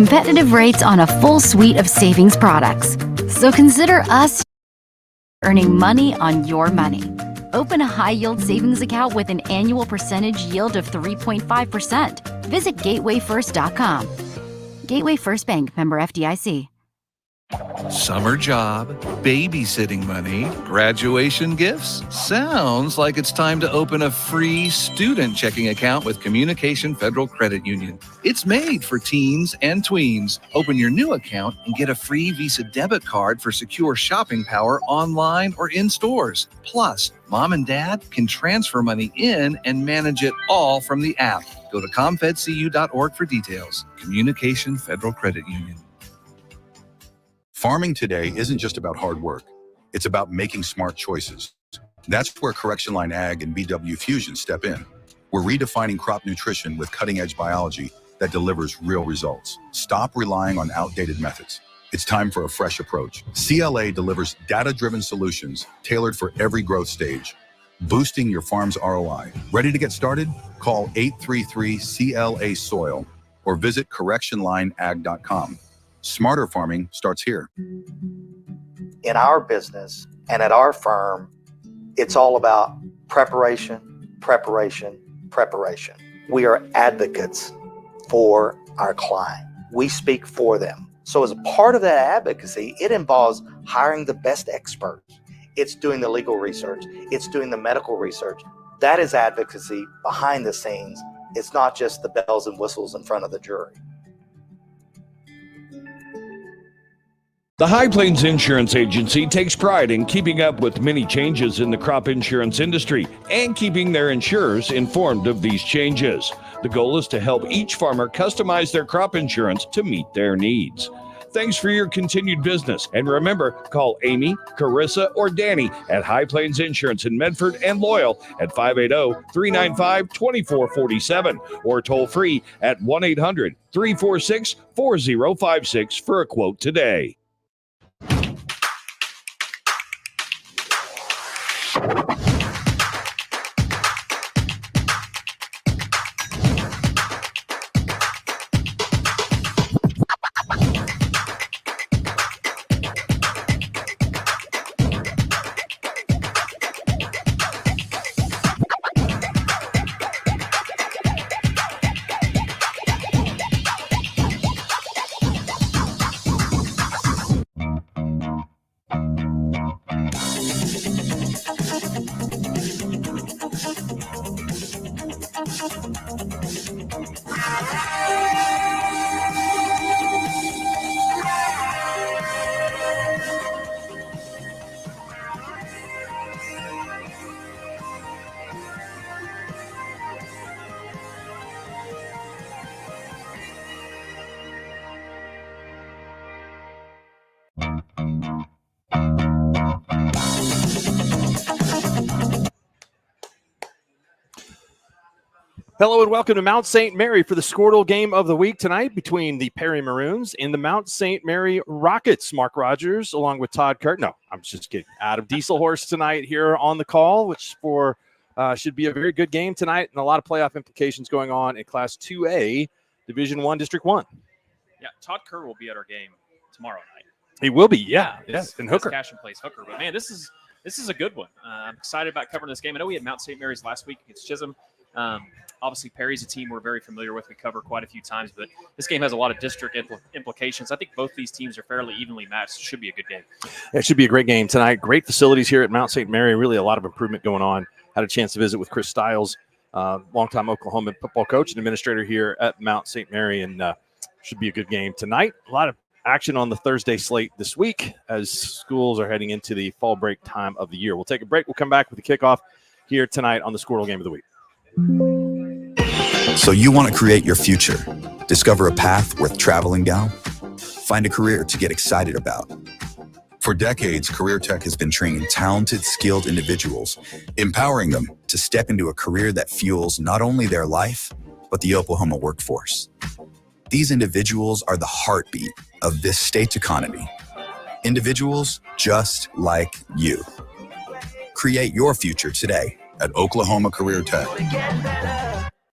competitive rates on a full suite of savings products. So consider us earning money on your money. Open a high-yield savings account with an annual percentage yield of 3.5%. Visit gatewayfirst.com. Gateway First Bank, member FDIC. Summer job, babysitting money, graduation gifts. Sounds like it's time to open a free student checking account with Communication Federal Credit Union. It's made for teens and tweens. Open your new account and get a free Visa debit card for secure shopping power online or in stores. Plus, mom and dad can transfer money in and manage it all from the app. Go to comfedcu.org for details. Communication Federal Credit Union. Farming today isn't just about hard work. It's about making smart choices. That's where Correction Line Ag and BW Fusion step in. We're redefining crop nutrition with cutting-edge biology that delivers real results. Stop relying on outdated methods. It's time for a fresh approach. CLA delivers data-driven solutions tailored for every growth stage, boosting your farm's ROI. Ready to get started? Call 833-CLA-SOIL or visit correctionlineag.com. Smarter farming starts here. In our business and at our firm, it's all about preparation, preparation, preparation. We are advocates for our client. We speak for them. So as a part of that advocacy, it involves hiring the best experts. It's doing the legal research. It's doing the medical research. That is advocacy behind the scenes. It's not just the bells and whistles in front of the jury. The High Plains Insurance Agency takes pride in keeping up with many changes in the crop insurance industry and keeping their insurers informed of these changes. The goal is to help each farmer customize their crop insurance to meet their needs. Thanks for your continued business. And remember, call Amy, Carissa, or Danny at High Plains Insurance in Medford and Loyal at 580-395-2447 or toll free at 1-800-346-4056 for a quote today. Hello and welcome to Mount St. Mary for the Skordle game of the week tonight between the Perry Maroons and the Mount St. Mary Rockets. Mark Rogers along with Todd Curtin. No, I'm just kidding. Adam Dieselhorst tonight here on the call, which should be a very good game tonight and a lot of playoff implications going on in Class 2A, Division 1, District 1. Yeah, Todd Kerr will be at our game tomorrow night. He will be, yeah. Yes, and Hooker. Cash and plays Hooker. But, man, this is a good one. I'm excited about covering this game. I know we had Mount St. Mary's last week against Chisholm. Obviously, Perry's a team we're very familiar with. We cover quite a few times, but this game has a lot of district implications. I think both these teams are fairly evenly matched. It should be a good game. It should be a great game tonight. Great facilities here at Mount St. Mary. Really a lot of improvement going on. Had a chance to visit with Chris Stiles, longtime Oklahoma football coach and administrator here at Mount St. Mary, and should be a good game tonight. A lot of action on the Thursday slate this week as schools are heading into the fall break time of the year. We'll take a break. We'll come back with the kickoff here tonight on the Skordle Game of the Week. So you want to create your future, discover a path worth traveling down, find a career to get excited about. For decades, Career Tech has been training talented, skilled individuals, Empowering them to step into a career that fuels not only their life, but the Oklahoma workforce. These individuals are the heartbeat of this state's economy. Individuals just like you. Create your future today at Oklahoma Career Tech.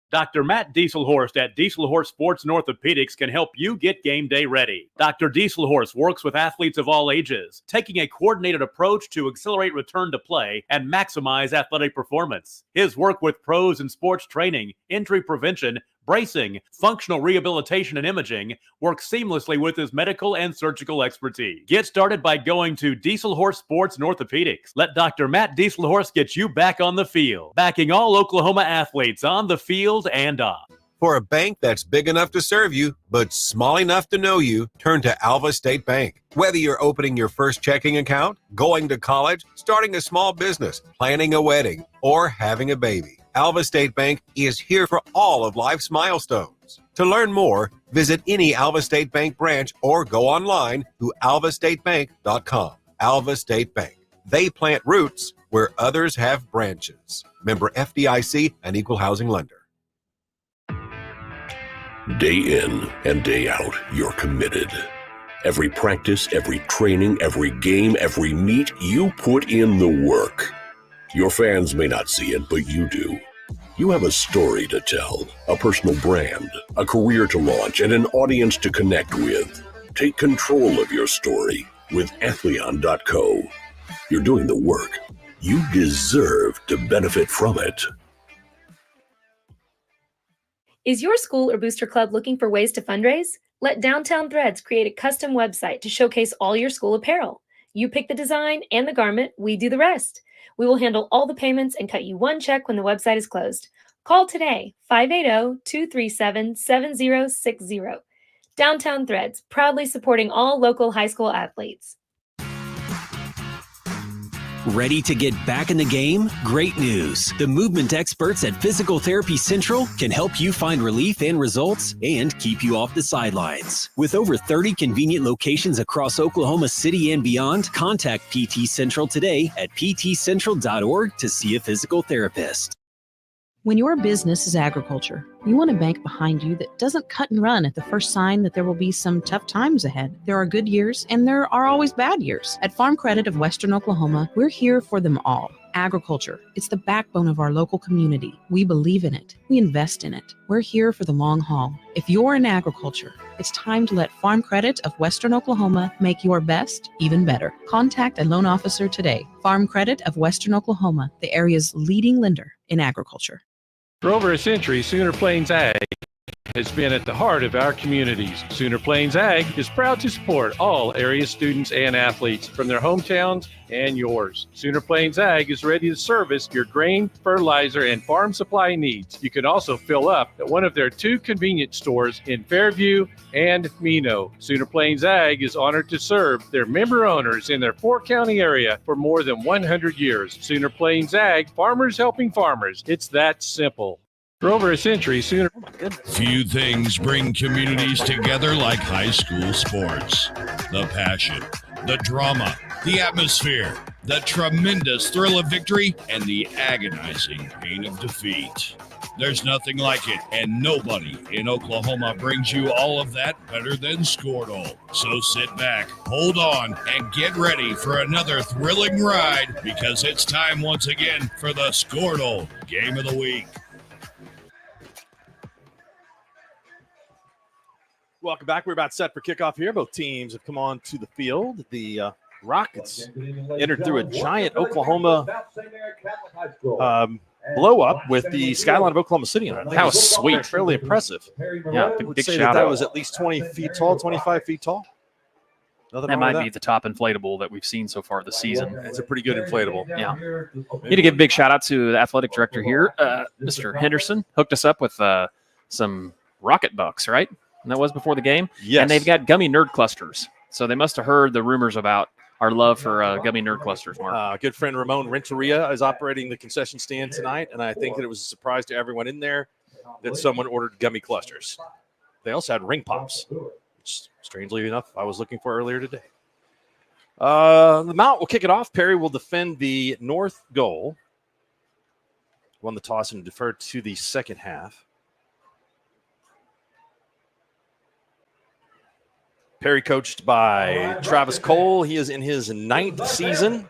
Dr. Matt Dieselhorst at Dieselhorst Sports and Orthopedics can help you get game day ready. Dr. Dieselhorst works with athletes of all ages, taking a coordinated approach to accelerate return to play and maximize athletic performance. His work with pros in sports training, injury prevention, bracing, functional rehabilitation, and imaging works seamlessly with his medical and surgical expertise. Get started by going to Dieselhorst Sports and Orthopedics. Let Dr. Matt Dieselhorst get you back on the field, backing all Oklahoma athletes on the field and off. For a bank that's big enough to serve you, but small enough to know you, turn to Alva State Bank. Whether you're opening your first checking account, going to college, starting a small business, planning a wedding, or having a baby, Alva State Bank is here for all of life's milestones. To learn more, visit any Alva State Bank branch or go online to alvastatebank.com. Alva State Bank. They plant roots where others have branches. Member FDIC and Equal Housing Lender. Day in and day out, you're committed. Every practice, every training, every game, every meet, you put in the work. Your fans may not see it, but you do. You have a story to tell, a personal brand, a career to launch, and an audience to connect with. Take control of your story with Athleon.co. You're doing the work. You deserve to benefit from it. Is your school or booster club looking for ways to fundraise? Let Downtown Threads create a custom website to showcase all your school apparel. You pick the design and the garment, we do the rest. We will handle all the payments and cut you one check when the website is closed. Call today, 580-237-7060. Downtown Threads, proudly supporting all local high school athletes. Ready to get back in the game? Great news. The movement experts at Physical Therapy Central can help you find relief and results and keep you off the sidelines. With over 30 convenient locations across Oklahoma City and beyond, contact PT Central today at ptcentral.org to see a physical therapist. When your business is agriculture, you want a bank behind you that doesn't cut and run at the first sign that there will be some tough times ahead. There are good years and there are always bad years. At Farm Credit of Western Oklahoma, we're here for them all. Agriculture, it's the backbone of our local community. We believe in it. We invest in it. We're here for the long haul. If you're in agriculture, it's time to let Farm Credit of Western Oklahoma make your best even better. Contact a loan officer today. Farm Credit of Western Oklahoma, the area's leading lender in agriculture. For over a century, Sooner Plains Ag has been at the heart of our communities. Sooner Plains Ag is proud to support all area students and athletes from their hometowns and yours. Sooner Plains Ag is ready to service your grain, fertilizer, and farm supply needs. You can also fill up at one of their 2 convenience stores in Fairview and Mino. Sooner Plains Ag is honored to serve their member owners in their 4-county area for more than 100 years. Sooner Plains Ag, farmers helping farmers. It's that simple. For over a century, Sooner. Few things bring communities together like high school sports. The passion, the drama, the atmosphere, the tremendous thrill of victory, and the agonizing pain of defeat. There's nothing like it, and nobody in Oklahoma brings you all of that better than Skordle. So sit back, hold on, and get ready for another thrilling ride, because it's time once again for the Skordle Game of the Week. Welcome back. We're about set for kickoff here. Both teams have come on to the field. The Rockets entered through a giant Oklahoma blow up with the skyline of Oklahoma City on it. That was sweet. Fairly impressive. Yeah, big shout out. That was at least 20 feet tall, 25 feet tall. That might be the top inflatable that we've seen so far this season. It's a pretty good inflatable. Yeah. Need to give a big shout out to the athletic director here, Mr. Henderson. Hooked us up with some rocket bucks, right? And that was before the game. Yes. And they've got gummy nerd clusters. So they must have heard the rumors about our love for gummy nerd clusters, Mark. Good friend Ramon Renteria is operating the concession stand tonight, and I think that it was a surprise to everyone in there that someone ordered gummy clusters. They also had ring pops, which, strangely enough, I was looking for earlier today. The Mount will kick it off. Perry will defend the north goal. Won the toss and deferred to the second half. Perry coached by Travis Cole. He is in his 9th season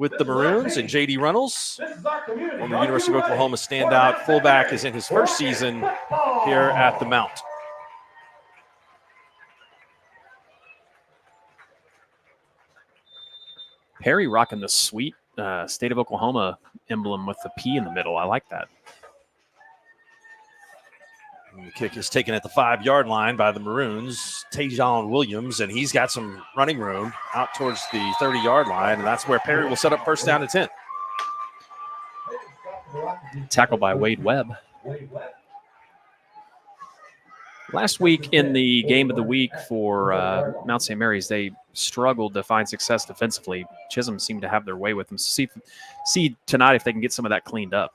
with the Maroons, and J.D. Runnels, former University of Oklahoma standout fullback, is in his first season here at the Mount. Perry rocking the sweet State of Oklahoma emblem with the P in the middle. I like that. And the kick is taken at the 5-yard line by the Maroons, Tajon Williams, and he's got some running room out towards the 30-yard line, and that's where Perry will set up first down and 10. Tackled by Wade Webb. Last week in the game of the week for Mount St. Mary's, they struggled to find success defensively. Chisholm seemed to have their way with them. So see tonight if they can get some of that cleaned up.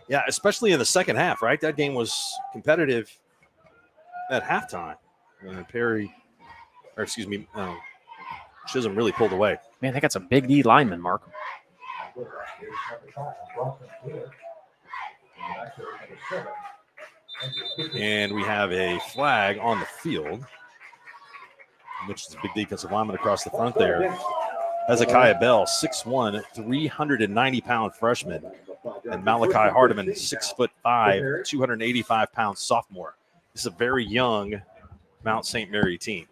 Yeah, especially in the second half, right? That game was competitive at halftime. Chisholm really pulled away. Man, they got some big D linemen, Mark. And we have a flag on the field. Mitch is a big defensive lineman across the front there. Hezekiah Bell, 6'1", 390-pound freshman. And Malachi Hardiman, 6'5", 285-pound sophomore. This is a very young Mount St. Mary team.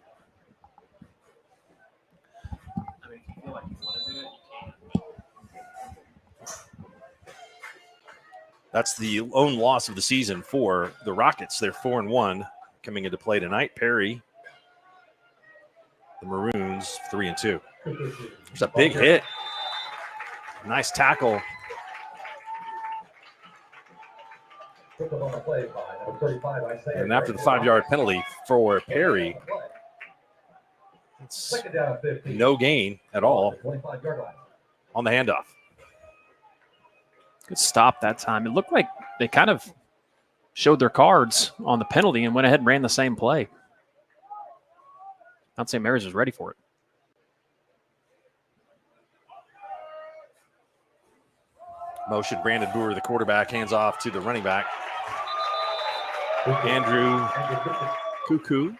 That's the lone loss of the season for the Rockets. They're 4-1 coming into play tonight. Perry, the Maroons, 3-2. There's a big hit. Nice tackle. And after the 5-yard penalty for Perry, it's no gain at all on the handoff. Good stop that time. It looked like they kind of showed their cards on the penalty and went ahead and ran the same play. Mount St. Mary's was ready for it. Motion, Brandon Boer, the quarterback, hands off to the running back. Andrew Cuckoo.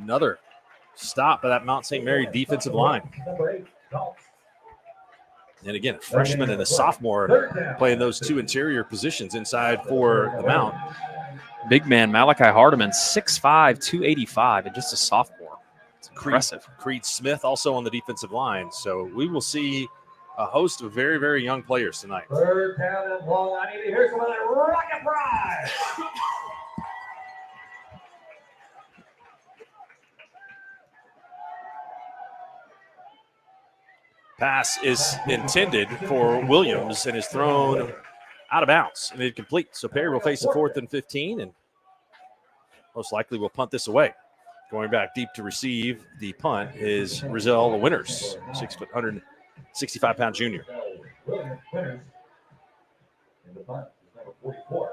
Another stop by that Mount St. Mary defensive line. And again, a freshman and a sophomore playing those two interior positions inside for the Mount. Big man Malachi Hardiman, 6'5", 285, and just a sophomore. It's impressive. Creed Smith also on the defensive line. So we will see a host of very, very young players tonight. Third down and long. I need to hear some of that rocket pride. Pass is intended for Williams and is thrown out of bounds and incomplete. So Perry will face a 4th and 15 and most likely will punt this away. Going back deep to receive the punt is Rizal Winters, 165-pound junior. Winters in the punt, number 44.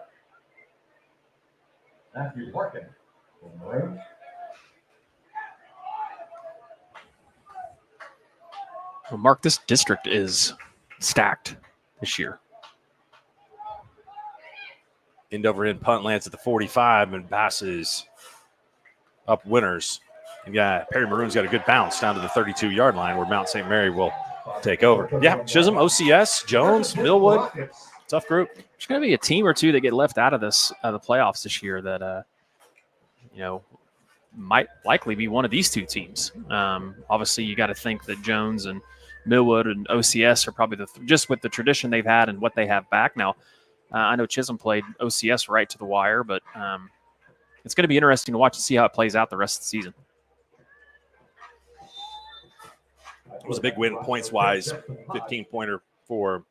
Matthew Larkin from the Maroons. Well, Mark, this district is stacked this year. End over end punt lands at the 45 and passes up Winters. And yeah, Perry Maroon's got a good bounce down to the 32-yard line where Mount St. Mary will take over. Yeah, Chisholm, OCS, Jones, Millwood, tough group. There's going to be a team or two that get left out of this the playoffs this year that might likely be one of these two teams. Obviously, you got to think that Jones and Millwood and OCS are probably just with the tradition they've had and what they have back now. I know Chisholm played OCS right to the wire, but it's going to be interesting to watch and see how it plays out the rest of the season. It was a big win points-wise, 15-pointer for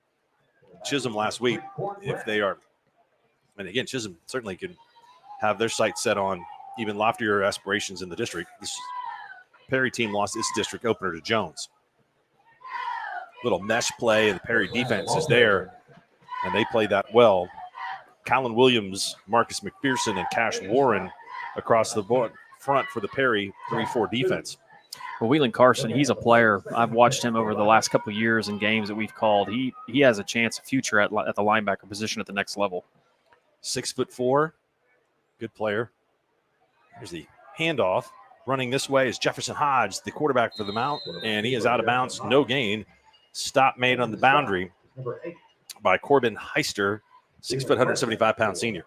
Chisholm last week. If they are, and again, Chisholm certainly can have their sights set on even loftier aspirations in the district. This Perry team lost its district opener to Jones. Little mesh play, and the Perry defense is there, and they play that well. Colin Williams, Marcus McPherson, and Cash Warren across the front for the Perry 3-4 defense. Well, Wheelan Carson, he's a player. I've watched him over the last couple of years in games that we've called. He has a chance, a future at the linebacker position at the next level. 6'4", good player. Here's the handoff. Running this way is Jefferson Hodge, the quarterback for the Mount, and he is out of bounds, no gain. stop made on the boundary by Corbin Heister, 6 foot, 175-pound senior.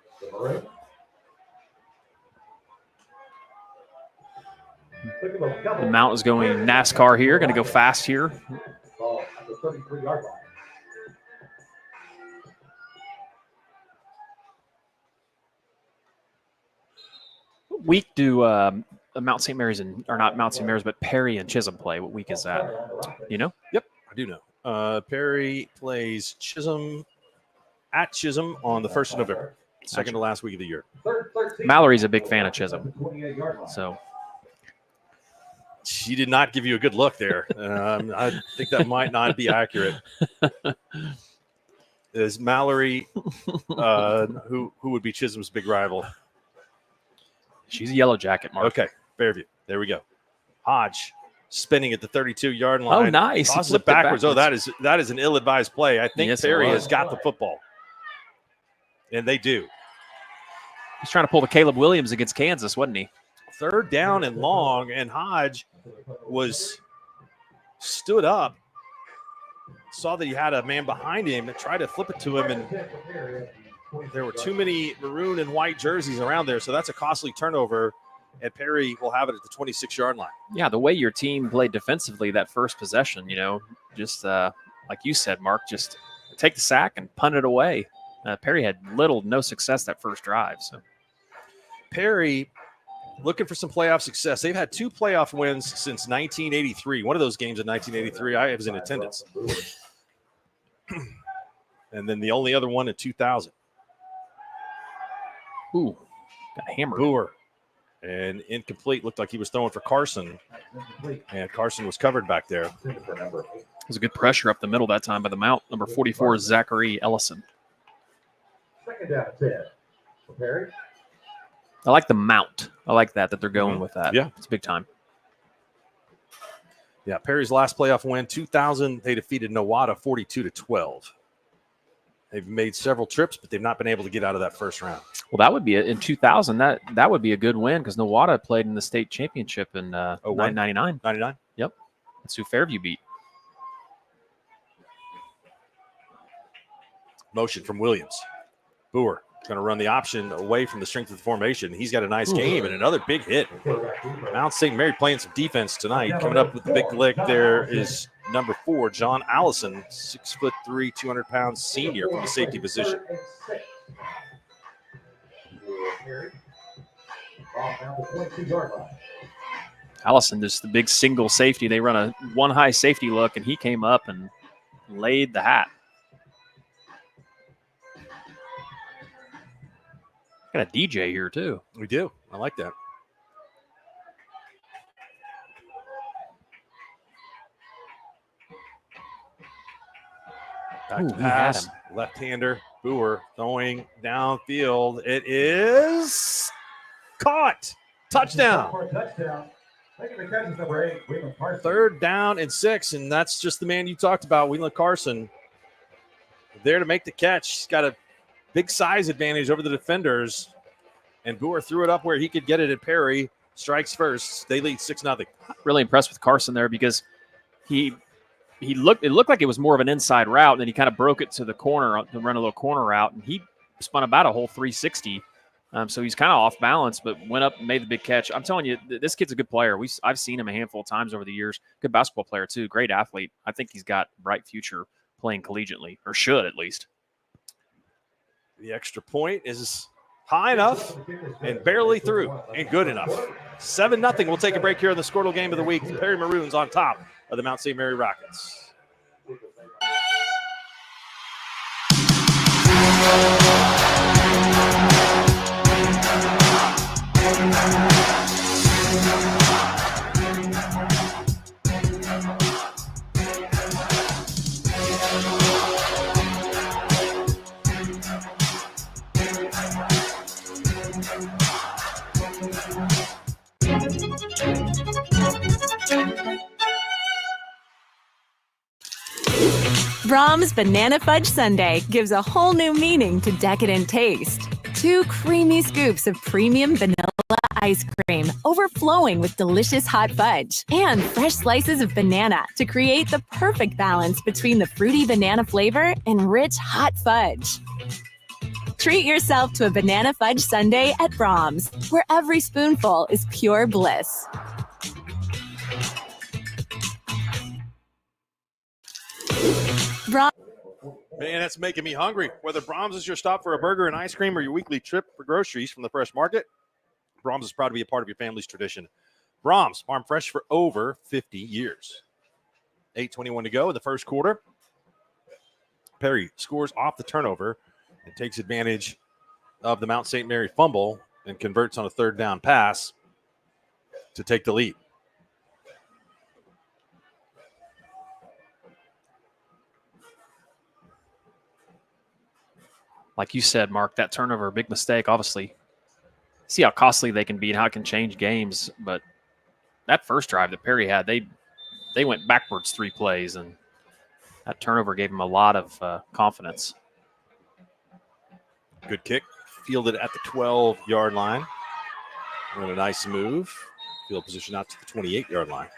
The Mount is going NASCAR here, going to go fast here. What week do Mount St. Mary's or not Mount St. Mary's, but Perry and Chisholm play? What week is that? You know? Yep, I do know. Perry plays Chisholm at Chisholm on the 1st of November, second to last week of the year. Mallory's a big fan of Chisholm, so she did not give you a good look there. I think that might not be accurate. Is Mallory, who would be Chisholm's big rival? She's a Yellow Jacket, Mark. Okay, Fairview. There we go. Hodge spinning at the 32-yard line. Oh, nice. Tosses it backwards. Oh, that is an ill-advised play. I think Yes, Perry has got the football. And they do. He's trying to pull the Caleb Williams against Kansas, wasn't he? 3rd down and long, and Hodge stood up, saw that he had a man behind him, and tried to flip it to him, and there were too many maroon and white jerseys around there, so that's a costly turnover, and Perry will have it at the 26-yard line. Yeah, the way your team played defensively that first possession, just like you said, Mark, just take the sack and punt it away. Perry had no success that first drive. So Perry looking for some playoff success. They've had 2 playoff wins since 1983. One of those games in 1983, I was in attendance. And then the only other one in 2000. Ooh, got hammered. Boer. And incomplete. Looked like he was throwing for Carson. And Carson was covered back there. It was a good pressure up the middle that time by the Mount. Number 44 is Zachary Ellison. 2nd down, 10. Perry. I like the Mount. I like that they're going with that. Yeah. It's big time. Yeah, Perry's last playoff win, 2000, they defeated Nowata 42-12. They've made several trips, but they've not been able to get out of that first round. Well, that would be in 2000. That would be a good win because Nowata played in the state championship in 99. 99? Yep. That's who Fairview beat. Motion from Williams. Boer going to run the option away from the strength of the formation. He's got a nice game and another big hit. Mount St. Mary playing some defense tonight. Coming up with the big lick there is number 4, John Allison, 6'3", 200-pound senior from the safety position. Allison, just the big single safety. They run a one high safety look, and he came up and laid the hat. Got a DJ here, too. We do. I like that. Back to pass. Left-hander. Boer throwing downfield. It is caught. Touchdown. 3rd down and 6, and that's just the man you talked about, Wheelan Carson. There to make the catch. He's got a big size advantage over the defenders, and Boer threw it up where he could get it, and Perry strikes first. They lead 6-0. Really impressed with Carson there because it looked like it was more of an inside route, and then he kind of broke it to the corner to run a little corner route, and he spun about a whole 360. So he's kind of off balance, but went up and made the big catch. I'm telling you, this kid's a good player. I've seen him a handful of times over the years. Good basketball player too. Great athlete. I think he's got a bright future playing collegiately, or should at least. The extra point is high enough and barely through. Ain't good enough. 7-0. We'll take a break here on the Skordle game of the week. The Perry Maroons on top of the Mount St. Mary Rockets. Brahms Banana Fudge Sundae gives a whole new meaning to decadent taste. 2 creamy scoops of premium vanilla ice cream, overflowing with delicious hot fudge, and fresh slices of banana to create the perfect balance between the fruity banana flavor and rich hot fudge. Treat yourself to a banana fudge sundae at Brahms, where every spoonful is pure bliss. Man, that's making me hungry. Whether Brahms is your stop for a burger and ice cream or your weekly trip for groceries from the fresh market, Brahms is proud to be a part of your family's tradition. Brahms, farm fresh for over 50 years. 8:21 to go in the first quarter. Perry scores off the turnover and takes advantage of the Mount St. Mary fumble and converts on a third down pass to take the lead. Like you said, Mark, that turnover, a big mistake, obviously. See how costly they can be and how it can change games. But that first drive that Perry had, they went backwards 3 plays, and that turnover gave them a lot of confidence. Good kick, fielded at the 12-yard line. And a nice move. Field position out to the 28-yard line.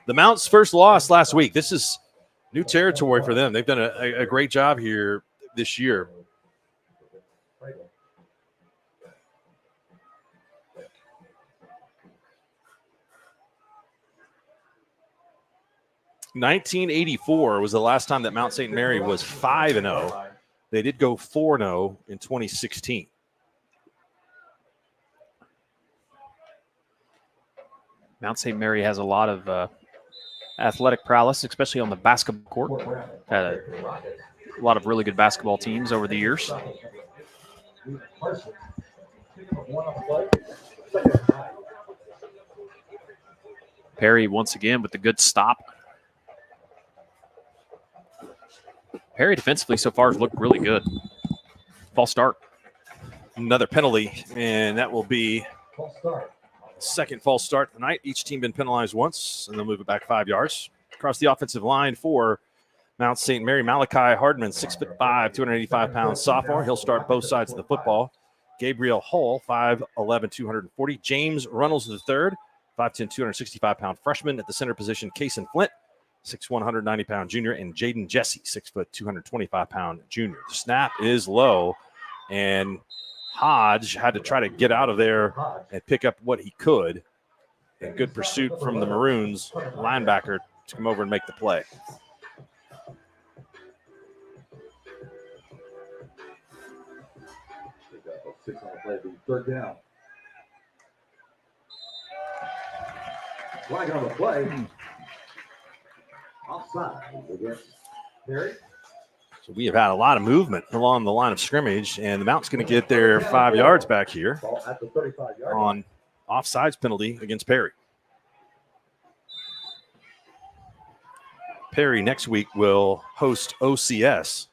The Mounts' first loss last week. This is new territory for them. They've done a great job here this year. (1984) was the last time that Mount St. Mary was 5-0. They did go 4-0 in 2016. Mount St. Mary has a lot of athletic prowess, especially on the basketball court. Had a lot of really good basketball teams over the years. Perry once again with the good stop. Perry defensively so far has looked really good. False start. Another penalty, and that will be second false start tonight. Each team been penalized once, and they'll move it back 5 yards. Across the offensive line for Mount St. Mary, Malachi Hardman, 6'5", 285-pound sophomore. He'll start both sides of the football. Gabriel Hull, 5'11", 240. James Runnels III, 5'10", 265-pound freshman. At the center position, Kason Flint, 6'1", 190-pound junior. And Jaden Jesse, 6', 225-pound junior. The snap is low, and Hodge had to try to get out of there and pick up what he could. And good pursuit from the Maroons linebacker to come over and make the play. Third down. Flag on the play. Offside against Perry. So we have had a lot of movement along the line of scrimmage, and the Mounts going to get their 5 yards back here on offsides penalty against Perry. Perry next week will host OCS.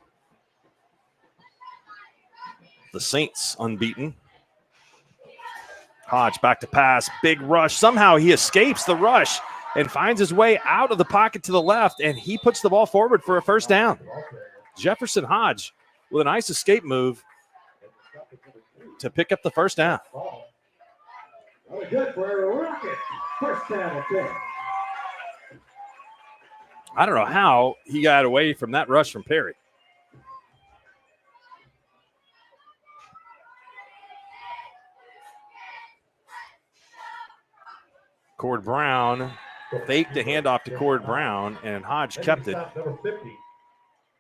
The Saints unbeaten. Hodge back to pass, big rush. Somehow he escapes the rush and finds his way out of the pocket to the left, and he puts the ball forward for a first down. Jefferson Hodge with a nice escape move to pick up the first down. Good for a rocket. First down, I don't know how he got away from that rush from Perry. Cord Brown faked the handoff to Cord Brown, and Hodge kept it.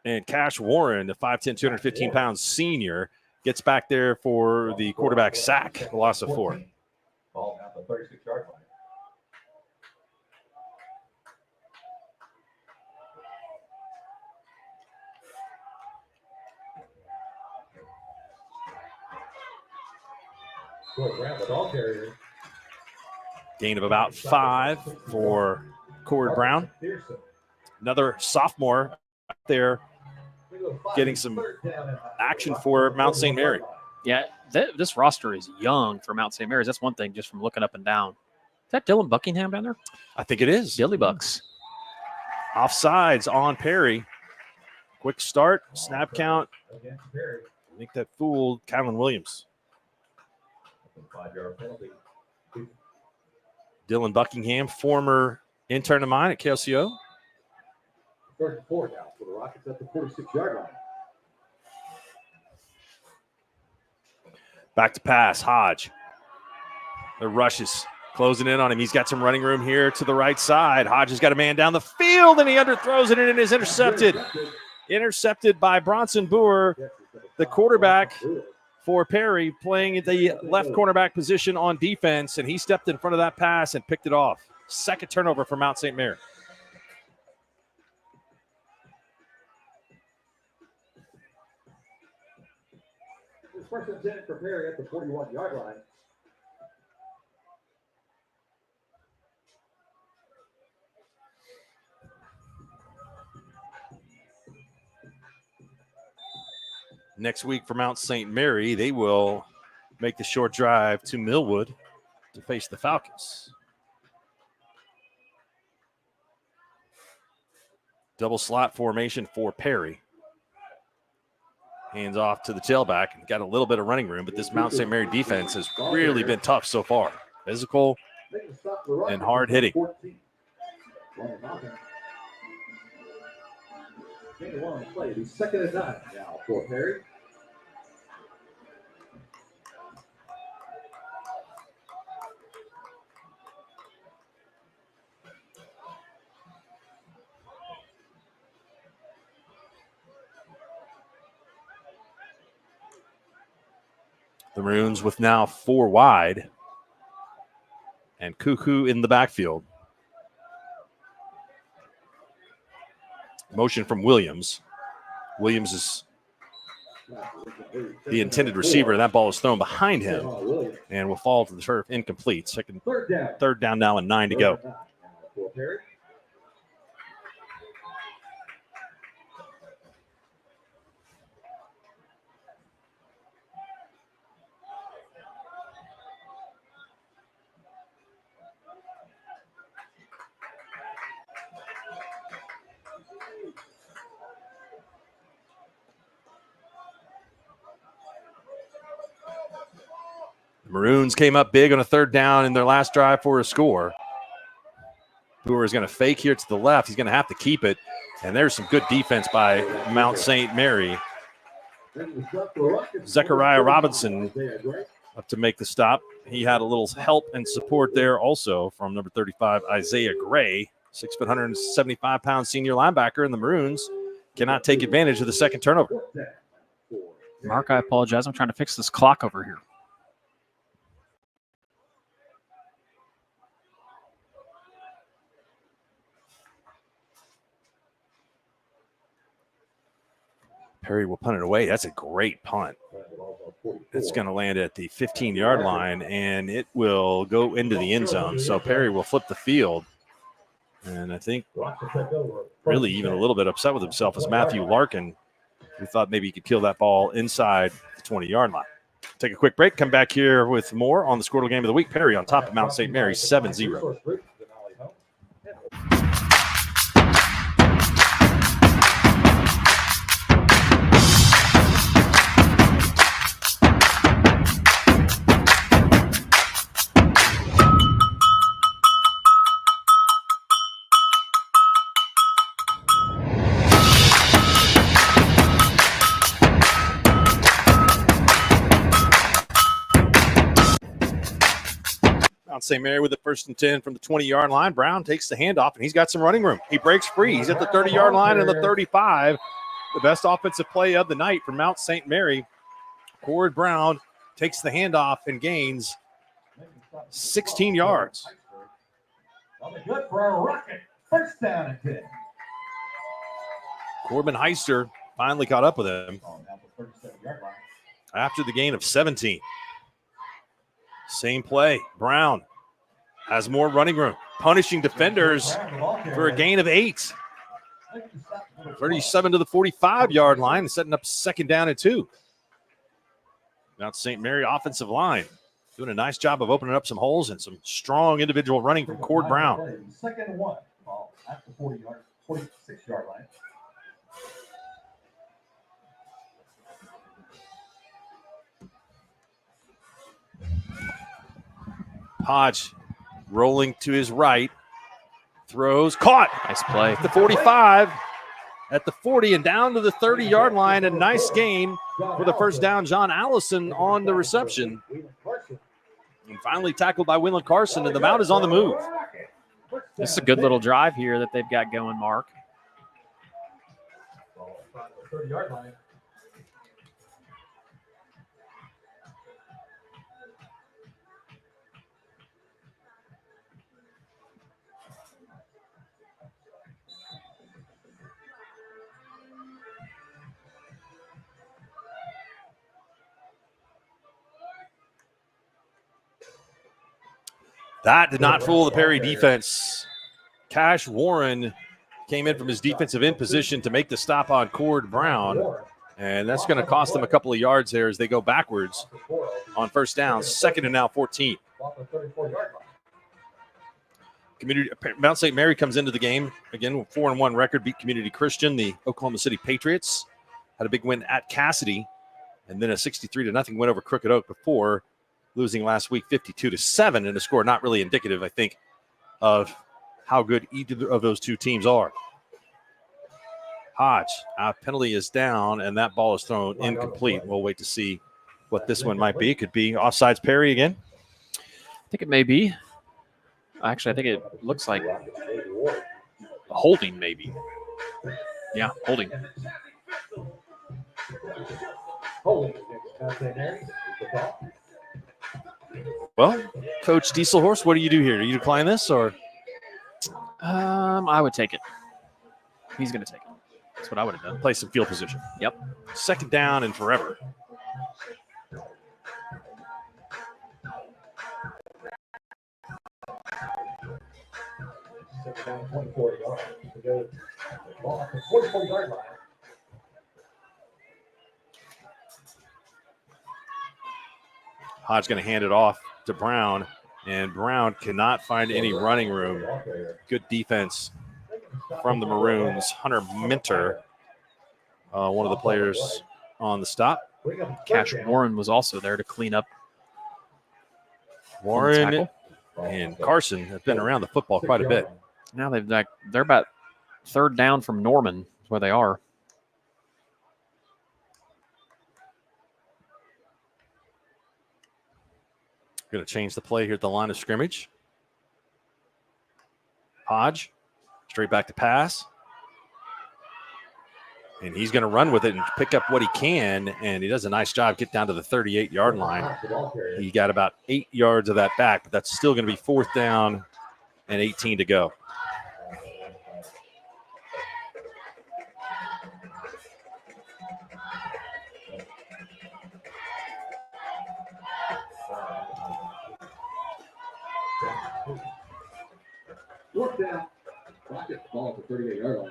And Cash Warren, the 5'10", 215-pound senior, gets back there for the quarterback sack, a loss of 4. Ball at the 36-yard line. Gain of about 5 for Cord Brown. Another sophomore out there getting some action for Mount St. Mary. Yeah, this roster is young for Mount St. Mary's. That's one thing just from looking up and down. Is that Dylan Buckingham down there? I think it is. Dilly Bucks. Offsides on Perry. Quick start, snap count. I think that fooled Kylan Williams. 5-yard penalty. Dylan Buckingham, former intern of mine at KLCO. First and 4 now for the Rockets at the 46-yard line. Back to pass, Hodge. The rush is closing in on him. He's got some running room here to the right side. Hodge has got a man down the field, and he underthrows it, and it is intercepted. Intercepted by Bronson Boer, the quarterback for Perry, playing at the left cornerback position on defense, and he stepped in front of that pass and picked it off. Second turnover for Mount St. Mary. First and 10 for Perry at the 41-yard line. Next week for Mount St. Mary, they will make the short drive to Millwood to face the Falcons. Double slot formation for Perry. Hands off to the tailback and got a little bit of running room, but this Mount St. Mary defense has really been tough so far. Physical and hard hitting. Second and 9 now for Perry. The Maroons with now 4 wide and Cuckoo in the backfield. Motion from Williams. Williams is the intended receiver, and that ball is thrown behind him and will fall to the turf incomplete. Third down now and 9 to go. Maroons came up big on a third down in their last drive for a score. Brewer is going to fake here to the left. He's going to have to keep it. And there's some good defense by Mount St. Mary. Zechariah Robinson up to make the stop. He had a little help and support there also from number 35, Isaiah Gray, 6 foot 175-pound senior linebacker. And the Maroons cannot take advantage of the second turnover. Mark, I apologize. I'm trying to fix this clock over here. Perry will punt it away. That's a great punt. It's going to land at the 15-yard line, and it will go into the end zone. So Perry will flip the field. And I think really even a little bit upset with himself is Matthew Larkin, who thought maybe he could kill that ball inside the 20-yard line. Take a quick break. Come back here with more on the Skordle Game of the Week. Perry on top of Mount St. Mary, 7-0. St. Mary with the 1st and 10 from the 20-yard line. Brown takes the handoff, and he's got some running room. He breaks free. He's at the 30-yard line and the 35. The best offensive play of the night for Mount St. Mary. Cord Brown takes the handoff and gains 16 yards. Good for a rocket. First down and 10. Corbin Heister finally caught up with him after the gain of 17. Same play. Brown has more running room, punishing defenders for a gain of 8. 37 to the 45-yard line, setting up 2nd down and 2. Mount St. Mary offensive line doing a nice job of opening up some holes and some strong individual running from Cord Brown. 2nd and 1 at the 46-yard line. Hodge rolling to his right. Throws. Caught. Nice play. At the 45. At the 40 and down to the 30-yard line. A nice gain for the first down. John Allison on the reception. And finally tackled by Winland Carson, and the Mount is on the move. This is a good little drive here that they've got going, Mark. 30-yard line. That did not fool the Perry defense. Cash Warren came in from his defensive end position to make the stop on Cord Brown. And that's going to cost them a couple of yards there as they go backwards on first down. 2nd and now 14. Mount St. Mary comes into the game again with 4-1 record, beat Community Christian. The Oklahoma City Patriots had a big win at Cassidy, and then a 63-0 win over Crooked Oak before losing last week 52-7 in a score not really indicative, I think, of how good either of those two teams are. Hodge, penalty is down, and that ball is thrown incomplete. We'll wait to see what this one might be. It could be offsides Perry again. I think it may be. Actually, I think it looks like holding, maybe. Yeah, holding. Well, Coach Dieselhorst, what do you do here? Do you decline this, or? I would take it. He's going to take it. That's what I would have done. Play some field position. Yep. 2nd down and forever. Down 24 yards. To go ball at the 44-yard line. Hodge going to hand it off to Brown, and Brown cannot find any running room. Good defense from the Maroons. Hunter Minter, one of the players on the stop. Cash Warren was also there to clean up. Warren and Carson have been around the football quite a bit. Now they're about 3rd down from Norman, is where they are. Going to change the play here at the line of scrimmage. Hodge, straight back to pass. And he's going to run with it and pick up what he can, and he does a nice job, get down to the 38-yard line. He got about 8 yards of that back, but that's still going to be 4th down and 18 to go. Fourth down. Rocket ball at the 38-yard line.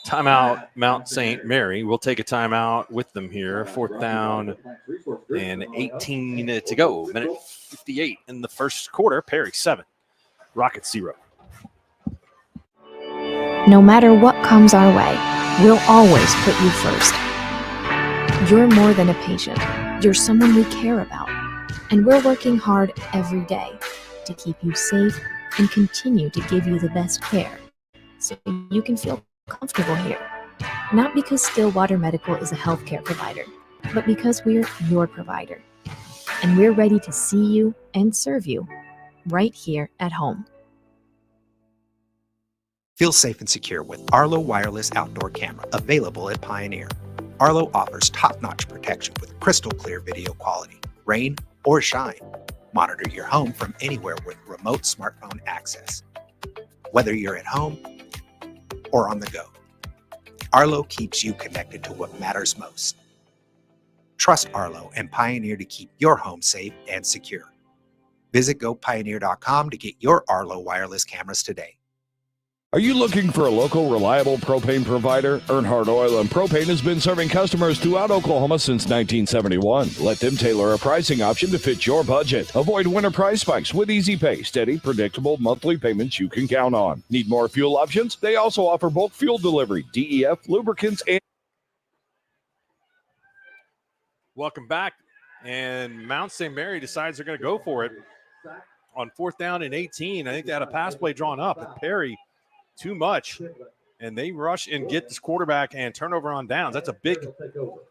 Timeout, Mount St. Mary. We'll take a timeout with them here. 4th down and 18 to go. Minute 58 in the first quarter. Perry 7, Rocket 0. No matter what comes our way, we'll always put you first. You're more than a patient. You're someone we care about. And we're working hard every day to keep you safe and continue to give you the best care so you can feel comfortable here. Not because Stillwater Medical is a healthcare provider, but because we're your provider. And we're ready to see you and serve you right here at home. Feel safe and secure with Arlo Wireless Outdoor Camera, available at Pioneer. Arlo offers top-notch protection with crystal clear video quality. Rain or shine, monitor your home from anywhere with remote smartphone access. Whether you're at home or on the go, Arlo keeps you connected to what matters most. Trust Arlo and Pioneer to keep your home safe and secure. Visit gopioneer.com to get your Arlo wireless cameras today. Are you looking for a local, reliable propane provider? Earnhardt Oil and Propane has been serving customers throughout Oklahoma since 1971. Let them tailor a pricing option to fit your budget. Avoid winter price spikes with easy pay, steady, predictable monthly payments you can count on. Need more fuel options? They also offer bulk fuel delivery, DEF, lubricants, and Welcome back. And Mount St. Mary decides they're going to go for it on 4th down and 18. I think they had a pass play drawn up, but Perry too much. And they rush and get this quarterback and turnover on downs. That's a big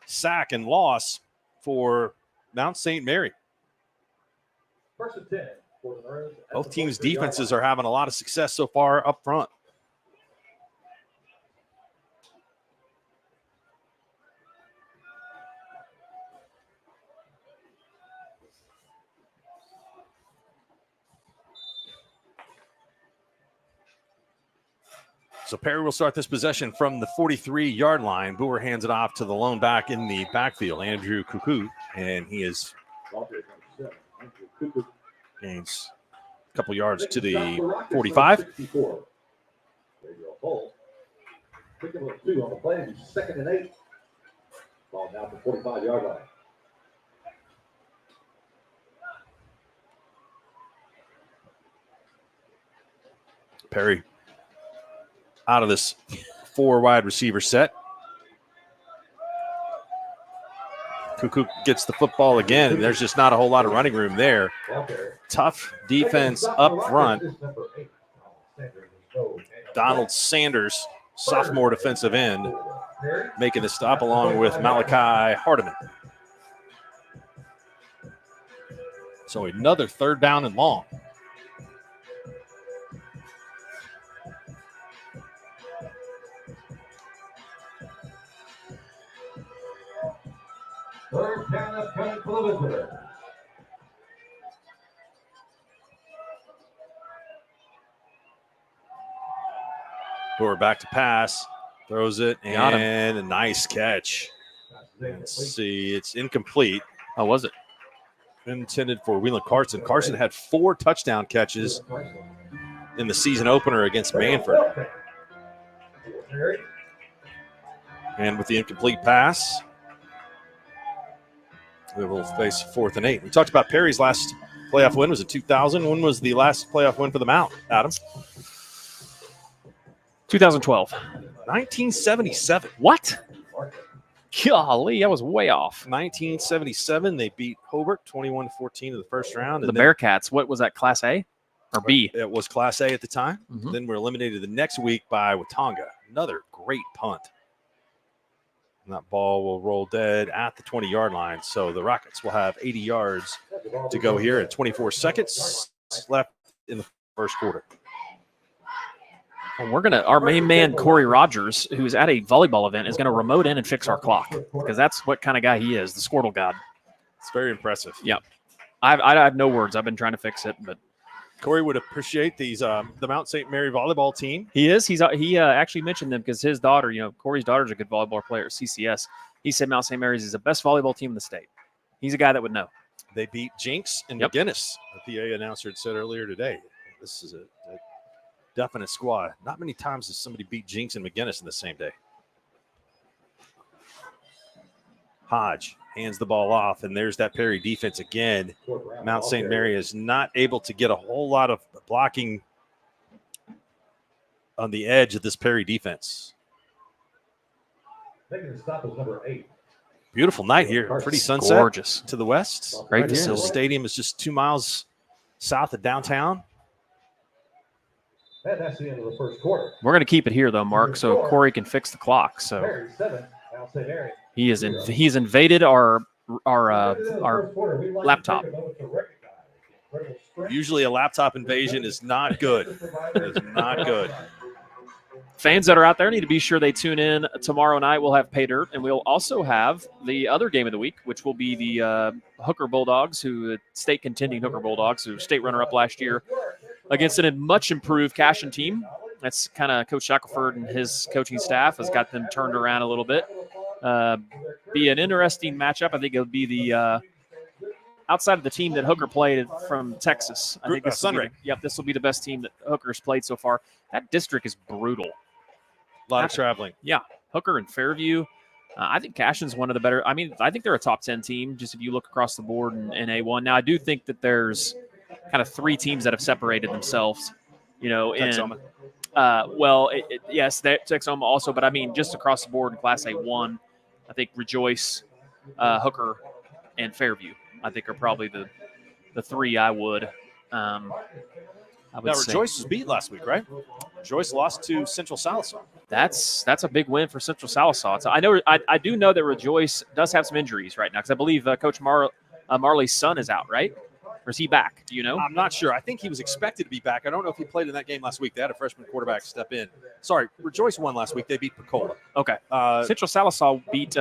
sack and loss for Mount St. Mary. Both teams' defenses are having a lot of success so far up front. So Perry will start this possession from the 43-yard line. Boer hands it off to the lone back in the backfield, Andrew Cuckoo, and he is gains a couple yards to the 45. Pick up 2 on the play. 2nd and 8. Ball down to 45-yard line. Perry out of this 4 wide receiver set. Cuckoo gets the football again, and there's just not a whole lot of running room there. Tough defense up front. Donald Sanders, sophomore defensive end, making the stop along with Malachi Hardiman. So another 3rd down and long. Third down is coming for the visitor. Boer back to pass, throws it, and a nice catch. Let's see, it's incomplete. Oh, was it? Intended for Wheelan Carson. Carson had 4 touchdown catches in the season opener against Manford. And with the incomplete pass, we will face 4th and 8. We talked about Perry's last playoff win was in 2000. When was the last playoff win for the Mount, Adam? 2012. 1977. What? Golly, I was way off. 1977, they beat Hobart 21-14 in the first round. The Bearcats, what was that, Class A or B? It was Class A at the time. Mm-hmm. Then we're eliminated the next week by Watonga. Another great punt. And that ball will roll dead at the 20-yard line. So the Rockets will have 80 yards to go here at 24 seconds left in the first quarter. Well, our main man, Corey Rogers, who's at a volleyball event, is going to remote in and fix our clock because that's what kind of guy he is, the Skordle god. It's very impressive. Yep. I have no words. I've been trying to fix it, but Corey would appreciate these the Mount St. Mary volleyball team. He is. He actually mentioned them because his daughter, Corey's daughter's a good volleyball player at CCS. He said Mount St. Mary's is the best volleyball team in the state. He's a guy that would know. They beat Jinx and McGinnis. The PA announcer had said earlier today. This is a definite squad. Not many times has somebody beat Jinx and McGinnis in the same day. Hodge hands the ball off, and there's that Perry defense again. Mount St. Mary is not able to get a whole lot of blocking on the edge of this Perry defense. Making the stop is number 8. Beautiful night here. Pretty sunset. Gorgeous. To the west. Great The facility. stadium is just 2 miles south of downtown. And that's the end of the first quarter. We're going to keep it here, though, Mark, so Corey can fix the clock. So Perry 7, Mount St. Mary. he's invaded our laptop. Usually a laptop invasion is not good. It is not good. Fans that are out there need to be sure they tune in tomorrow night. We'll have Pay Dirt, and we'll also have the other game of the week, which will be the Hooker Bulldogs, who state contending Hooker Bulldogs, who state runner-up last year, against a much improved Cashion team. That's kind of Coach Shackelford and his coaching staff has got them turned around a little bit. Be an interesting matchup. I think it'll be the outside of the team that Hooker played from Texas. I think this will be the best team that Hooker's played so far. That district is brutal. A lot of traveling. Yeah, Hooker and Fairview. I think Cashion's one of the better. I mean, I think they're a top 10 team, just if you look across the board in A1. Now, I do think that there's kind of 3 teams that have separated themselves, Texoma. Yes, Texoma also, but I mean, just across the board in Class A1, I think Rejoice, Hooker, and Fairview, I think, are probably the three I would say. Rejoice was beat last week, right? Rejoice lost to Central Sallisaw. That's a big win for Central Sallisaw. So I do know that Rejoice does have some injuries right now, because I believe Coach Marley's son is out, right? Or is he back? Do you know? I'm not sure. I think he was expected to be back. I don't know if he played in that game last week. They had a freshman quarterback step in. Sorry, Rejoice won last week. They beat Pecola. Okay. Central Sallisaw beat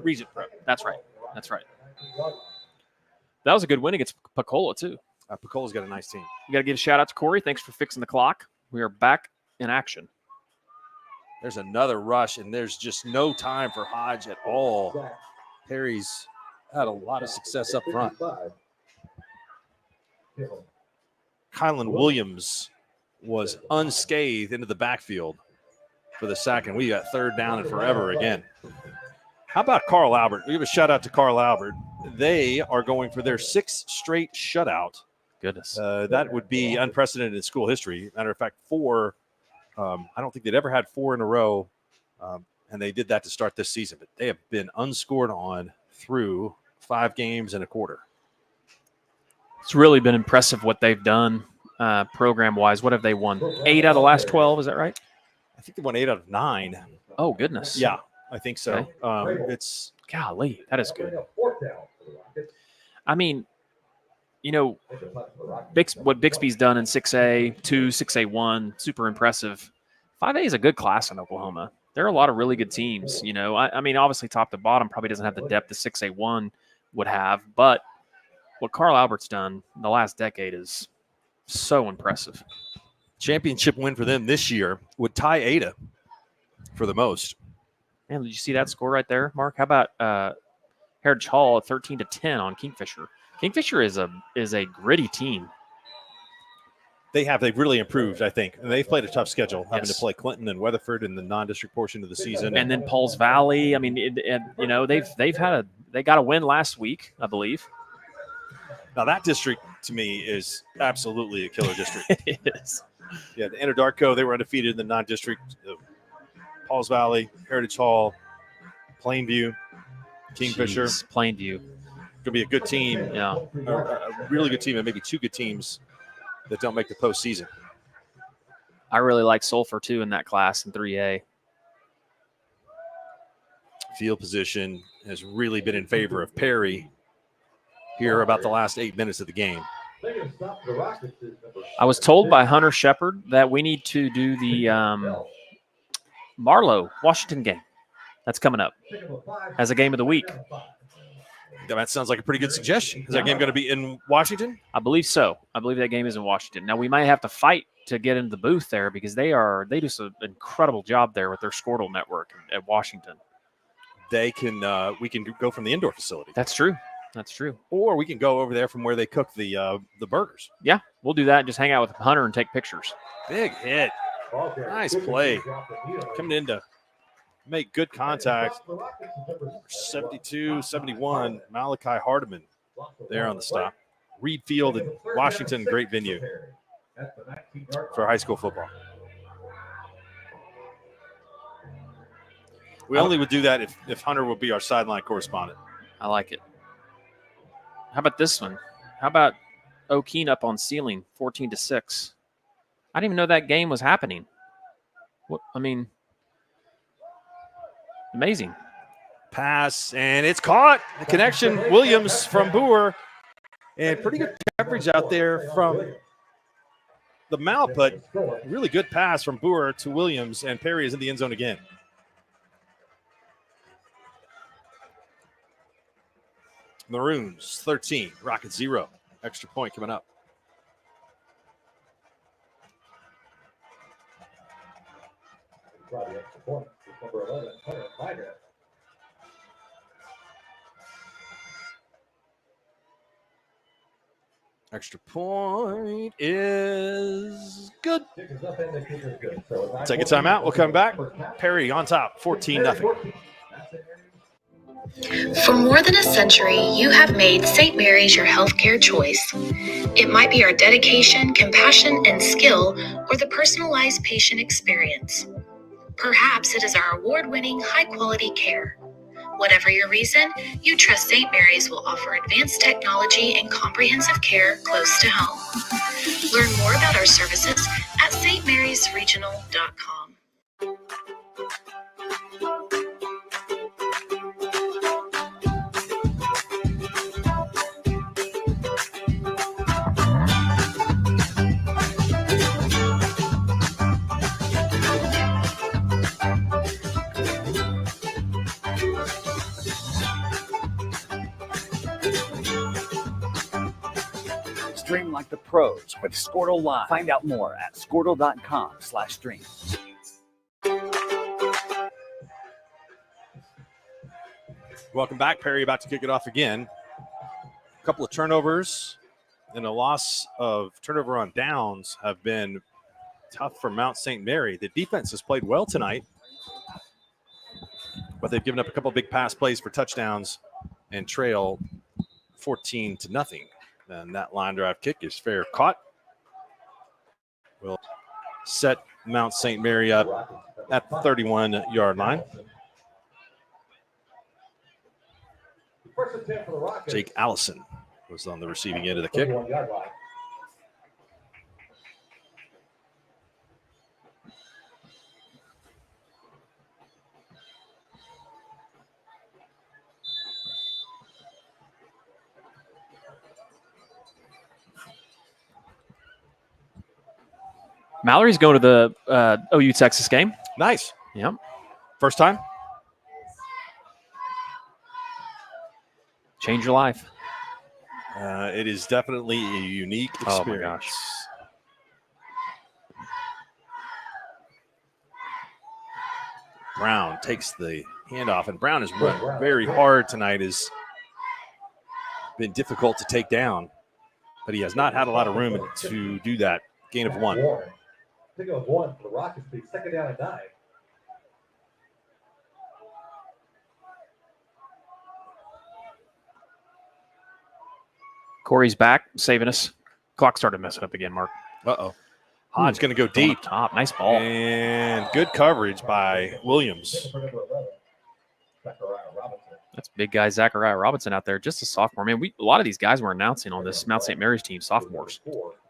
Regent Pro. That's right. That was a good win against Pecola, too. Pecola's got a nice team. You got to give a shout out to Corey. Thanks for fixing the clock. We are back in action. There's another rush, and there's just no time for Hodge at all. Perry's had a lot of success up front. Kylan Williams was unscathed into the backfield for the sack, and we got third down and forever again. How about Carl Albert? We give a shout out to Carl Albert. They are going for their 6th straight shutout. Goodness. That would be unprecedented in school history. Matter of fact, 4. I don't think they'd ever had 4 in a row, and they did that to start this season. But they have been unscored on through 5 games and a quarter. It's really been impressive what they've done program-wise. What have they won? 8 out of the last 12, is that right? I think they won 8 out of 9. Oh, goodness. Yeah, I think so. Okay. It's golly, that is good. I mean, you know, what Bixby's done in 6A, 2, 6A1, super impressive. 5A is a good class in Oklahoma. There are a lot of really good teams. You know, I mean, obviously top to bottom probably doesn't have the depth the 6A1 would have, but what Carl Albert's done in the last decade is so impressive. Championship win for them this year would tie Ada for the most. Man, did you see that score right there, Mark? How about Heritage Hall 13-10 on Kingfisher? Kingfisher is a gritty team. They've really improved, I think. And they've played a tough schedule, having to play Clinton and Weatherford in the non-district portion of the season, and then Pauls Valley. I mean, you know, they got a win last week, I believe. Now that district to me is absolutely a killer district. It is. Yeah, the Anadarko, they were undefeated in the non-district. Pauls Valley, Heritage Hall, Plainview, Kingfisher. Jeez, Plainview. Going to be a good team. Yeah. A really good team, and maybe 2 good teams that don't make the postseason. I really like Sulphur, too, in that class in 3A. Field position has really been in favor of Perry here about the last 8 minutes of the game. I was told by Hunter Shepard that we need to do the Marlowe Washington game. That's coming up as a game of the week. That sounds like a pretty good suggestion. Is that game going to be in Washington? I believe so. I believe that game is in Washington. Now, we might have to fight to get into the booth there because they do an incredible job there with their Skordle network at Washington. We can go from the indoor facility. That's true. Or we can go over there from where they cook the burgers. Yeah, we'll do that and just hang out with Hunter and take pictures. Big hit. Nice play. Coming in to make good contact. 72-71, Malachi Hardiman there on the stop. Reed Field in Washington, great venue for high school football. We only would do that if Hunter would be our sideline correspondent. I like it. How about this one? How about O'Keene up on Ceiling, 14-6? I didn't even know that game was happening. Amazing. Pass, and it's caught. The connection, Williams from Boer. And pretty good coverage out there from the Mal, but really good pass from Boer to Williams, and Perry is in the end zone again. Maroons 13, Rockets 0. Extra point coming up. Extra point is good. Take a timeout. We'll come back. Perry on top, 14-0. For more than a century, you have made St. Mary's your healthcare choice. It might be our dedication, compassion, and skill, or the personalized patient experience. Perhaps it is our award-winning, high-quality care. Whatever your reason, you trust St. Mary's will offer advanced technology and comprehensive care close to home. Learn more about our services at stmarysregional.com. Stream like the pros with Skordle Live. Find out more at skordle.com/stream. Welcome back. Perry about to kick it off again. A couple of turnovers and a loss of turnover on downs have been tough for Mount St. Mary. The defense has played well tonight, but they've given up a couple of big pass plays for touchdowns and trail 14-0. And that line drive kick is fair caught. Will set Mount St. Mary up at the 31-yard line. Jake Allison was on the receiving end of the kick. Mallory's going to the OU Texas game. Nice. Yep. First time? Change your life. It is definitely a unique experience. Oh, my gosh. Brown takes the handoff, and Brown has run very hard tonight. Has been difficult to take down, but he has not had a lot of room to do that. Gain of 1. I think it was 1 for the Rockets, but second down and 9. Corey's back, saving us. Clock started messing up again, Mark. Uh-oh. Hodge going to go deep. Top. Nice ball. And good coverage by Williams. That's big guy Zachariah Robinson out there, just a sophomore. Man, a lot of these guys we're announcing on this Mount St. Mary's team, sophomores.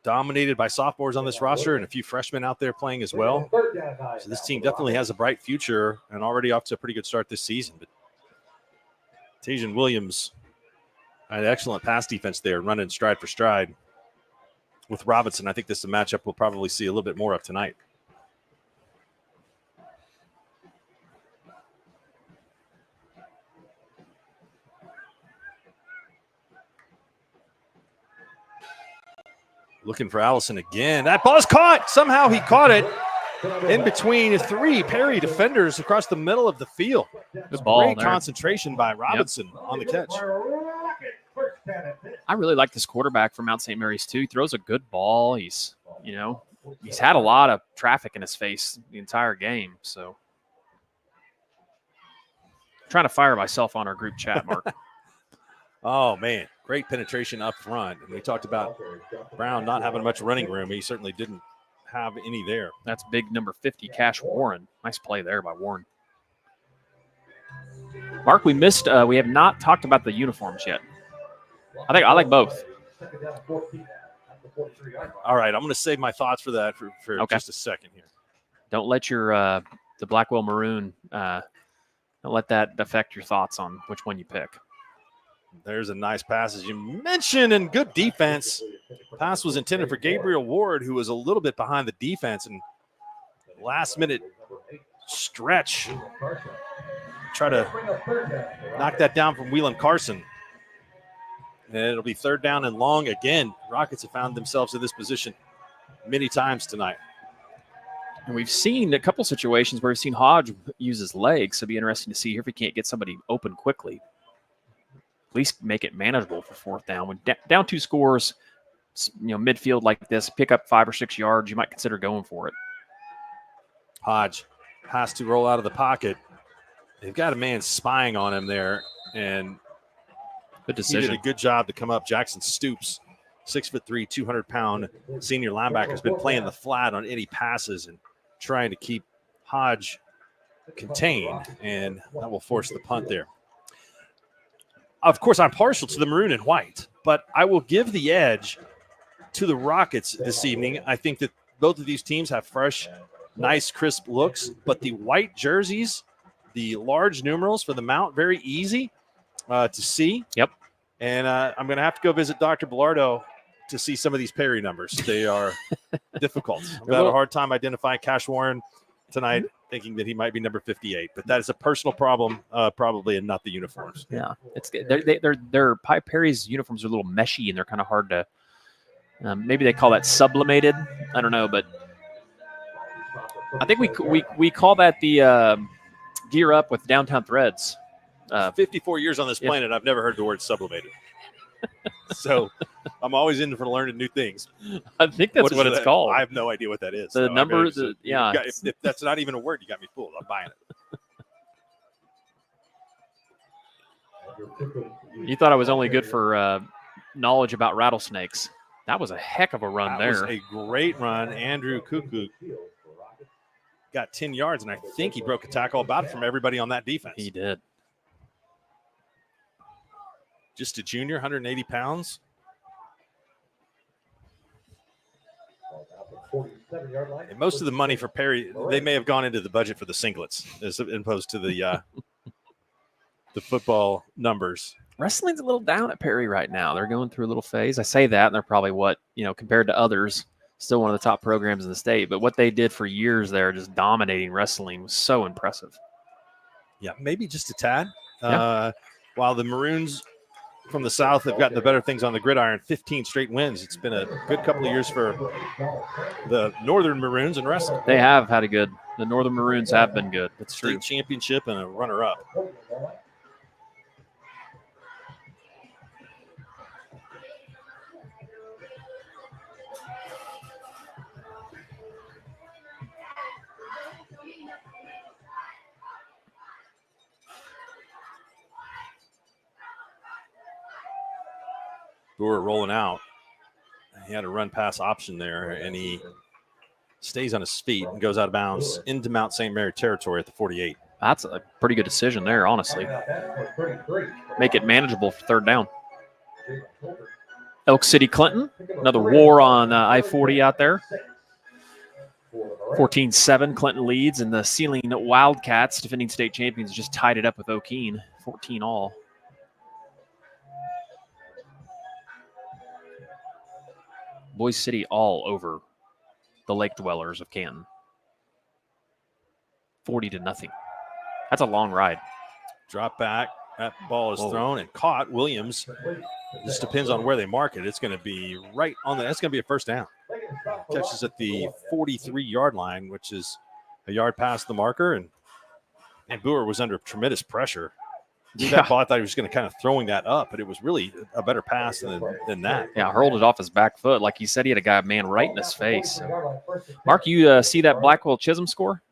Dominated by sophomores on this roster and a few freshmen out there playing as well. So this team definitely has a bright future and already off to a pretty good start this season. But Tajan Williams, an excellent pass defense there, running stride for stride with Robinson. I think this is a matchup we'll probably see a little bit more of tonight. Looking for Allison again. That ball's caught. Somehow he caught it in between 3 Perry defenders across the middle of the field. Good ball. Great concentration by Robinson on the catch. I really like this quarterback from Mount St. Mary's too. He throws a good ball. He's had a lot of traffic in his face the entire game. So I'm trying to fire myself on our group chat, Mark. Oh, man. Great penetration up front. And we talked about Brown not having much running room. He certainly didn't have any there. That's big number 50, Cash Warren. Nice play there by Warren. Mark, we missed. We have not talked about the uniforms yet. I like both. All right, I'm going to save my thoughts for that for just a second here. Don't let your the Blackwell Maroon don't let that affect your thoughts on which one you pick. There's a nice pass, as you mentioned, and good defense. Pass was intended for Gabriel Ward, who was a little bit behind the defense, and last-minute stretch. Try to knock that down from Whelan Carson. And it'll be 3rd down and long again. Rockets have found themselves in this position many times tonight. And we've seen a couple situations where we've seen Hodge use his legs, so it'll be interesting to see here if he can't get somebody open quickly. At least make it manageable for 4th down. When down 2 scores, midfield like this, pick up 5 or 6 yards, you might consider going for it. Hodge has to roll out of the pocket. They've got a man spying on him there, and good decision. He did a good job to come up. Jackson Stoops, 6'3", 200-pound senior linebacker, has been playing the flat on any passes and trying to keep Hodge contained, and that will force the punt there. of course, I'm partial to the maroon and white, but I will give the edge to the Rockets this evening. I think that both of these teams have fresh, nice, crisp looks, but the white jerseys, the large numerals for the mount, very easy to see. Yep. And I'm going to have to go visit Dr. Bellardo to see some of these Perry numbers. They are difficult. I've had a hard time identifying Cash Warren tonight, thinking that he might be number 58, but that is a personal problem, probably, and not the uniforms. Yeah, it's they're Pi Perry's uniforms are a little meshy and they're kind of hard to. Maybe they call that sublimated. I don't know, but I think we call that the gear up with downtown threads. 54 years on this planet, I've never heard the word sublimated. So I'm always in for learning new things. I think that's what it's called. I have no idea what that is. The number, if that's not even a word, you got me fooled. I'm buying it. You thought I was only good for knowledge about rattlesnakes. That was a heck of a run there. That was a great run. Andrew Cuckoo got 10 yards, and I think he broke a tackle about it from everybody on that defense. He did. Just a junior, 180 pounds. And most of the money for Perry, they may have gone into the budget for the singlets as opposed to the football numbers. Wrestling's a little down at Perry right now. They're going through a little phase. I say that, and they're probably compared to others, still one of the top programs in the state. But what they did for years there, just dominating wrestling, was so impressive. Yeah, maybe just a tad. While the Maroons from the South have gotten the better things on the gridiron, 15 straight wins. It's been a good couple of years for the Northern Maroons in wrestling. They have had the Northern Maroons have been good. That's true. State championship and a runner-up. Brewer rolling out. He had a run pass option there, and he stays on his feet and goes out of bounds into Mount St. Mary territory at the 48. That's a pretty good decision there, honestly. Make it manageable for third down. Elk City Clinton, another war on I-40 out there. 14-7, Clinton leads, and the Ceiling Wildcats, defending state champions, just tied it up with O'Keene, 14 all. Boise City all over the Lake Dwellers of Canton. 40-0. That's a long ride. Drop back. That ball is thrown and caught. Williams, just depends on where they mark it. It's going to be right on that's going to be a first down. Catches at the 43-yard line, which is a yard past the marker. And Boer was under tremendous pressure. That ball, I thought he was going to kind of throwing that up, but it was really a better pass than that. Yeah, hurled it off his back foot. Like you said, he had a man right in his face. Mark, you see that Blackwell Chisholm score?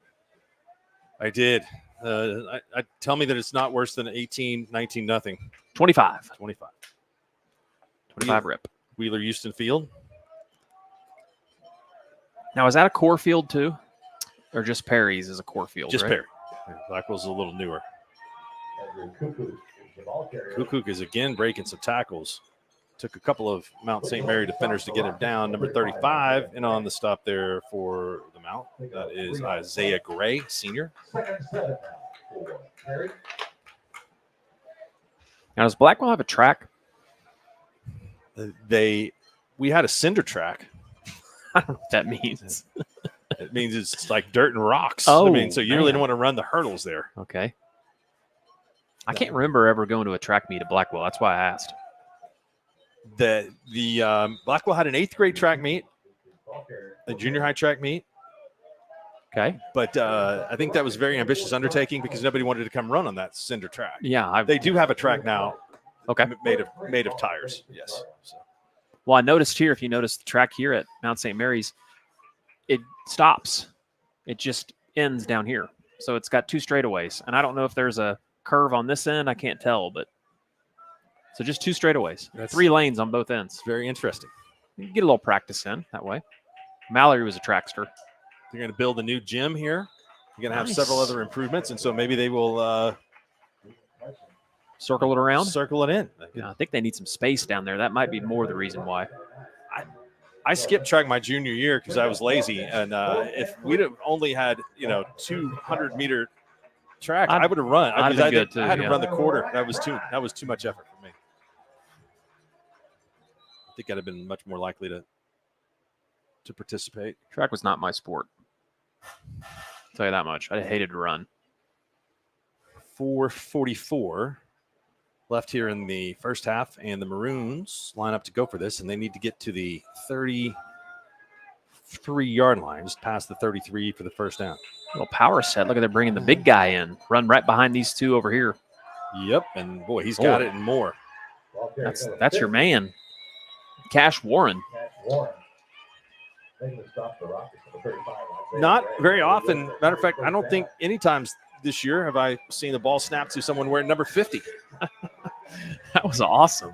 I did. I tell me that it's not worse than 18-19-0. 25 rip. Wheeler Houston Field. Now, is that a core field too? Or just Perry's is a core field? Just right? Perry. Blackwell's a little newer. Kukuk is again breaking some tackles. Took a couple of Mount St. Mary defenders to get him down. Number 35, and on the stop there for the Mount, that is Isaiah Gray, senior. Now, does Blackwell have a track? We had a cinder track. I don't know what that means. It means it's like dirt and rocks. Oh, so you really don't want to run the hurdles there. Okay. I can't remember ever going to a track meet at Blackwell. That's why I asked. The Blackwell had an 8th grade track meet, a junior high track meet. Okay. But I think that was a very ambitious undertaking because nobody wanted to come run on that cinder track. Yeah. They do have a track now. Okay. Made of tires. Yes. So. Well, I noticed here, if you notice the track here at Mount St. Mary's, it stops. It just ends down here. So it's got 2 straightaways. And I don't know if there's a curve on this end. I can't tell, but so just 2 straightaways. 3 lanes on both ends. Very interesting. You get a little practice in that way. Mallory was a trackster. They're going to build a new gym here. You're going to have several other improvements, and so maybe they will Circle it around? Circle it in. Yeah, I think they need some space down there. That might be more the reason why. I skipped track my junior year because I was lazy. And if we'd have only had, 200-meter track, I would have run. I'd have been good too, I had to yeah. run the quarter. That was too much effort for me. I think I'd have been much more likely to participate. Track was not my sport. I'll tell you that much. I hated to run. 4:44 left here in the first half, and the Maroons line up to go for this, and they need to get to the 33-yard line, just past the 33 for the first down. Little power set. Look at they're bringing the big guy in. Run right behind these two over here. Yep, and boy, he's got it and more. That's your man, Cash Warren. Not very often. Matter of fact, I don't think any times this year have I seen the ball snapped to someone wearing number 50. That was awesome.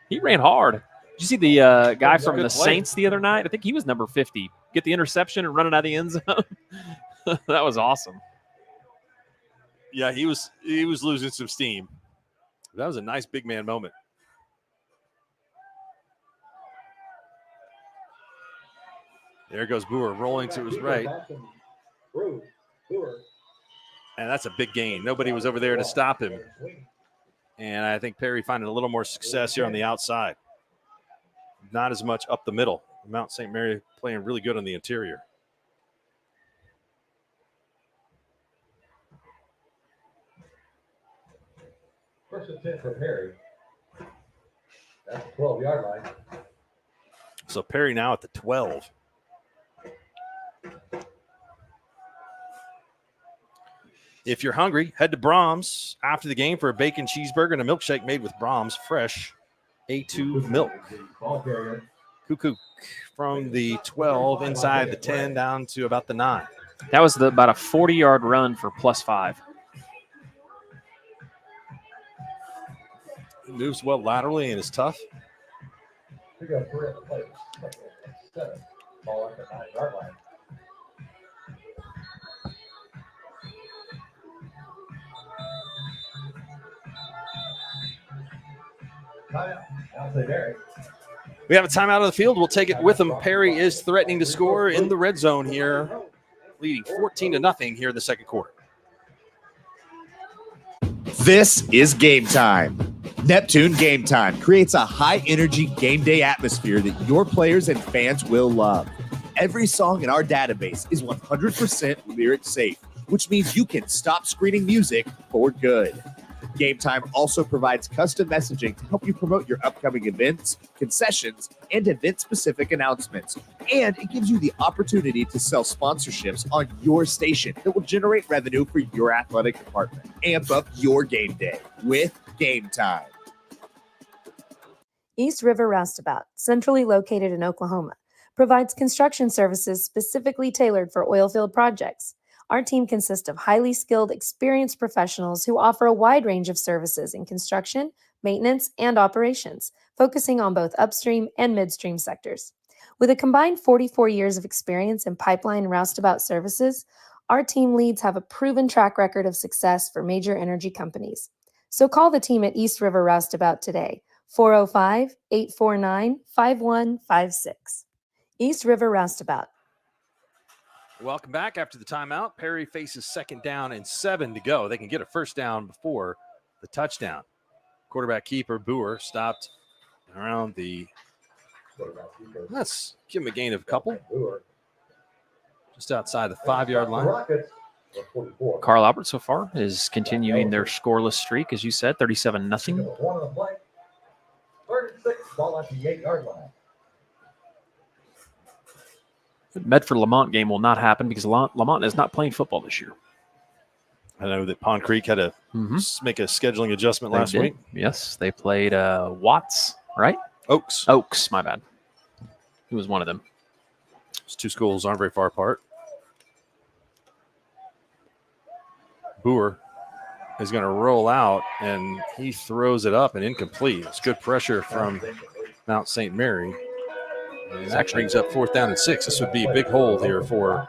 He ran hard. Did you see the guy from the good play. Saints the other night? I think he was number 50. Get the interception and run it out of the end zone. That was awesome. Yeah, he was losing some steam. That was a nice big man moment. There goes Boer rolling to his right. And that's a big gain. Nobody was over there to stop him. And I think Perry finding a little more success here on the outside. Not as much up the middle. Mount St. Mary playing really good on the interior. First and 10 for Perry. That's the 12-yard line. So Perry now at the 12. If you're hungry, head to Brahms after the game for a bacon cheeseburger and a milkshake made with Brahms fresh A2 milk. Cuckoo from the 12 inside the 10 down to about the 9. That was about a 40-yard run for +5. He moves well laterally and is tough. We got 3 on the plate. 7. Ball at the 9-yard line. We have a timeout on the field. We'll take it with him. Perry is threatening to score in the red zone here, leading 14-0 here in the second quarter. This is Game Time. Neptune Game Time creates a high-energy game day atmosphere that your players and fans will love. Every song in our database is 100% lyric safe, which means you can stop screening music for good. Game Time also provides custom messaging to help you promote your upcoming events, concessions, and event-specific announcements. And it gives you the opportunity to sell sponsorships on your station that will generate revenue for your athletic department. Amp up your game day with Game Time. East River Roustabout, centrally located in Oklahoma, provides construction services specifically tailored for oilfield projects. Our team consists of highly skilled, experienced professionals who offer a wide range of services in construction, maintenance, and operations, focusing on both upstream and midstream sectors. With a combined 44 years of experience in pipeline and roustabout services, our team leads have a proven track record of success for major energy companies. So call the team at East River Roustabout today, 405-849-5156. East River Roustabout. Welcome back after the timeout. Perry faces 2nd down and 7 to go. They can get a first down before the touchdown. Quarterback keeper Boer stopped around the, let's give him a gain of a couple. Just outside the 5-yard line. Carl Albert so far is continuing their scoreless streak, as you said, 37-0. 1 on the play. 3rd and 6. Ball at the 8-yard line. The Medford-Lamont game will not happen because Lamont is not playing football this year. I know that Pond Creek had to make a scheduling adjustment last week. Yes, they played Watts, right? Oaks, my bad. He was one of them. Those two schools aren't very far apart. Boer is going to roll out, and he throws it up and incomplete. It's good pressure from Mount St. Mary. And that brings up 4th down and 6. This would be a big hole here for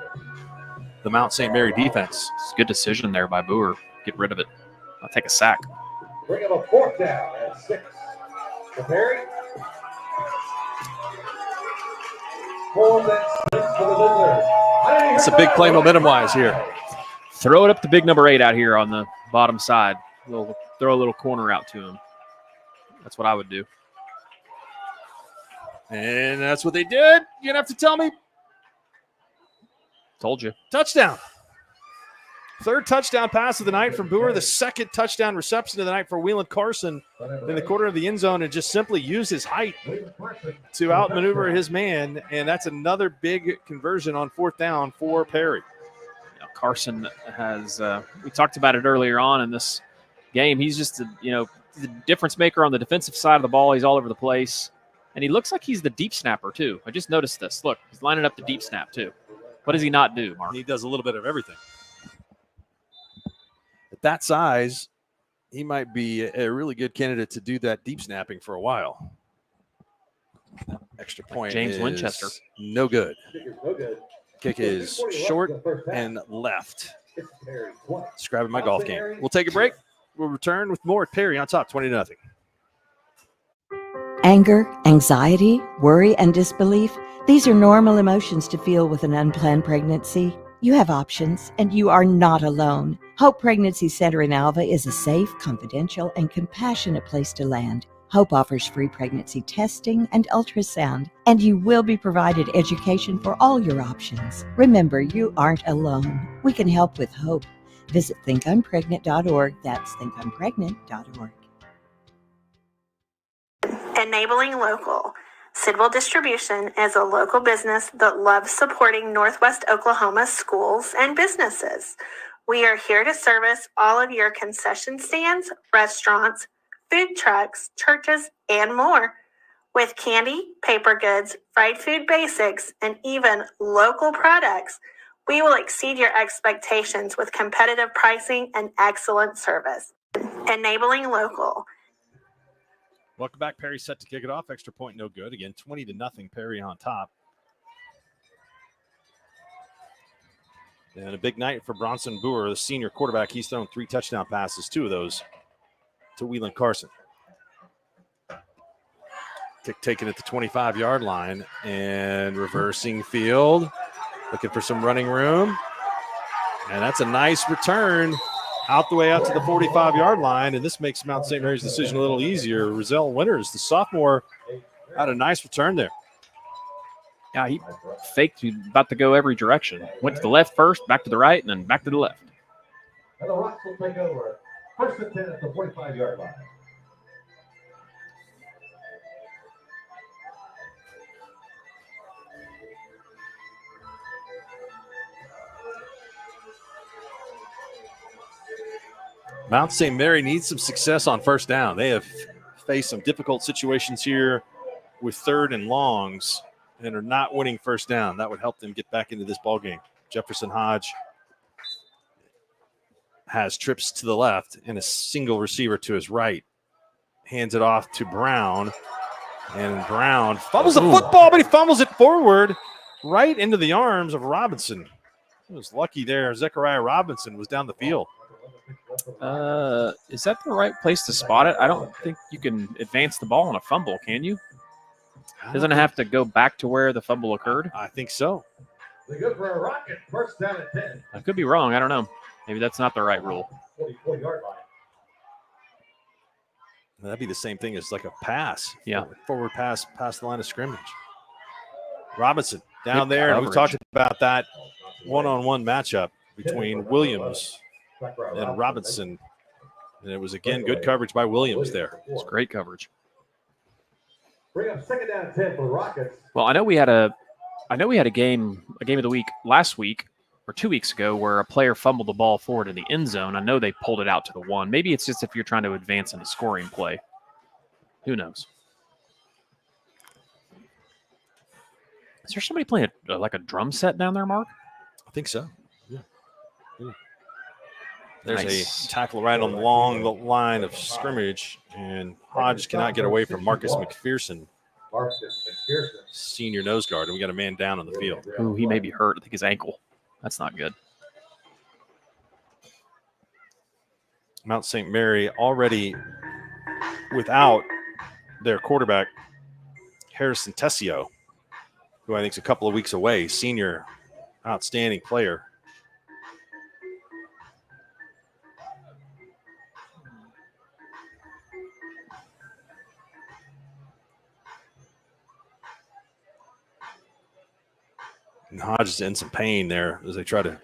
the Mount St. Mary defense. It's a good decision there by Boer. Get rid of it. I'll take a sack. Bring up a fourth down at 6. To Perry. 4 for the visitors. It's a big play momentum-wise here. Throw it up to big number 8 out here on the bottom side. Throw a little corner out to him. That's what I would do. And that's what they did. You're going to have to tell me. Told you. Touchdown. Third touchdown pass of the night from Boer. The second touchdown reception of the night for Wheelan Carson in the corner of the end zone, and just simply use his height to outmaneuver his man. And that's another big conversion on 4th down for Perry. Carson has, we talked about it earlier on in this game. He's just, the difference maker on the defensive side of the ball. He's all over the place. And he looks like he's the deep snapper, too. I just noticed this. Look, he's lining up the deep snap, too. What does he not do, Mark? He does a little bit of everything. At that size, he might be a really good candidate to do that deep snapping for a while. Extra point. James Winchester. No good. Kick is short and left. Describing my golf game. We'll take a break. We'll return with more at Perry on top, 20-0. Anger, anxiety, worry, and disbelief. These are normal emotions to feel with an unplanned pregnancy. You have options, and you are not alone. Hope Pregnancy Center in Alva is a safe, confidential, and compassionate place to land. Hope offers free pregnancy testing and ultrasound, and you will be provided education for all your options. Remember, you aren't alone. We can help with hope. Visit thinkimpregnant.org. That's thinkimpregnant.org. Enabling Local. Sidwell Distribution is a local business that loves supporting Northwest Oklahoma schools and businesses. We are here to service all of your concession stands, restaurants, food trucks, churches, and more. With candy, paper goods, fried food basics, and even local products, we will exceed your expectations with competitive pricing and excellent service. Enabling Local. Welcome back. Perry set to kick it off. Extra point, no good. Again, 20-0. Perry on top. And a big night for Bronson Boer, the senior quarterback. He's thrown 3 touchdown passes, 2 of those to Wheelan Carson. Kick taken at the 25-yard line and reversing field. Looking for some running room. And that's a nice return out the way out to the 45-yard line. And this makes Mount St. Mary's decision a little easier. Rozelle Winters, the sophomore, had a nice return there. Yeah, he faked. He was about to go every direction. Went to the left first, back to the right, and then back to the left. And the Rocks will take over. 1st and 10 at the 45-yard line. Mount St. Mary needs some success on 1st down. They have faced some difficult situations here with 3rd and longs and are not winning 1st down. That would help them get back into this ball game. Jefferson Hodge has trips to the left and a single receiver to his right. Hands it off to Brown. And Brown fumbles the football, but he fumbles it forward right into the arms of Robinson. He was lucky there. Zechariah Robinson was down the field. Is that the right place to spot it? I don't think you can advance the ball on a fumble, can you? Doesn't it have to go back to where the fumble occurred? I think so. They're good for a rocket. 1st down at 10. I could be wrong. I don't know. Maybe that's not the right rule. 44-yard line. That'd be the same thing as like a pass. Yeah. Forward pass past the line of scrimmage. Robinson down Good there. And we coverage. talked about that one-on-one matchup between Williams and Robinson. And it was, again, good coverage by Williams there. It's great coverage. Bring up 2nd down at 10 for the Rockets. Well, I know we had a game of the week last week or 2 weeks ago where a player fumbled the ball forward in the end zone. I know they pulled it out to the 1. Maybe it's just if you're trying to advance in a scoring play. Who knows? Is there somebody playing like a drum set down there, Mark? I think so. Yeah. There's Nice. a tackle right on the long line of scrimmage, and Hodge cannot get away from Marcus McPherson, senior nose guard, and we got a man down on the field. Ooh, he may be hurt. I think his ankle. That's not good. Mount St. Mary already without their quarterback, Harrison Tessio, who I think is a couple of weeks away, senior, outstanding player. And Hodge is in some pain there as they try to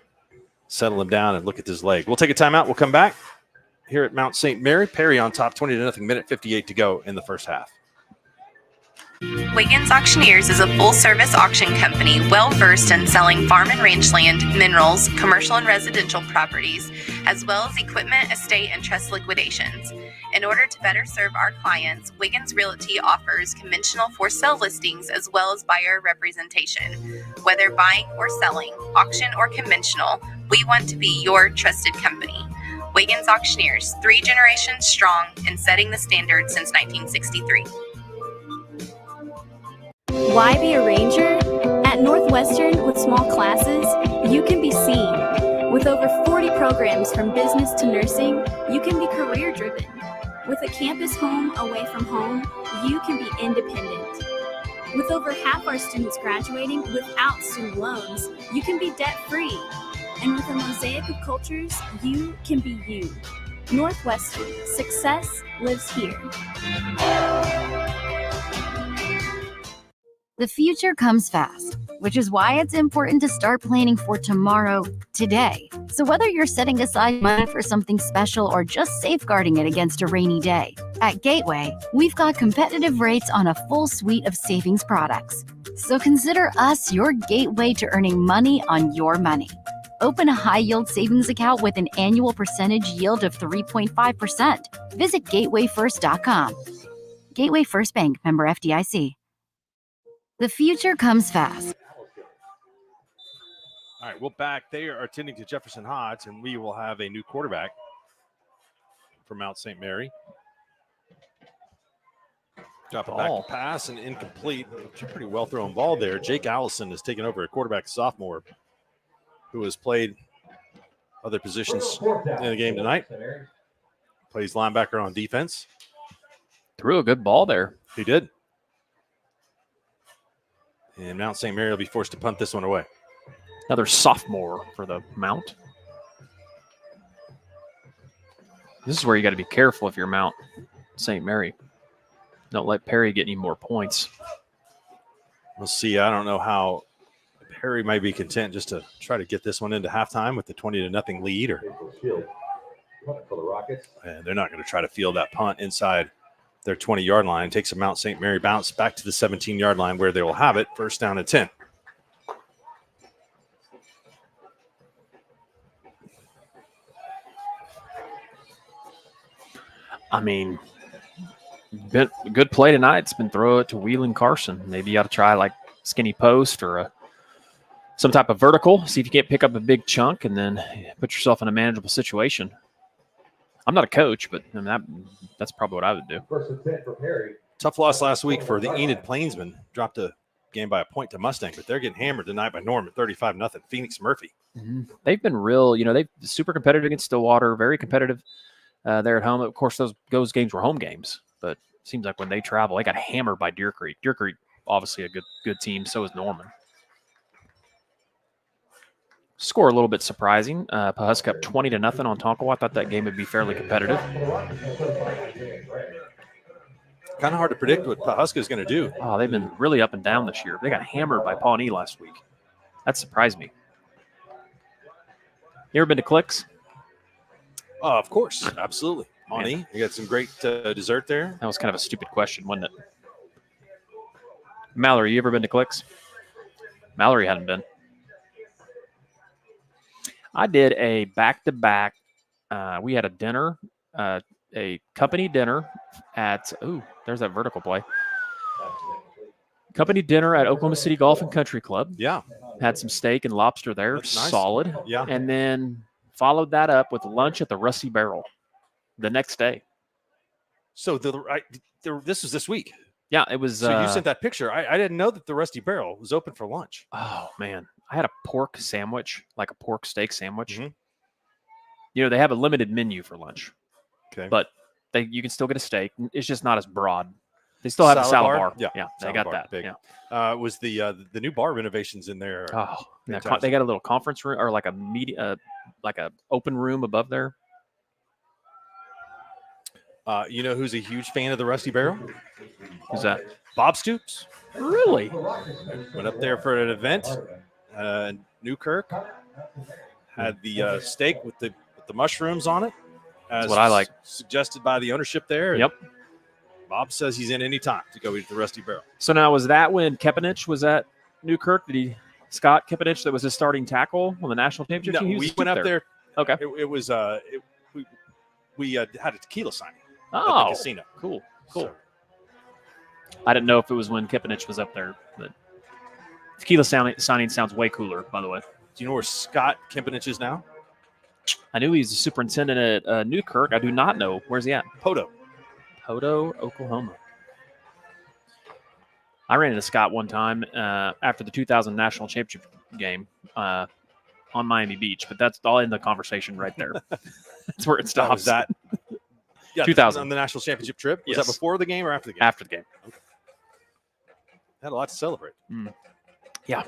settle him down and look at his leg. We'll take a timeout. We'll come back here at Mount St. Mary. Perry on top, 20-0, minute 58 to go in the first half. Wiggins Auctioneers is a full-service auction company well-versed in selling farm and ranch land, minerals, commercial and residential properties, as well as equipment, estate, and trust liquidations. In order to better serve our clients, Wiggins Realty offers conventional for-sale listings as well as buyer representation. Whether buying or selling, auction or conventional, we want to be your trusted company. Wiggins Auctioneers, 3 generations strong and setting the standard since 1963. Why be a ranger? At Northwestern, with small classes, you can be seen. With over 40 programs from business to nursing, you can be career driven. With a campus home away from home, you can be independent. With over half our students graduating without student loans, you can be debt free. And with a mosaic of cultures, you can be you. Northwestern, success lives here. The future comes fast, which is why it's important to start planning for tomorrow today. So whether you're setting aside money for something special or just safeguarding it against a rainy day, at Gateway, we've got competitive rates on a full suite of savings products. So consider us your gateway to earning money on your money. Open a high-yield savings account with an annual percentage yield of 3.5%. Visit gatewayfirst.com. Gateway First Bank, member FDIC. The future comes fast. All right, well, back. They are attending to Jefferson Hodge, and we will have a new quarterback for Mount St. Mary. Drop it back to pass and incomplete. Pretty well thrown ball there. Jake Allison has taken over, a quarterback sophomore who has played other positions in the game tonight. Plays linebacker on defense. Threw a good ball there. He did. And Mount St. Mary will be forced to punt this one away. Another sophomore for the Mount. This is where you got to be careful if you're Mount St. Mary. Don't let Perry get any more points. We'll see. I don't know how Perry might be content just to try to get this one into halftime with the 20-0 lead. And they're not going to try to field that punt inside their 20-yard line. Takes a Mount St. Mary bounce back to the 17-yard line where they will have it. First down and 10. I mean, good play tonight. It's been throw it to Wheelan Carson. Maybe you got to try like skinny post or some type of vertical. See if you can't pick up a big chunk and then put yourself in a manageable situation. I'm not a coach, but I mean, that's probably what I would do. First and 10 for Perry. Tough loss last week for the Enid Plainsmen. Dropped a game by a point to Mustang, but they're getting hammered tonight by Norman, 35-0. Phoenix Murphy. Mm-hmm. They've been real, they've super competitive against Stillwater, very competitive there at home. Of course, those games were home games, but it seems like when they travel, they got hammered by Deer Creek. Deer Creek, obviously a good team. So is Norman. Score a little bit surprising. Pawhuska up 20-0 on Tonkawa. I thought that game would be fairly competitive. Kind of hard to predict what Pawhuska is going to do. Oh, they've been really up and down this year. They got hammered by Pawnee last week. That surprised me. You ever been to Clicks? Of course. Absolutely. Pawnee. You got some great dessert there. That was kind of a stupid question, wasn't it? Mallory, you ever been to Clicks? Mallory hadn't been. I did a back-to-back. We had a dinner, a company dinner at, there's that vertical play. Company dinner at Oklahoma City Golf and Country Club. Yeah. Had some steak and lobster there. That's nice. Solid. Yeah. And then followed that up with lunch at the Rusty Barrel the next day. So this was this week. Yeah, it was. So you sent that picture. I didn't know that the Rusty Barrel was open for lunch. Oh, man. I had a pork sandwich, like a pork steak sandwich. Mm-hmm. They have a limited menu for lunch. Okay. But You can still get a steak. It's just not as broad. They still have the salad bar. Yeah, they salad got bar, that. big. Yeah. Was the new bar renovations in there? Oh, they got a little conference room or like a media, like a open room above there. You know who's a huge fan of the Rusty Barrel? Who's that? Bob Stoops. Really? Went up there for an event. Newkirk had the steak with the mushrooms on it. That's what I like. Suggested by the ownership there. Yep. Bob says he's in any time to go eat the Rusty Barrel. So now, was that when Kepenich was at Newkirk? Scott Kepenich, that was his starting tackle on the national championship? No, we went up there. Okay. It was we had a tequila signing at Oh, the casino. Cool. So, I didn't know if it was when Kepenich was up there, but tequila signing sounds way cooler, by the way. do you know where Scott Kempenich is now? I knew he's the superintendent at Newkirk. I do not know. Where's he at? Podo, Oklahoma. I ran into Scott one time after the 2000 national championship game on Miami Beach, but that's all in the conversation right there. That's where it stops. That 2000 on the national championship trip. Was Yes. that before the game or after the game? After the game. Okay. Had a lot to celebrate. Yeah.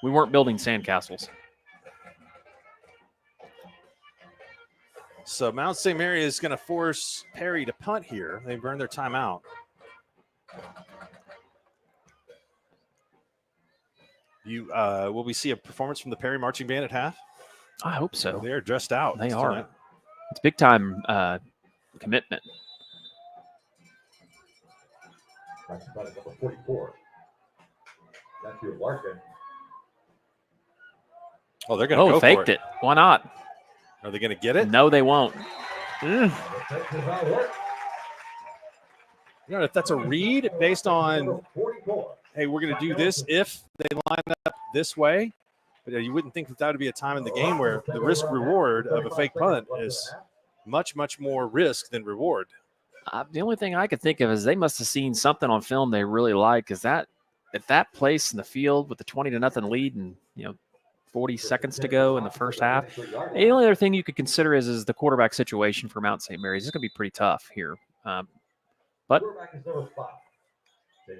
We weren't building sandcastles. So Mount St. Mary is going to force Perry to punt here. They burned their timeout. Will we see a performance from the Perry marching band at half? I hope so. They are dressed out. They tonight. are. It's big time commitment. That's about number 44. That's your Larkin. Oh, they're going to go faked for it. it. Why not? Are they going to get it? No, they won't. You know, if that's a read based on, hey, we're going to do this if they line up this way. But you wouldn't think that would be a time in the game where the risk reward of a fake punt is much, much more risk than reward. The only thing I could think of is they must have seen something on film they really like. Is that at that place in the field with the 20-0 lead and 40 seconds to go in the first half. The only other thing you could consider is the quarterback situation for Mount St. Mary's. It's going to be pretty tough here. But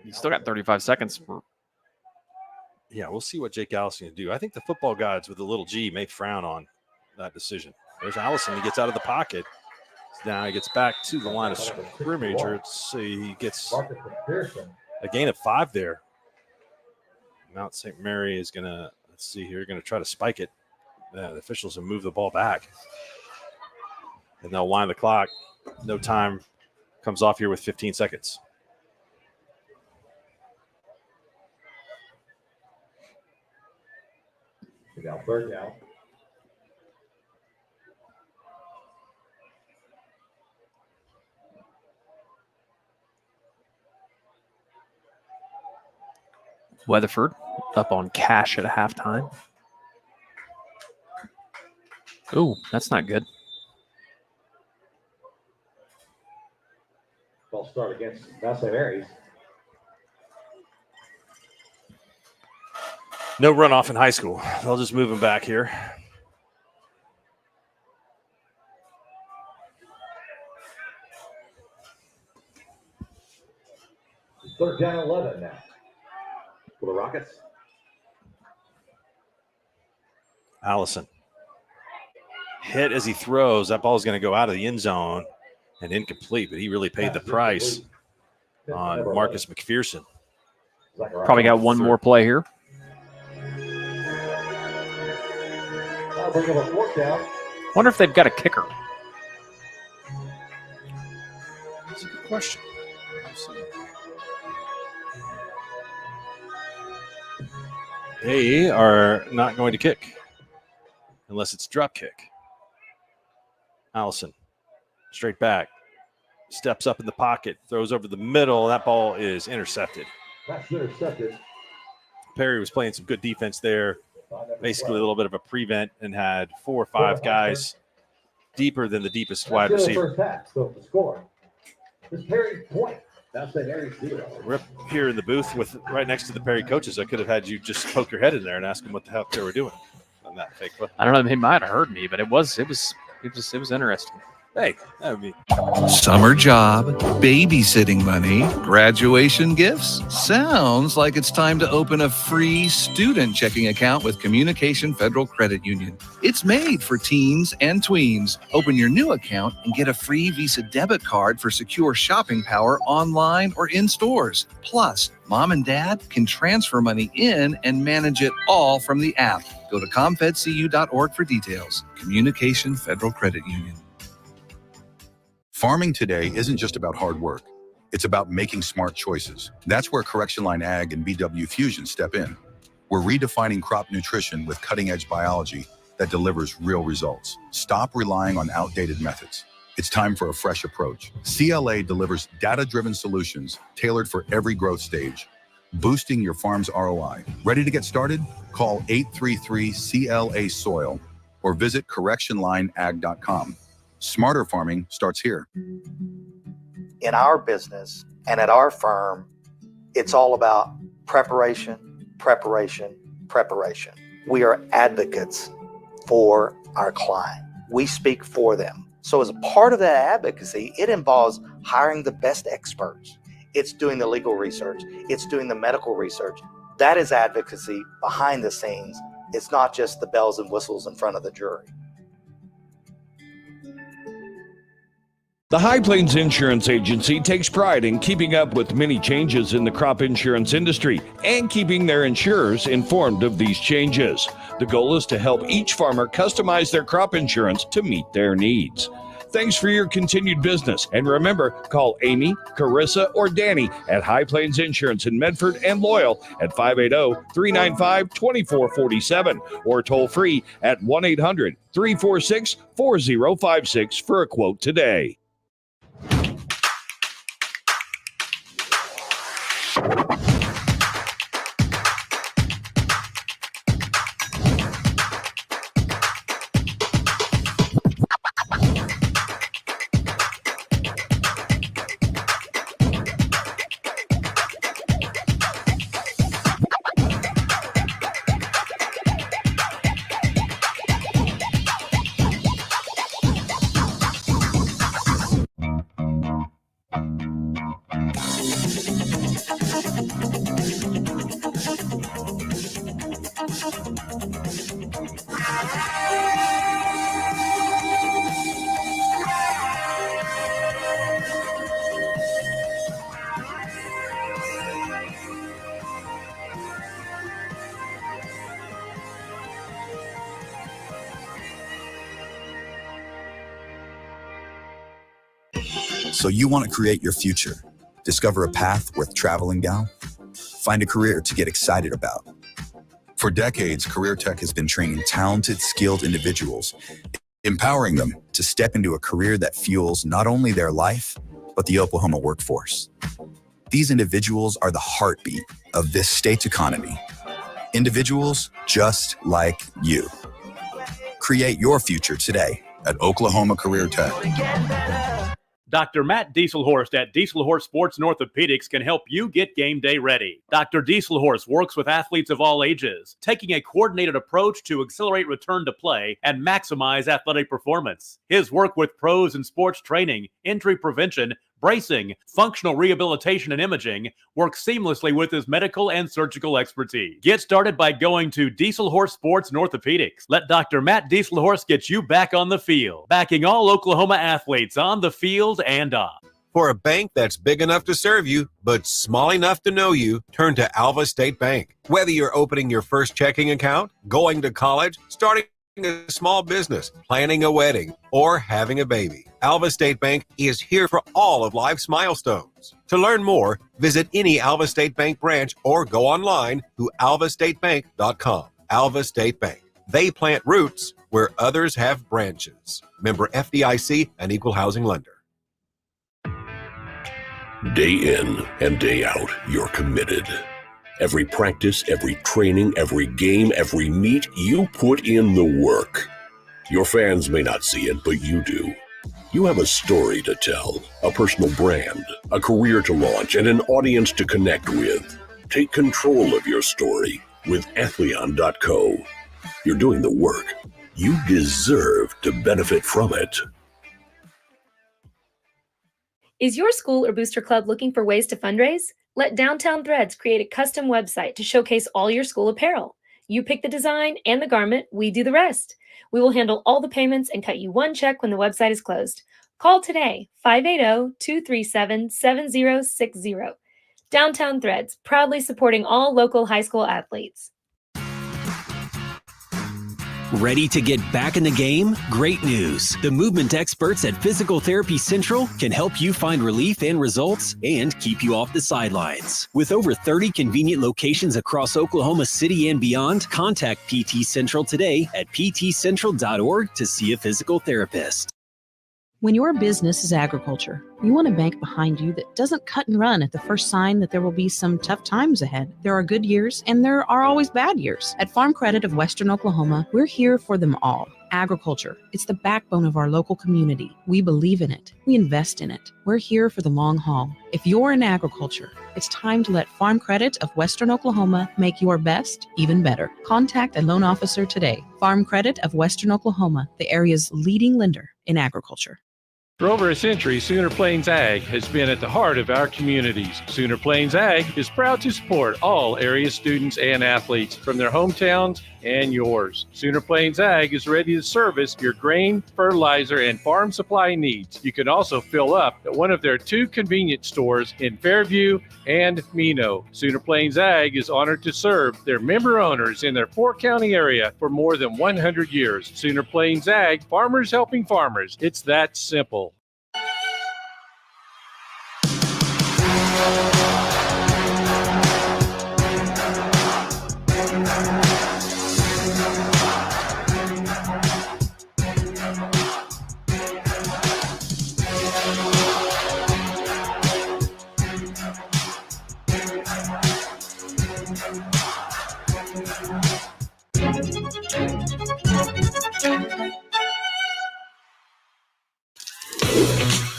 you still got 35 seconds. Yeah, we'll see what Jake Allison can do. I think the football gods with the little G may frown on that decision. There's Allison. He gets out of the pocket. Now he gets back to the line of scrimmage. Let's see, he gets a gain of 5 there. Mount St. Mary is going to, let's see here, going to try to spike it. The officials have moved the ball back. And they'll wind the clock. No time comes off here with 15 seconds. Now third down. Weatherford up on cash at a halftime. Ooh, that's not good. Ball start against Mount St. Mary's. No runoff in high school. They'll just move him back here. Third down 11 now for the Rockets. Allison. Hit as he throws. That ball is going to go out of the end zone and incomplete, but he really paid the price on Marcus McPherson. Probably got one more play here. Wonder if they've got a kicker. That's a good question. They are not going to kick unless it's drop kick. Allison, straight back, steps up in the pocket, throws over the middle. That ball is intercepted. That's intercepted. Perry was playing some good defense there. Basically a little bit of a prevent and had 4 or 5 guys deeper than the deepest wide receiver. First half, so the score. This Perry point. Mount St. Mary's 0. We're up here in the booth with right next to the Perry coaches. I could have had you just poke your head in there and ask them what the hell they were doing on that fake foot. I don't know. He might have heard me, but it was it was interesting. Hey, that would be. Summer job, babysitting money, graduation gifts. Sounds like it's time to open a free student checking account with Communication Federal Credit Union. It's made for teens and tweens. Open your new account and get a free Visa debit card for secure shopping power online or in stores. Plus, mom and dad can transfer money in and manage it all from the app. Go to comfedcu.org for details. Communication Federal Credit Union. Farming today isn't just about hard work. It's about making smart choices. That's where Correction Line Ag and BW Fusion step in. We're redefining crop nutrition with cutting-edge biology that delivers real results. Stop relying on outdated methods. It's time for a fresh approach. CLA delivers data-driven solutions tailored for every growth stage, boosting your farm's ROI. Ready to get started? Call 833-CLA-SOIL or visit correctionlineag.com. Smarter farming starts here. In our business and at our firm, it's all about preparation, preparation, preparation. We are advocates for our client. We speak for them. So as a part of that advocacy, it involves hiring the best experts. It's doing the legal research. It's doing the medical research. That is advocacy behind the scenes. It's not just the bells and whistles in front of the jury. The High Plains Insurance Agency takes pride in keeping up with many changes in the crop insurance industry and keeping their insurers informed of these changes. The goal is to help each farmer customize their crop insurance to meet their needs. Thanks for your continued business. And remember, call Amy, Carissa, or Danny at High Plains Insurance in Medford and Loyal at 580-395-2447 or toll free at 1-800-346-4056 for a quote today. So you want to create your future, discover a path worth traveling down, find a career to get excited about. For decades, Career Tech has been training talented, skilled individuals, empowering them to step into a career that fuels not only their life, but the Oklahoma workforce. These individuals are the heartbeat of this state's economy. Individuals just like you. Create your future today at Oklahoma Career Tech. Dr. Matt Dieselhorst at Dieselhorst Sports and Orthopedics can help you get game day ready. Dr. Dieselhorst works with athletes of all ages, taking a coordinated approach to accelerate return to play and maximize athletic performance. His work with pros in sports training, injury prevention, bracing, functional rehabilitation, and imaging works seamlessly with his medical and surgical expertise. Get started by going to Dieselhorst Sports and Orthopedics. Let Dr. Matt Dieselhorst get you back on the field, backing all Oklahoma athletes on the field and off. For a bank that's big enough to serve you, but small enough to know you, turn to Alva State Bank. Whether you're opening your first checking account, going to college, starting a small business, planning a wedding, or having a baby, Alva State Bank is here for all of life's milestones. To learn more, visit any Alva State Bank branch or go online to alvastatebank.com. Alva State Bank. They plant roots where others have branches. Member FDIC and Equal Housing Lender. Day in and day out, you're committed. Every practice, every training, every game, every meet, you put in the work. Your fans may not see it, but you do. You have a story to tell, a personal brand, a career to launch, and an audience to connect with. Take control of your story with Athleon.co. You're doing the work. You deserve to benefit from it. Is your school or booster club looking for ways to fundraise? Let Downtown Threads create a custom website to showcase all your school apparel. You pick the design and the garment, we do the rest. We will handle all the payments and cut you one check when the website is closed. Call today, 580-237-7060. Downtown Threads, proudly supporting all local high school athletes. Ready to get back in the game? Great news. The movement experts at Physical Therapy Central can help you find relief and results and keep you off the sidelines. With over 30 convenient locations across Oklahoma City and beyond, contact PT Central today at ptcentral.org to see a physical therapist. When your business is agriculture, you want a bank behind you that doesn't cut and run at the first sign that there will be some tough times ahead. There are good years and there are always bad years. At Farm Credit of Western Oklahoma, we're here for them all. Agriculture, it's the backbone of our local community. We believe in it. We invest in it. We're here for the long haul. If you're in agriculture, it's time to let Farm Credit of Western Oklahoma make your best even better. Contact a loan officer today. Farm Credit of Western Oklahoma, the area's leading lender in agriculture. For over a century, Sooner Plains Ag has been at the heart of our communities. Sooner Plains Ag is proud to support all area students and athletes from their hometowns and yours. Sooner Plains Ag is ready to service your grain, fertilizer, and farm supply needs. You can also fill up at one of their 2 convenience stores in Fairview and Mino. Sooner Plains Ag is honored to serve their member owners in their 4-county area for more than 100 years. Sooner Plains Ag, farmers helping farmers. It's that simple.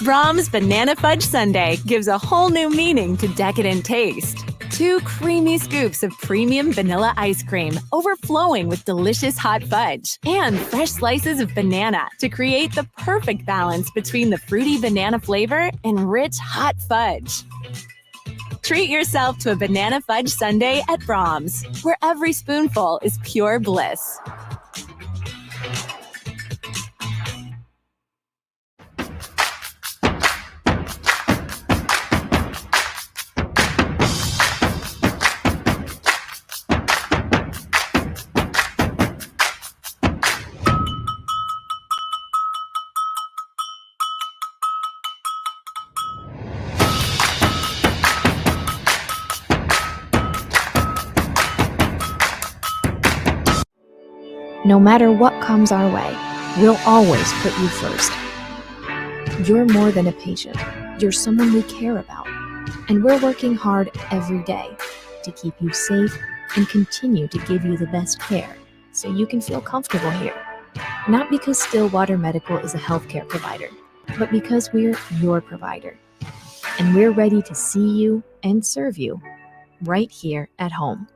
Brahms Banana Fudge Sundae gives a whole new meaning to decadent taste. 2 creamy scoops of premium vanilla ice cream overflowing with delicious hot fudge and fresh slices of banana to create the perfect balance between the fruity banana flavor and rich hot fudge. Treat yourself to a banana fudge sundae at Brahms, where every spoonful is pure bliss. No matter what comes our way, we'll always put you first. You're more than a patient. You're someone we care about. And we're working hard every day to keep you safe and continue to give you the best care so you can feel comfortable here. Not because Stillwater Medical is a healthcare provider, but because we're your provider. And we're ready to see you and serve you right here at home.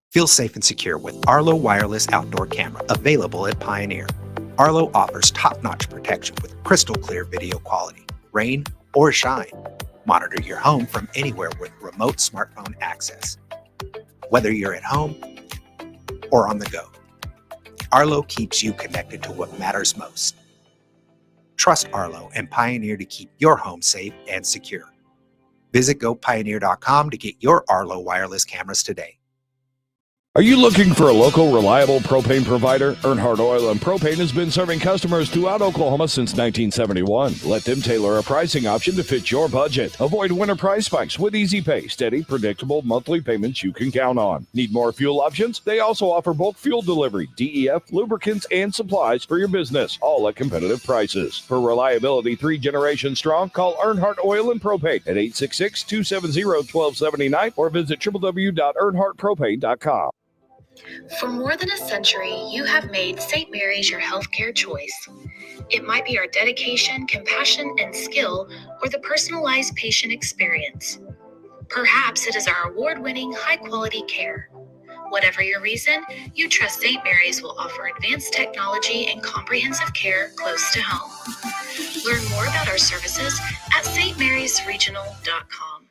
Feel safe and secure with Arlo Wireless Outdoor Camera, available at Pioneer. Arlo offers top-notch protection with crystal clear video quality, rain or shine. Monitor your home from anywhere with remote smartphone access. Whether you're at home or on the go, Arlo keeps you connected to what matters most. Trust Arlo and Pioneer to keep your home safe and secure. Visit gopioneer.com to get your Arlo wireless cameras today. Are you looking for a local, reliable propane provider? Earnhardt Oil and Propane has been serving customers throughout Oklahoma since 1971. Let them tailor a pricing option to fit your budget. Avoid winter price spikes with easy pay, steady, predictable monthly payments you can count on. Need more fuel options? They also offer bulk fuel delivery, DEF, lubricants, and supplies for your business, all at competitive prices. For reliability 3 generations strong, call Earnhardt Oil and Propane at 866-270-1279 or visit www.earnhardtpropane.com. For more than a century, you have made St. Mary's your healthcare choice. It might be our dedication, compassion, and skill, or the personalized patient experience. Perhaps it is our award-winning, high-quality care. Whatever your reason, you trust St. Mary's will offer advanced technology and comprehensive care close to home. Learn more about our services at stmarysregional.com.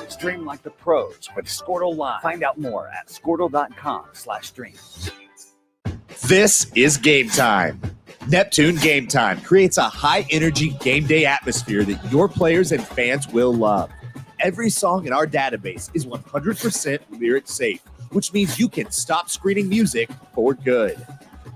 Stream like the pros with Skordle Live. Find out more at skordle.com/stream. This is Game Time. Neptune Game Time creates a high-energy game day atmosphere that your players and fans will love. Every song in our database is 100% lyric safe, which means you can stop screening music for good.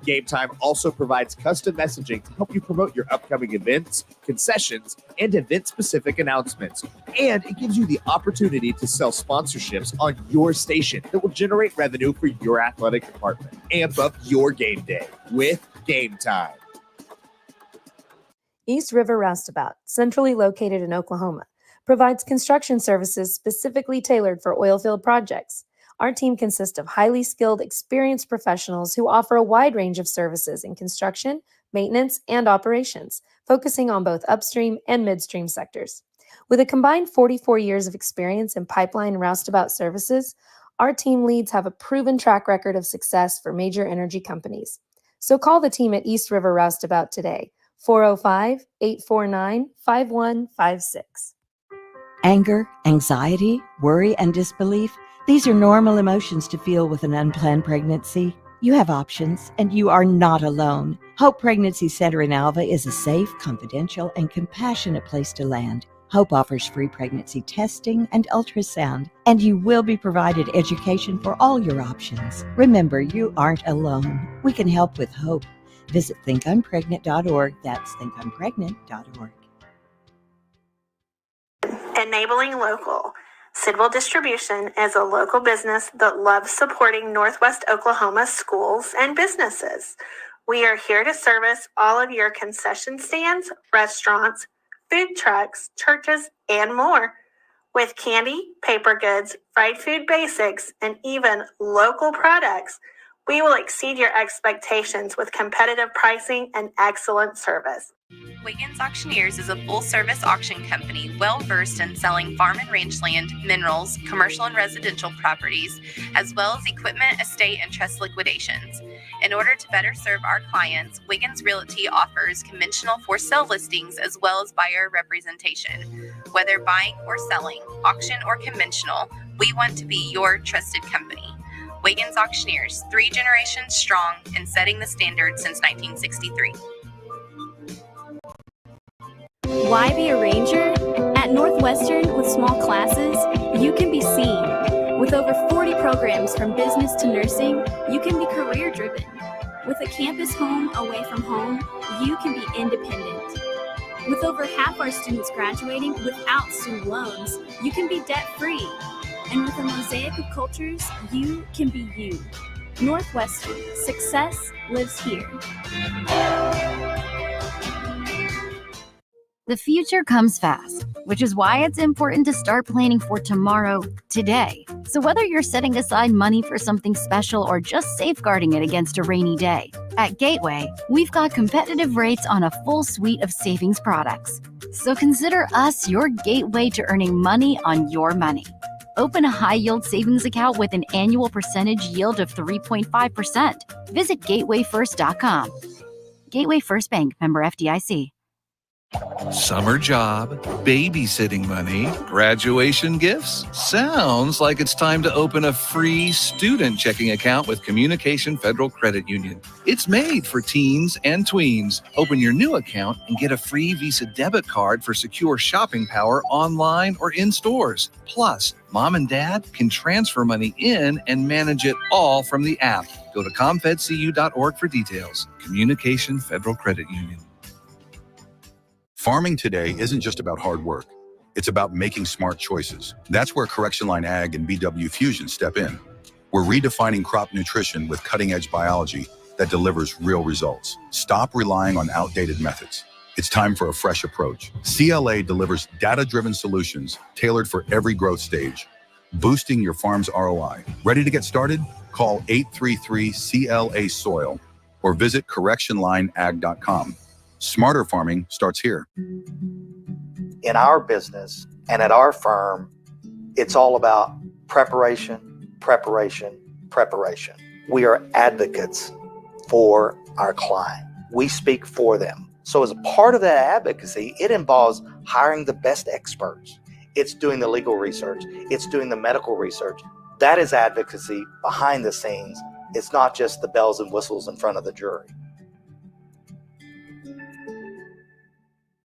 Game Time also provides custom messaging to help you promote your upcoming events, concessions, and event-specific announcements. And it gives you the opportunity to sell sponsorships on your station that will generate revenue for your athletic department. Amp up your game day with Game Time. East River Roustabout, centrally located in Oklahoma, provides construction services specifically tailored for oilfield projects. Our team consists of highly skilled, experienced professionals who offer a wide range of services in construction, maintenance, and operations, focusing on both upstream and midstream sectors. With a combined 44 years of experience in pipeline and roustabout services, our team leads have a proven track record of success for major energy companies. So call the team at East River Roustabout today, 405-849-5156. Anger, anxiety, worry, and disbelief. These are normal emotions to feel with an unplanned pregnancy. You have options, and you are not alone. Hope Pregnancy Center in Alva is a safe, confidential, and compassionate place to land. Hope offers free pregnancy testing and ultrasound, and you will be provided education for all your options. Remember, you aren't alone. We can help with hope. Visit thinkunpregnant.org. That's thinkunpregnant.org. Enabling local. Sidwell Distribution is a local business that loves supporting Northwest Oklahoma schools and businesses. We are here to service all of your concession stands, restaurants, food trucks, churches, and more. With candy, paper goods, fried food basics, and even local products, we will exceed your expectations with competitive pricing and excellent service. Wiggins Auctioneers is a full-service auction company well-versed in selling farm and ranch land, minerals, commercial and residential properties, as well as equipment, estate, and trust liquidations. In order to better serve our clients, Wiggins Realty offers conventional for-sale listings as well as buyer representation. Whether buying or selling, auction or conventional, we want to be your trusted company. Wiggins Auctioneers, 3 generations strong and setting the standard since 1963. Why be a ranger? At Northwestern, with small classes, you can be seen. With over 40 programs from business to nursing, you can be career-driven. With a campus home away from home, you can be independent. With over half our students graduating without student loans, you can be debt-free. And with a mosaic of cultures, you can be you. Northwestern, success lives here. The future comes fast, which is why it's important to start planning for tomorrow, today. So whether you're setting aside money for something special or just safeguarding it against a rainy day, at Gateway, we've got competitive rates on a full suite of savings products. So consider us your gateway to earning money on your money. Open a high-yield savings account with an annual percentage yield of 3.5%. Visit gatewayfirst.com. Gateway First Bank, member FDIC. Summer job, babysitting money, graduation gifts. Sounds like it's time to open a free student checking account with Communication Federal Credit Union. It's made for teens and tweens. Open your new account and get a free Visa debit card for secure shopping power online or in stores. Plus, mom and dad can transfer money in and manage it all from the app. Go to comfedcu.org for details. Communication Federal Credit Union. Farming today isn't just about hard work. It's about making smart choices. That's where Correction Line Ag and BW Fusion step in. We're redefining crop nutrition with cutting-edge biology that delivers real results. Stop relying on outdated methods. It's time for a fresh approach. CLA delivers data-driven solutions tailored for every growth stage, boosting your farm's ROI. Ready to get started? Call 833-CLA-SOIL or visit correctionlineag.com. Smarter farming starts here. In our business and at our firm, it's all about preparation, preparation, preparation. We are advocates for our client. We speak for them. So as a part of that advocacy, it involves hiring the best experts. It's doing the legal research. It's doing the medical research. That is advocacy behind the scenes. It's not just the bells and whistles in front of the jury.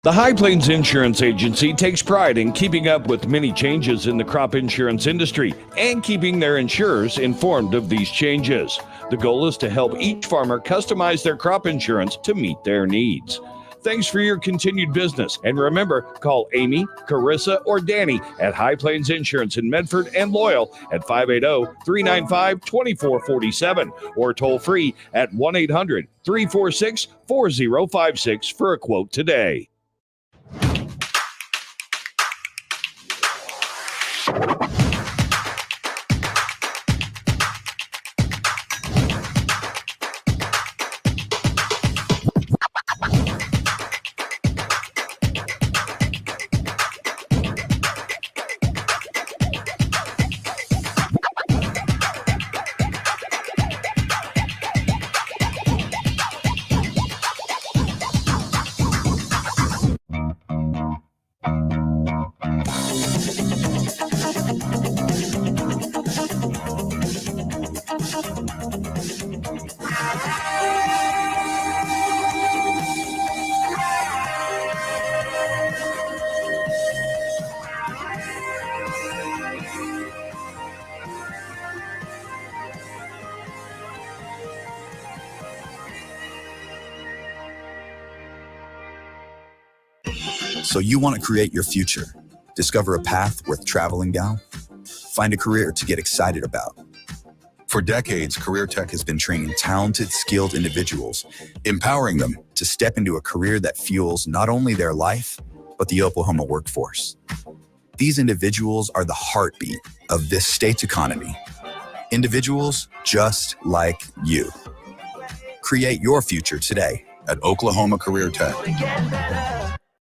The High Plains Insurance Agency takes pride in keeping up with many changes in the crop insurance industry and keeping their insurers informed of these changes. The goal is to help each farmer customize their crop insurance to meet their needs. Thanks for your continued business. And remember, call Amy, Carissa, or Danny at High Plains Insurance in Medford and Loyal at 580-395-2447 or toll free at 1-800-346-4056 for a quote today. So you want to create your future, discover a path worth traveling down, find a career to get excited about. For decades, Career Tech has been training talented, skilled individuals, empowering them to step into a career that fuels not only their life, but the Oklahoma workforce. These individuals are the heartbeat of this state's economy. Individuals just like you. Create your future today at Oklahoma Career Tech.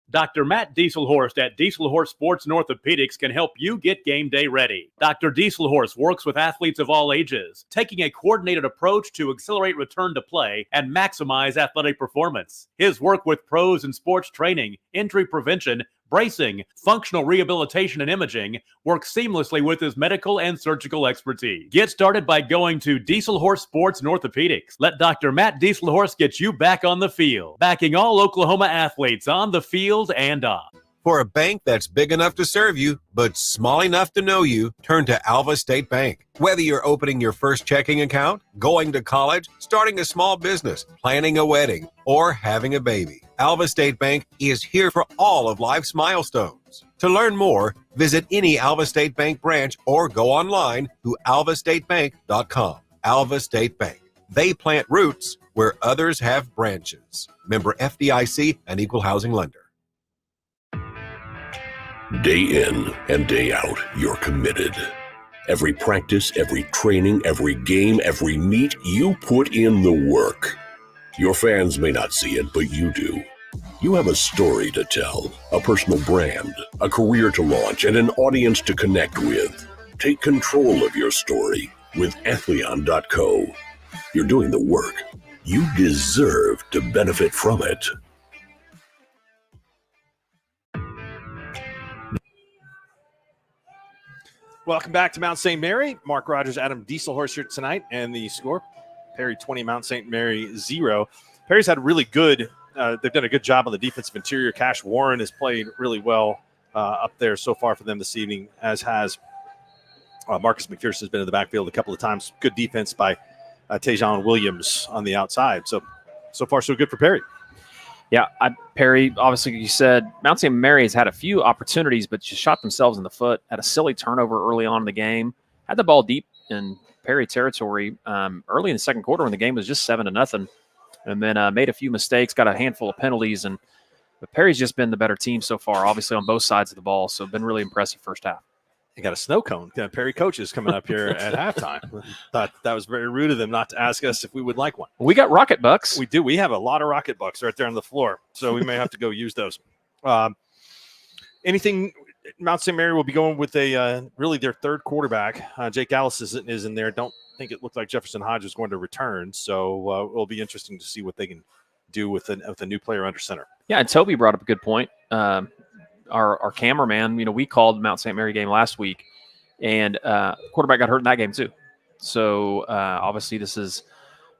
Dr. Matt Dieselhorst at Dieselhorst Sports and Orthopedics can help you get game day ready. Dr. Dieselhorst works with athletes of all ages, taking a coordinated approach to accelerate return to play and maximize athletic performance. His work with pros in sports training, injury prevention, bracing, functional rehabilitation, and imaging works seamlessly with his medical and surgical expertise. Get started by going to Dieselhorst Sports and Orthopedics. Let Dr. Matt Dieselhorst get you back on the field, backing all Oklahoma athletes on the field and off. For a bank that's big enough to serve you, but small enough to know you, turn to Alva State Bank. Whether you're opening your first checking account, going to college, starting a small business, planning a wedding, or having a baby, Alva State Bank is here for all of life's milestones. To learn more, visit any Alva State Bank branch or go online to alvastatebank.com. Alva State Bank. They plant roots where others have branches. Member FDIC and Equal Housing Lender. Day in and day out, you're committed. Every practice, every training, every game, every meet, you put in the work. Your fans may not see it, but you do. You have a story to tell, a personal brand, a career to launch, and an audience to connect with. Take control of your story with Athleon.co. You're doing the work. You deserve to benefit from it. Welcome back to Mount St. Mary. Mark Rogers, Adam Dieselhorst here tonight, and the score, Perry 20, Mount St. Mary 0. Perry's had really good, they've done a good job on the defensive interior. Cash Warren has played really well up there so far for them this evening, as has Marcus McPherson has been in the backfield a couple of times. Good defense by Tajon Williams on the outside. So far, so good for Perry. Yeah, Perry, obviously, you said Mount St. Mary has had a few opportunities, but just shot themselves in the foot. Had a silly turnover early on in the game. Had the ball deep in Perry territory early in the second quarter when the game was just 7-0, and then made a few mistakes, got a handful of penalties, and But Perry's just been the better team so far, obviously on both sides of the ball. So been really impressive first half. You got a snow cone. Perry coaches coming up here at halftime. Thought that was very rude of them not to ask us if we would like one. We got rocket bucks. We do. We have a lot of rocket bucks right there on the floor, so we may have to go use those. Anything? Mount St. Mary will be going with really their third quarterback. Jake Allison is in there. Don't think it looked like Jefferson Hodge is going to return, so it'll be interesting to see what they can do with a new player under center. Yeah, and Toby brought up a good point. Our cameraman, we called Mount St. Mary game last week, and quarterback got hurt in that game too. So obviously this is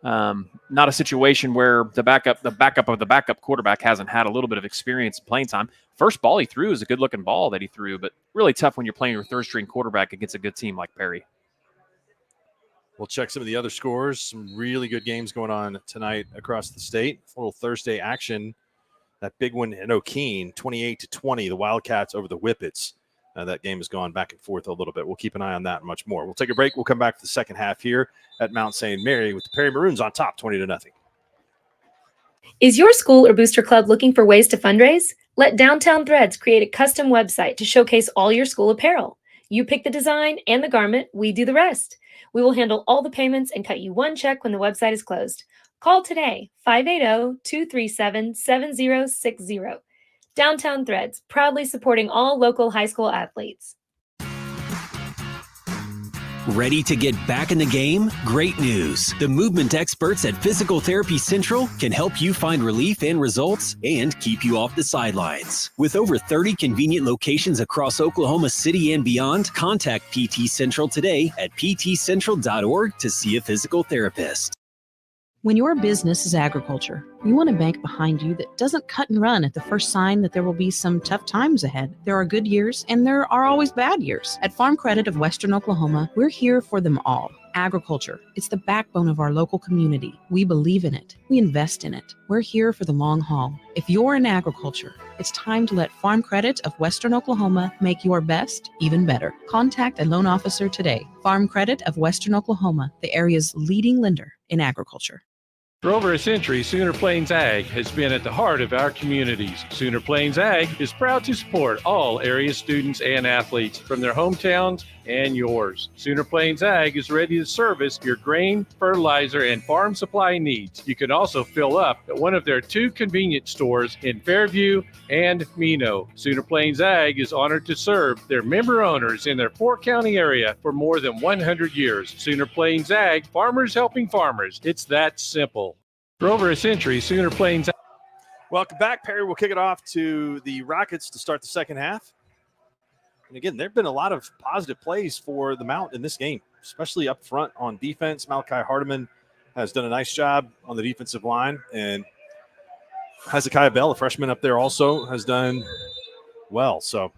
not a situation where the backup of the backup quarterback hasn't had a little bit of experience in playing time. First ball he threw is a good-looking ball that he threw, but really tough when you're playing your third-string quarterback against a good team like Perry. We'll check some of the other scores. Some really good games going on tonight across the state. A little Thursday action. That big one in O'Keene, 28-20, the Wildcats over the Whippets. That game has gone back and forth a little bit. We'll keep an eye on that and much more. We'll take a break. We'll come back to the second half here at Mount St. Mary with the Perry Maroons on top, 20-0. Is your school or booster club looking for ways to fundraise? Let Downtown Threads create a custom website to showcase all your school apparel. You pick the design and the garment, we do the rest. We will handle all the payments and cut you one check when the website is closed. Call today, 580-237-7060. Downtown Threads, proudly supporting all local high school athletes. Ready to get back in the game? Great news. The movement experts at Physical Therapy Central can help you find relief and results and keep you off the sidelines. With over 30 convenient locations across Oklahoma City and beyond, contact PT Central today at ptcentral.org to see a physical therapist. When your business is agriculture, you want a bank behind you that doesn't cut and run at the first sign that there will be some tough times ahead. There are good years and there are always bad years. At Farm Credit of Western Oklahoma, we're here for them all. Agriculture, it's the backbone of our local community. We believe in it. We invest in it. We're here for the long haul. If you're in agriculture, it's time to let Farm Credit of Western Oklahoma make your best even better. Contact a loan officer today. Farm Credit of Western Oklahoma, the area's leading lender in agriculture. For over a century, Sooner Plains Ag has been at the heart of our communities. Sooner Plains Ag is proud to support all area students and athletes from their hometowns and yours. Sooner Plains Ag is ready to service your grain, fertilizer, and farm supply needs. You can also fill up at one of their 2 convenience stores in Fairview and Mino. Sooner Plains Ag is honored to serve their member owners in their 4-county area for more than 100 years. Sooner Plains Ag, farmers helping farmers. It's that simple. For over a century, Sooner Plains. Welcome back, Perry. We'll kick it off to the Rockets to start the second half. And again, there have been a lot of positive plays for the Mount in this game, especially up front on defense. Malachi Hardiman has done a nice job on the defensive line. And Hezekiah Bell, a freshman up there, also has done well. So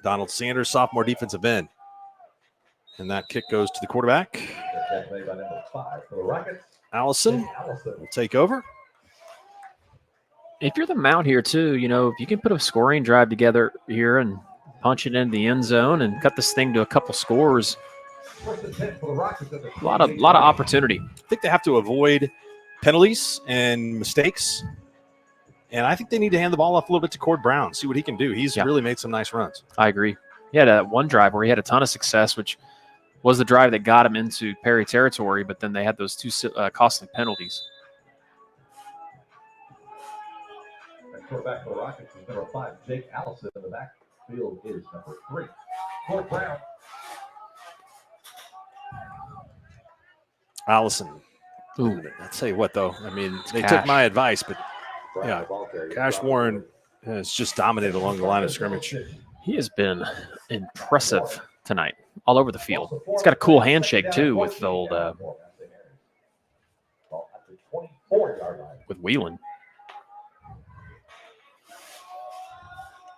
Donald Sanders, sophomore defensive end. And that kick goes to the quarterback. Allison will take over. If you're the Mount here too, if you can put a scoring drive together here and punch it into the end zone and cut this thing to a couple scores, a lot of opportunity. I think they have to avoid penalties and mistakes. And I think they need to hand the ball off a little bit to Cord Brown, see what he can do. He's really made some nice runs. I agree. He had that one drive where he had a ton of success, which was the drive that got him into Perry territory, but then they had those 2 costly penalties. Quarterback for the Rockets is number 5, Jake Allison. In the backfield is number 3, Cord Brown. Allison. Ooh. I'll tell you what, though. I mean, they took my advice, but yeah, Cash Warren has just dominated along the line of scrimmage. He has been impressive tonight, all over the field. He's got a cool handshake too with the old with Whelan.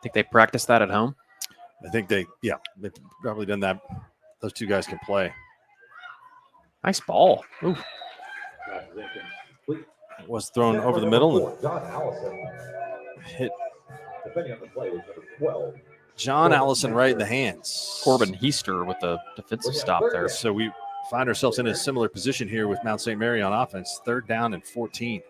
Think they practiced that at home? I think they've probably done that. Those 2 guys can play. Nice ball. Ooh. It was thrown over the middle and hit John Allison right in the hands. Corbin Heister with the defensive stop there. So we find ourselves in a similar position here with Mount St. Mary on offense. 3rd down and 14.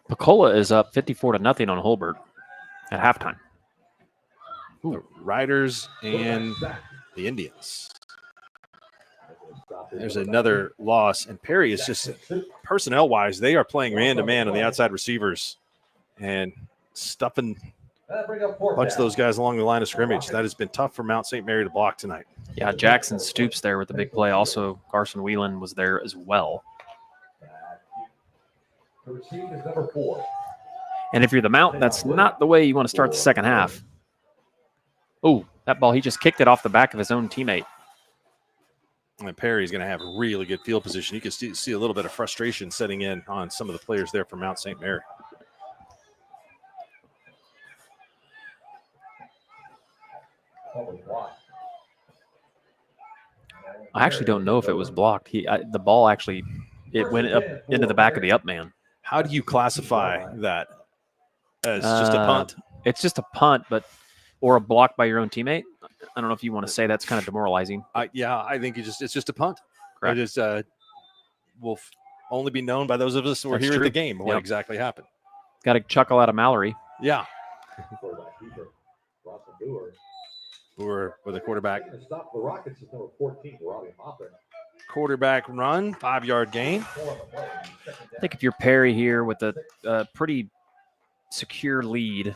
Picola is up 54-0 on Holbert at halftime. The Riders and the Indians. There's another loss, and Perry is just personnel-wise, they are playing man-to-man on the outside receivers and stuffing a bunch of those guys along the line of scrimmage. That has been tough for Mount St. Mary to block tonight. Yeah, Jackson Stoops there with the big play. Also, Carson Whelan was there as well. The receive is number 4. And if you're the Mount, that's not the way you want to start the second half. Oh, that ball, he just kicked it off the back of his own teammate. And Perry's going to have really good field position. You can see a little bit of frustration setting in on some of the players there from Mount St. Mary. I actually don't know if it was blocked. The ball actually, it went up into the back of the up man. How do you classify that? As just a punt? It's just a punt, or a block by your own teammate. I don't know if you want to say that's kind of demoralizing. Yeah, I think it's just a punt. Correct. It is will only be known by those of us who were That's here true. at the game what exactly happened. Got a chuckle out of Mallory. Yeah. Brewer with a quarterback. Stop the Rockets is number 14, Robbie Hoffman. Quarterback run, 5-yard gain. I think if you're Perry here with a pretty secure lead,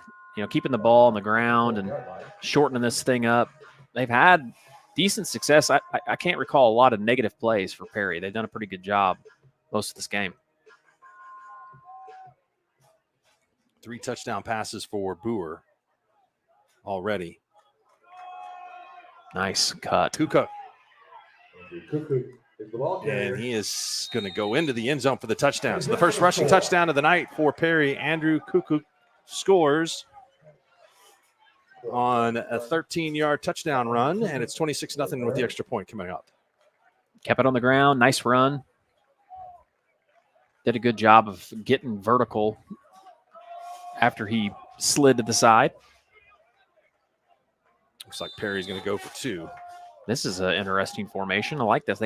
keeping the ball on the ground and shortening this thing up, they've had decent success. I can't recall a lot of negative plays for Perry. They've done a pretty good job most of this game. 3 touchdown passes for Brewer already. Nice cut. Kukoc. And he is going to go into the end zone for the touchdown. So the first rushing touchdown of the night for Perry. Andrew Kukoc scores on a 13-yard touchdown run, and it's 26-0 with the extra point coming up. Kept it on the ground. Nice run. Did a good job of getting vertical after he slid to the side. Looks like Perry's going to go for 2. This is an interesting formation. I like this.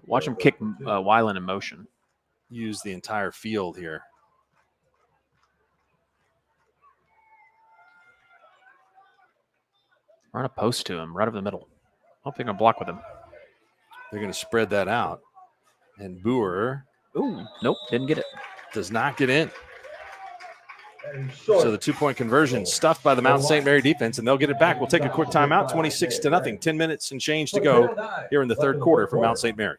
Watch them kick Weiland in motion. Use the entire field here. Run a post to him right over the middle. I hope they're going to block with him. They're going to spread that out. And Brewer. Ooh, nope, didn't get it. Does not get in. So the 2-point conversion stuffed by the Mount St. Mary defense, and they'll get it back. We'll take a quick timeout, 26-0. 10 minutes and change to go here in the third quarter for Mount St. Mary.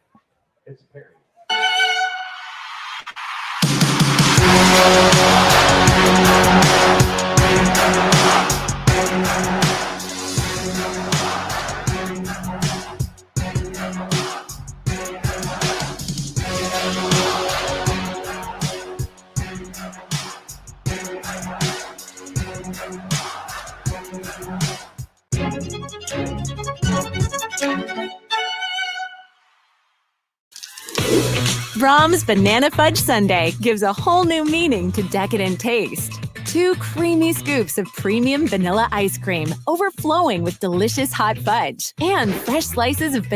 Brahms Banana Fudge Sundae gives a whole new meaning to decadent taste. 2 creamy scoops of premium vanilla ice cream overflowing with delicious hot fudge and fresh slices of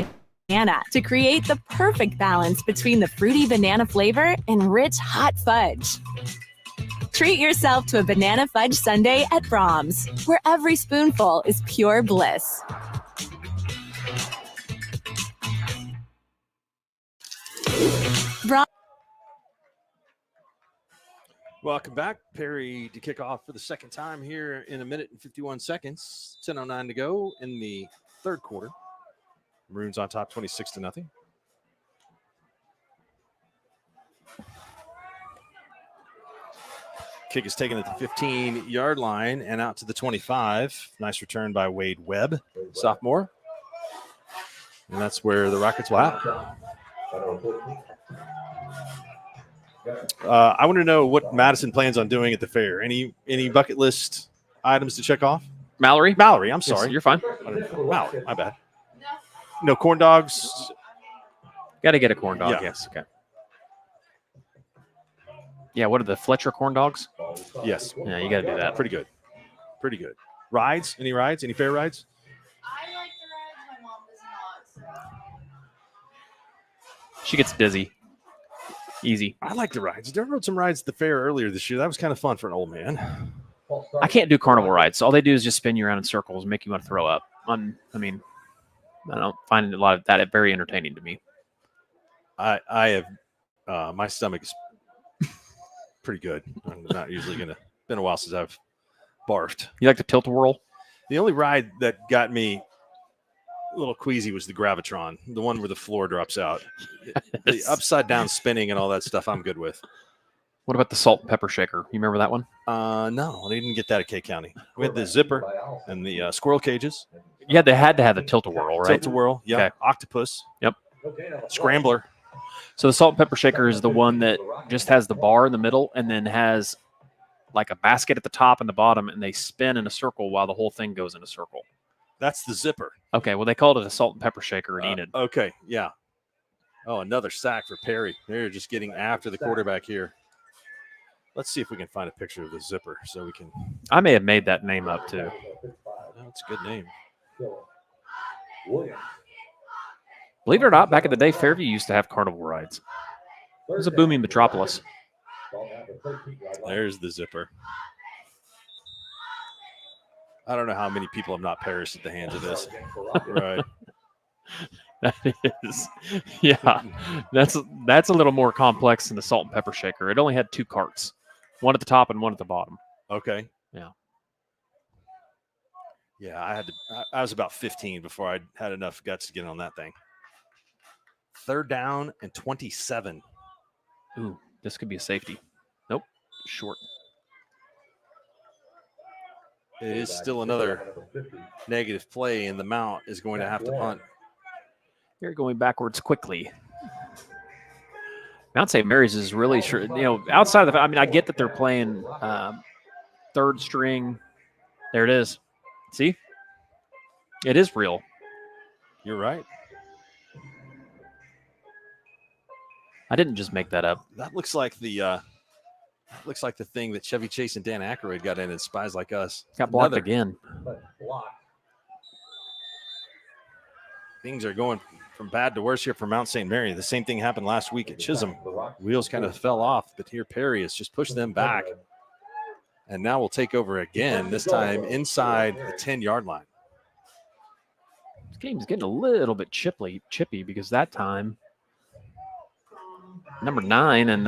banana to create the perfect balance between the fruity banana flavor and rich hot fudge. Treat yourself to a banana fudge sundae at Brahms, where every spoonful is pure bliss. Welcome back. Perry to kick off for the second time here in 1 minute and 51 seconds. 10:09 to go in the third quarter. Maroons on top 26-0. Kick is taken at the 15-yard line and out to the 25. Nice return by Wade Webb, sophomore. And that's where the Rockets will have it. I want to know what Madison plans on doing at the fair. Any bucket list items to check off? Mallory, I'm sorry. Yes, you're fine. Mallory, my bad. No corn dogs. Got to get a corn dog. Yeah. Yes. Okay. Yeah. What are the Fletcher corn dogs? Yes. Yeah, you got to do that. Pretty good. Pretty good. Rides? Any rides? Any fair rides? I like the rides. My mom does not. So. She gets dizzy. Easy. I like the rides. I rode some rides at the fair earlier this year. That was kind of fun for an old man. I can't do carnival rides. All they do is just spin you around in circles and make you want to throw up. I don't find a lot of that very entertaining to me. I have my stomach is pretty good. I'm not usually gonna. Been a while since I've barfed. You like the tilt-a-whirl? The only ride that got me a little queasy was the Gravitron, the one where the floor drops out. The upside down spinning and all that stuff I'm good with. What about the salt and pepper shaker? You remember that one? No, I didn't get that at K County. We had the zipper and the squirrel cages. Yeah, they had to have the tilt-a-whirl, right? Tilt-a-whirl, yeah. Okay. Octopus. Yep. Scrambler. So the salt and pepper shaker is the one that just has the bar in the middle and then has like a basket at the top and the bottom, and they spin in a circle while the whole thing goes in a circle. That's the zipper. Okay, well, they called it a salt and pepper shaker in Enid. Okay, yeah. Oh, another sack for Perry. They're just getting after the quarterback here. Let's see if we can find a picture of the zipper so we can. I may have made that name up, too. That's a good name. Believe it or not, back in the day, Fairview used to have carnival rides. It was a booming metropolis. There's the zipper. I don't know how many people have not perished at the hands of this. Right. That is, yeah. That's a little more complex than the salt and pepper shaker. It only had 2 carts, one at the top and one at the bottom. Okay. Yeah. Yeah, I was about 15 before I had enough guts to get on that thing. 3rd down and 27. Ooh, this could be a safety. Nope, short. It is still another negative play, and the Mount is going to have to punt. You're going backwards quickly. Mount St. Mary's is really sure. Outside of the, I get that they're playing 3rd string. There it is. See, it is real. You're right. I didn't just make that up. That looks like the thing that Chevy Chase and Dan Aykroyd got in Spies Like Us. Got blocked again. Things are going from bad to worse here for Mount St. Mary. The same thing happened last week at Chisholm. Wheels kind of fell off, but here Perry has just pushed them back. And now we'll take over again, this time inside the 10-yard line. This game's getting a little bit chippy because that time number 9 and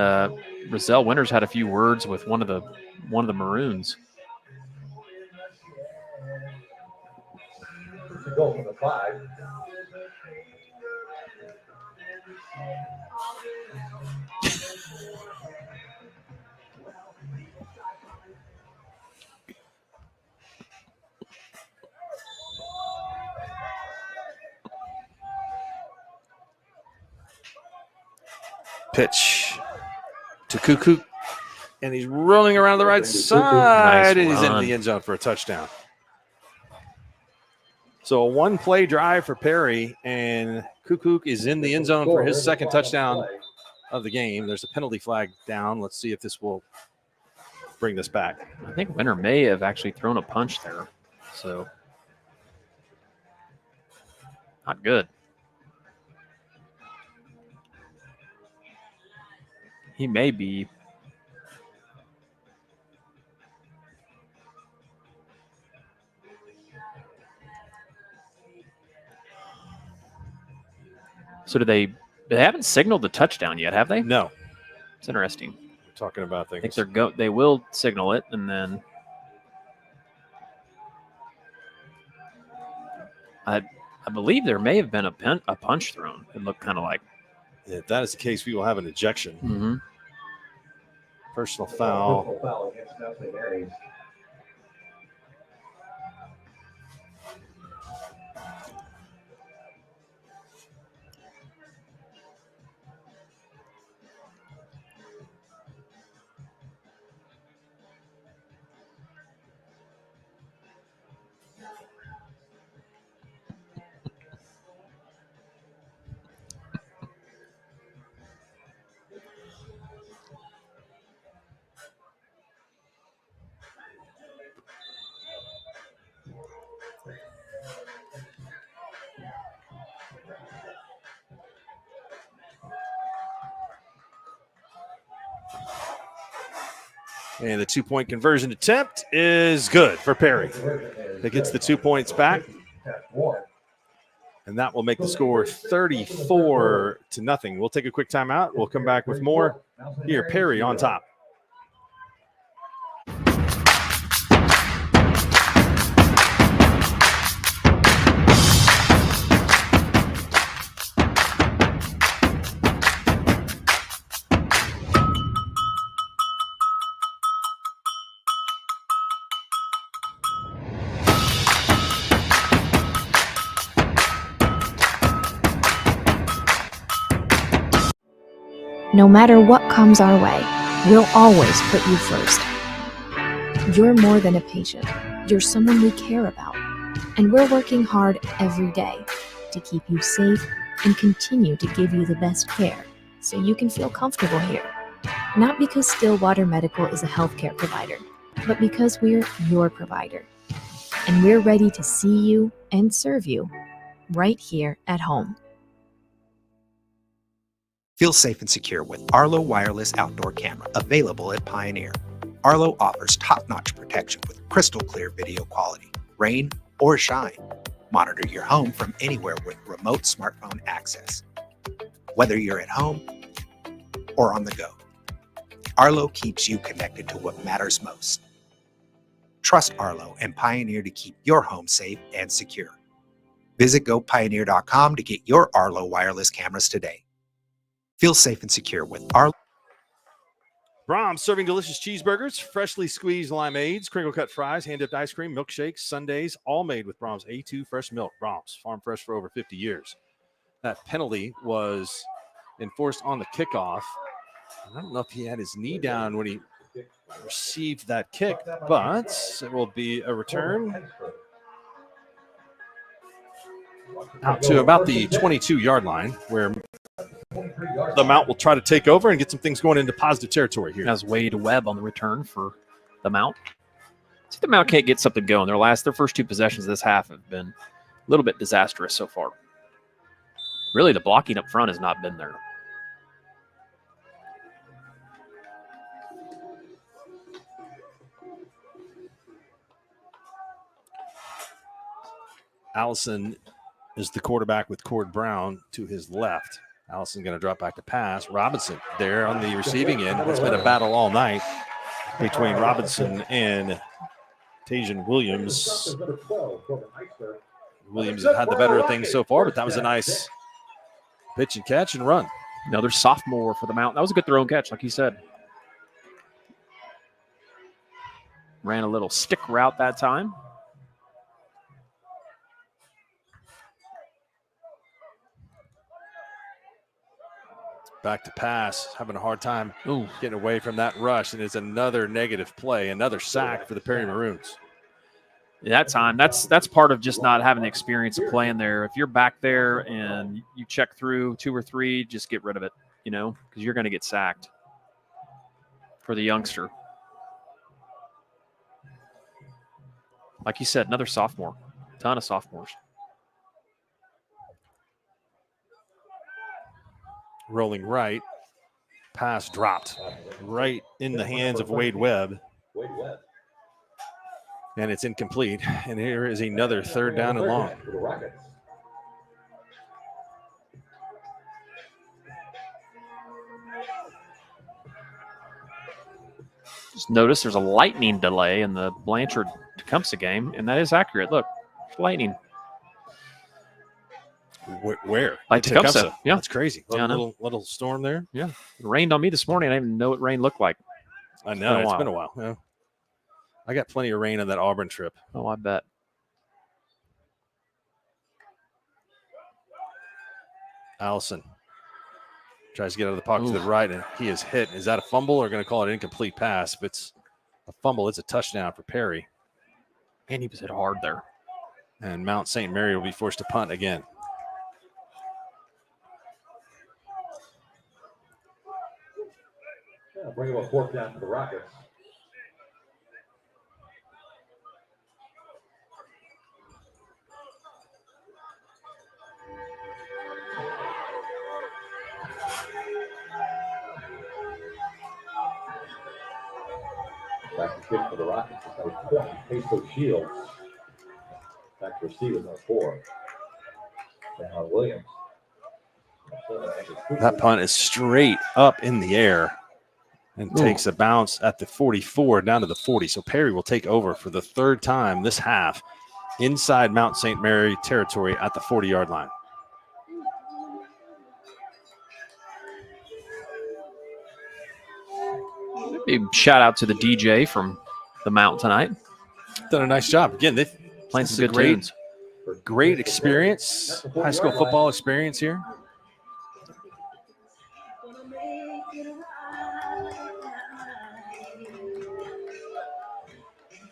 Roselle Winters had a few words with one of the Maroons. Go from the 5. Pitch to Cuckoo, and he's rolling around the right side, and he's in the end zone for a touchdown. So a 1-play drive for Perry, and Cuckoo is in the end zone for his 2nd touchdown of the game. There's a penalty flag down. Let's see if this will bring this back. I think Winter may have actually thrown a punch there, so not good. He may be. So they haven't signaled the touchdown yet, have they? No. It's interesting. We're talking about things. I think they will signal it, and then I believe there may have been a punch thrown. It looked kind of like. If that is the case, we will have an ejection. Mm-hmm. Personal foul. Personal foul against Mount St. Mary's. And the 2-point conversion attempt is good for Perry. That gets the 2 points back. And that will make the score 34-0. We'll take a quick timeout. We'll come back with more. Here, Perry on top. No matter what comes our way, we'll always put you first. You're more than a patient. You're someone we care about. And we're working hard every day to keep you safe and continue to give you the best care so you can feel comfortable here. Not because Stillwater Medical is a healthcare provider, but because we're your provider. And we're ready to see you and serve you right here at home. Feel safe and secure with Arlo Wireless Outdoor Camera, available at Pioneer. Arlo offers top-notch protection with crystal clear video quality, rain or shine. Monitor your home from anywhere with remote smartphone access. Whether you're at home or on the go, Arlo keeps you connected to what matters most. Trust Arlo and Pioneer to keep your home safe and secure. Visit GoPioneer.com to get your Arlo wireless cameras today. Feel safe and secure with Arlo. Brahms serving delicious cheeseburgers, freshly squeezed limeades, crinkle-cut fries, hand-dipped ice cream, milkshakes, sundaes, all made with Brahms A2 fresh milk. Brahms, farm fresh for over 50 years. That penalty was enforced on the kickoff. I don't know if he had his knee down when he received that kick, but it will be a return out to about the 22-yard line, where the Mount will try to take over and get some things going into positive territory here. That's Wade Webb on the return for the Mount. See if the Mount can't get something going. Their first 2 possessions of this half have been a little bit disastrous so far. Really, the blocking up front has not been there. Allison is the quarterback with Cord Brown to his left. Allison going to drop back to pass. Robinson there on the receiving end. It's been a battle all night between Robinson and Tajan Williams. Williams have had the better of things so far, but that was a nice pitch and catch and run. Another sophomore for the Mount. That was a good throw and catch, like you said. Ran a little stick route that time. Back to pass, having a hard time getting away from that rush, and it's another negative play, another sack for the Perry Maroons. That time, that's part of just not having the experience of playing there. If you're back there and you check through 2 or 3, just get rid of it, because you're going to get sacked for the youngster. Like you said, another sophomore, ton of sophomores. Rolling right, pass dropped right in the hands of Wade Webb. And it's incomplete. And here is another 3rd down and long. Just notice there's a lightning delay in the Blanchard-Tecumseh game, and that is accurate. Look, lightning. Where? Like Tecumseh. Yeah. That's crazy. Little storm there. Yeah. It rained on me this morning. I didn't even know what rain looked like. I know. It's been a while. Yeah. I got plenty of rain on that Auburn trip. Oh, I bet. Allison tries to get out of the pocket to the right, and he is hit. Is that a fumble or going to call it an incomplete pass? If it's a fumble, it's a touchdown for Perry. And he was hit hard there. And Mount St. Mary will be forced to punt again. Bring up a 4th down for the Rockets. Back to kick for the Rockets. It's number 20, Peso Shields. Back to receive is number 4. Now Williams. That punt is straight up in the air and takes a bounce at the 44 down to the 40. So Perry will take over for the third time this half inside Mount St. Mary territory at the 40-yard line. Big shout out to the DJ from the Mount tonight. Done a nice job. Again, they've playing some good tunes. Great experience, high school football experience here.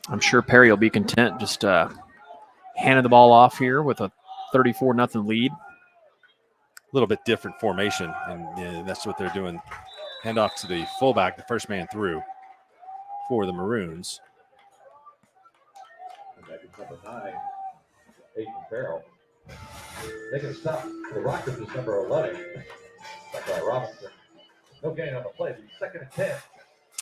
I'm sure Perry will be content just handing the ball off here with a 34-0 lead. A little bit different formation, and that's what they're doing. Handoff to the fullback, the first man through for the Maroons. Number 9, Aiden Farrell. Making a stop for the Rockets is number 11. Back by Robinson. No gain on the play. Second and 10.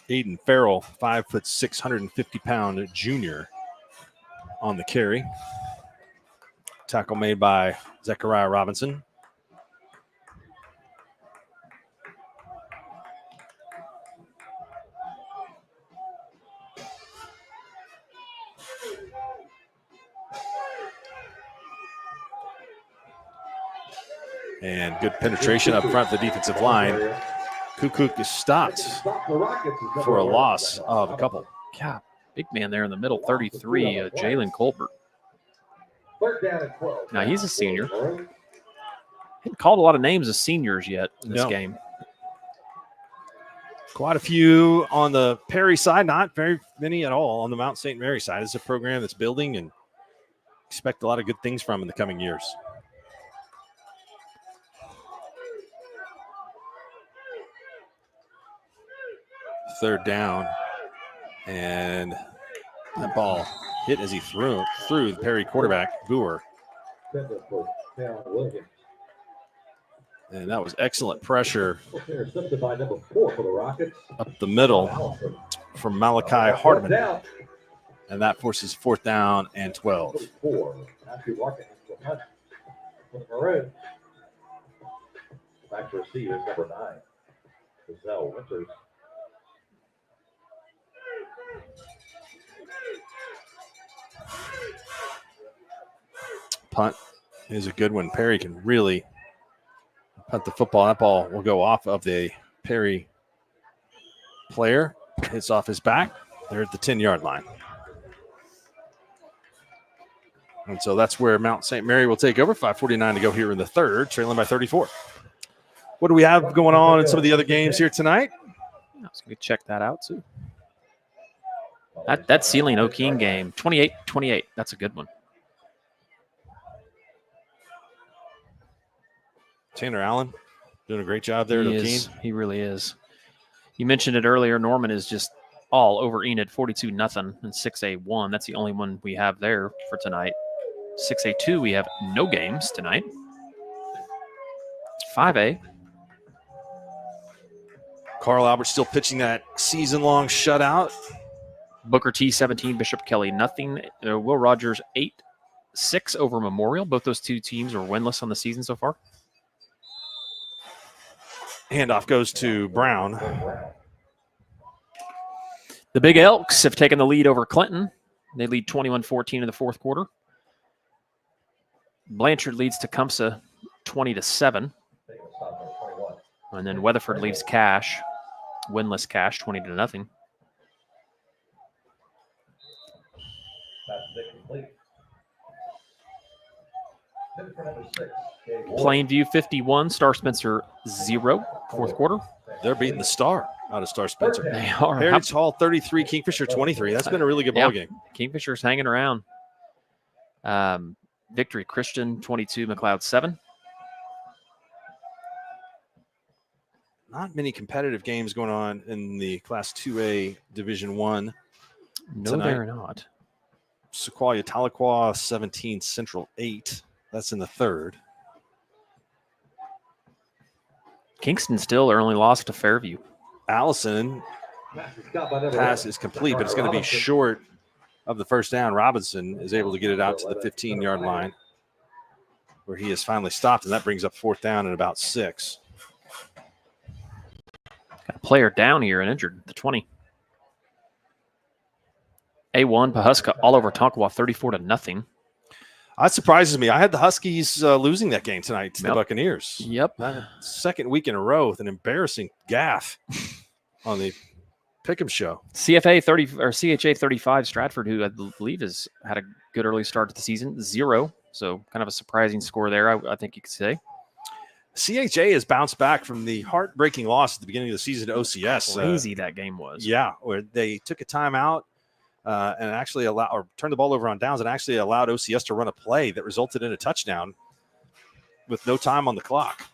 Aiden Farrell, 5'6", 150-pound junior on the carry. Tackle made by Zechariah Robinson. And good penetration up front, the defensive line. Kukuk is stopped for a loss of a couple. God, big man there in the middle, 33, Jalen Colbert. Now he's a senior. Hadn't called a lot of names as seniors yet in this game. Quite a few on the Perry side, not very many at all on the Mount St. Mary side. It's a program that's building and expect a lot of good things from in the coming years. Third down, and that ball hit as he threw the Perry quarterback, Boer. And that was excellent pressure up the middle from Malachi Hardeman. And that forces 4th down and 12. Back to receive is number 9, Giselle Winters. Punt is a good one. Perry can really punt the football. That ball will go off of the Perry player. Hits off his back. They're at the 10-yard line. And so that's where Mount St. Mary will take over. 5:49 to go here in the third, trailing by 34. What do we have going on in some of the other games here tonight? I was going to check that out too. That Sealing O'Keene game, 28-28. That's a good one. Tanner Allen doing a great job there at O'Keene. He really is. You mentioned it earlier. Norman is just all over Enid, 42-0 and 6A1. That's the only one we have there for tonight. 6A2, we have no games tonight. 5A. Carl Albert still pitching that season-long shutout. Booker T, 17. Bishop Kelly, nothing. Will Rogers, 8-6 over Memorial. Both those two teams are winless on the season so far. Handoff goes to Brown. The Big Elks have taken the lead over Clinton. They lead 21-14 in the fourth quarter. Blanchard leads Tecumseh 20-7. And then Weatherford leaves Cache, winless Cache, 20-0. Plainview 51, Star Spencer 0, fourth quarter. They're beating the Star out of Star Spencer. They are. Heritage Hall 33, Kingfisher 23. That's been a really good ball game. Kingfisher's hanging around. Victory Christian 22, McLeod 7. Not many competitive games going on in the Class 2A Division 1 No, tonight. they're not. Sequoia Tahlequah 17, Central 8. That's in the third. Kingston still are only lost to Fairview. Allison Pass is complete, but it's going to be short of the first down. Robinson is able to get it out to the 15-yard line where he has finally stopped, and that brings up 4th down and about 6. Got a player down here and injured, the 20. A1, Pahuska all over Tonkawa, 34-0. That surprises me. I had the Huskies losing that game tonight to the Yep. Buccaneers. Yep. Second week in a row with an embarrassing gaffe on the Pick'em show. CFA 30 or CHA 35 Stratford, who I believe has had a good early start to the season, 0. So kind of a surprising score there, I think you could say. CHA has bounced back from the heartbreaking loss at the beginning of the season to OCS. Crazy that game was. Yeah, where they took a timeout and actually turned the ball over on downs and actually allowed OCS to run a play that resulted in a touchdown with no time on the clock.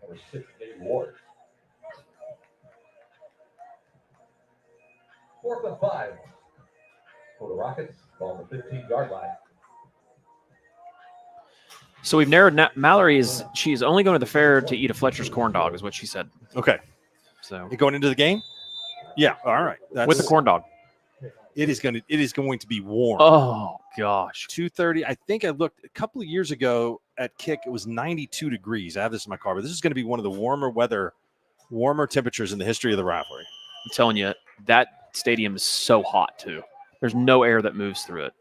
Number 6, Dave Ward. 4th and 5 for the Rockets on the 15-yard line. So we've narrowed. Mallory she's only going to the fair to eat a Fletcher's corn dog, is what she said. Okay. So you going into the game? Yeah. All right. With the corn dog. It is going to be warm. Oh gosh. 2:30. I think I looked a couple of years ago at kick. It was 92 degrees. I have this in my car, but this is going to be one of the warmer temperatures in the history of the rivalry. I'm telling you, that stadium is so hot too. There's no air that moves through it.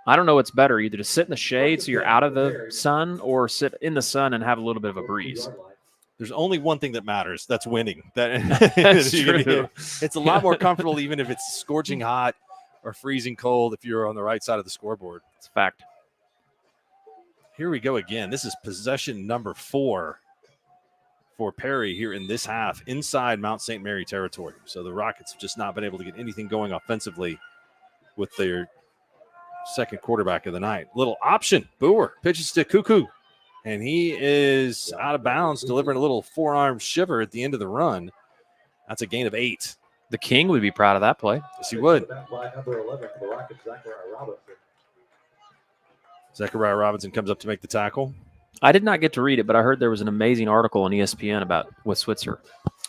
I don't know what's better, either to sit in the shade so you're out of the sun, or sit in the sun and have a little bit of a breeze. There's only one thing that matters. That's winning. That's true. It's a lot more comfortable, even if it's scorching hot or freezing cold, if you're on the right side of the scoreboard. It's a fact. Here we go again. This is possession number 4 for Perry here in this half inside Mount St. Mary territory. So the Rockets have just not been able to get anything going offensively with their second quarterback of the night. Little option. Boer pitches to Cuckoo, and he is out of bounds, delivering a little forearm shiver at the end of the run. That's a gain of 8. The King would be proud of that play. Yes, he would. Number 11 for the Rockets, Zachariah Robinson. Zachariah Robinson comes up to make the tackle. I did not get to read it, but I heard there was an amazing article on ESPN about with Switzer.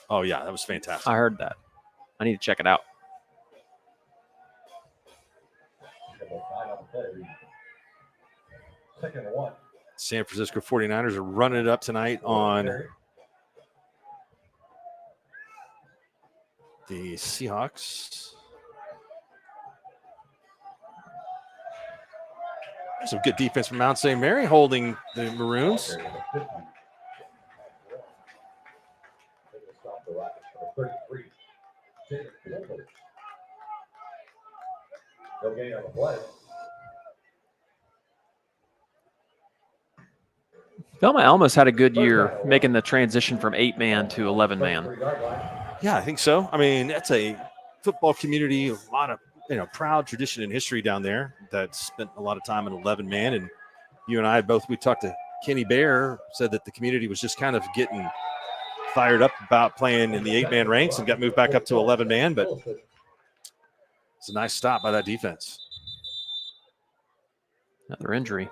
Oh, yeah, that was fantastic. I heard that. I need to check it out. Second and 1. San Francisco 49ers are running it up tonight on the Seahawks. Some good defense from Mount St. Mary holding the Maroons. No gain on the play. Velma almost had a good year making the transition from 8-man to 11-man. Yeah, I think so. I mean, that's a football community, a lot of proud tradition and history down there that spent a lot of time in 11-man. And you and I we talked to Kenny Bear, said that the community was just kind of getting fired up about playing in the 8-man ranks and got moved back up to 11-man. But it's a nice stop by that defense. Another injury.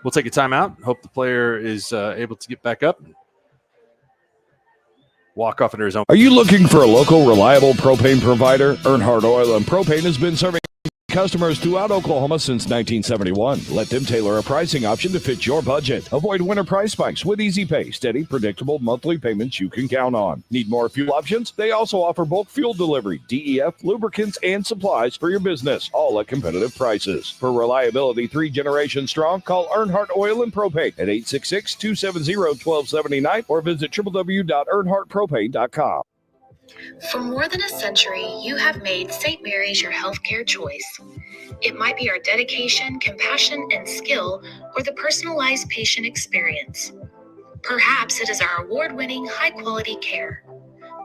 We'll take a timeout. Hope the player is able to get back up and walk off into his own. Are you looking for a local, reliable propane provider? Earnhardt Oil and Propane has been serving customers throughout Oklahoma since 1971. Let them tailor a pricing option to fit your budget. Avoid winter price spikes with easy pay, steady, predictable monthly payments you can count on. Need more fuel options? They also offer bulk fuel delivery, DEF, lubricants, and supplies for your business, all at competitive prices. For reliability 3 generations strong, call Earnhardt Oil and Propane at 866-270-1279 or visit www.earnhardtpropane.com. For more than a century, you have made St. Mary's your healthcare choice. It might be our dedication, compassion, and skill, or the personalized patient experience. Perhaps it is our award-winning, high-quality care.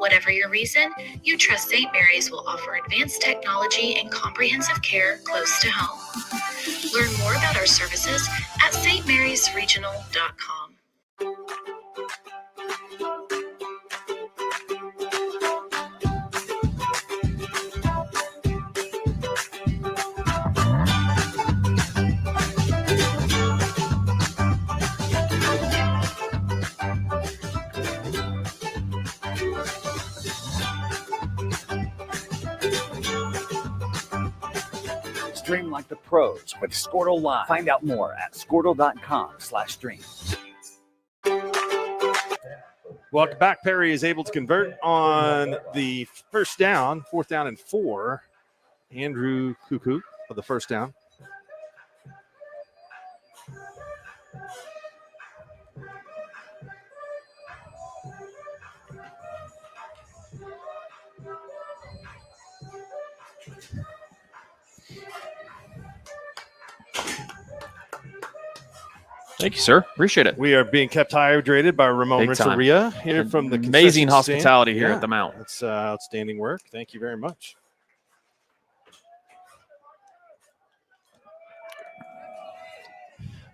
Whatever your reason, you trust St. Mary's will offer advanced technology and comprehensive care close to home. Learn more about our services at stmarysregional.com. Stream like the pros with Skordle Live. Find out more at skordle.com/stream. Welcome back. Perry is able to convert on the first down, 4th down and 4. Andrew Cuckoo for the first down. Thank you, sir. Appreciate it. We are being kept hydrated by Ramon Big time. Renteria here from the amazing concession stand. hospitality here at the Mount. That's outstanding work. Thank you very much.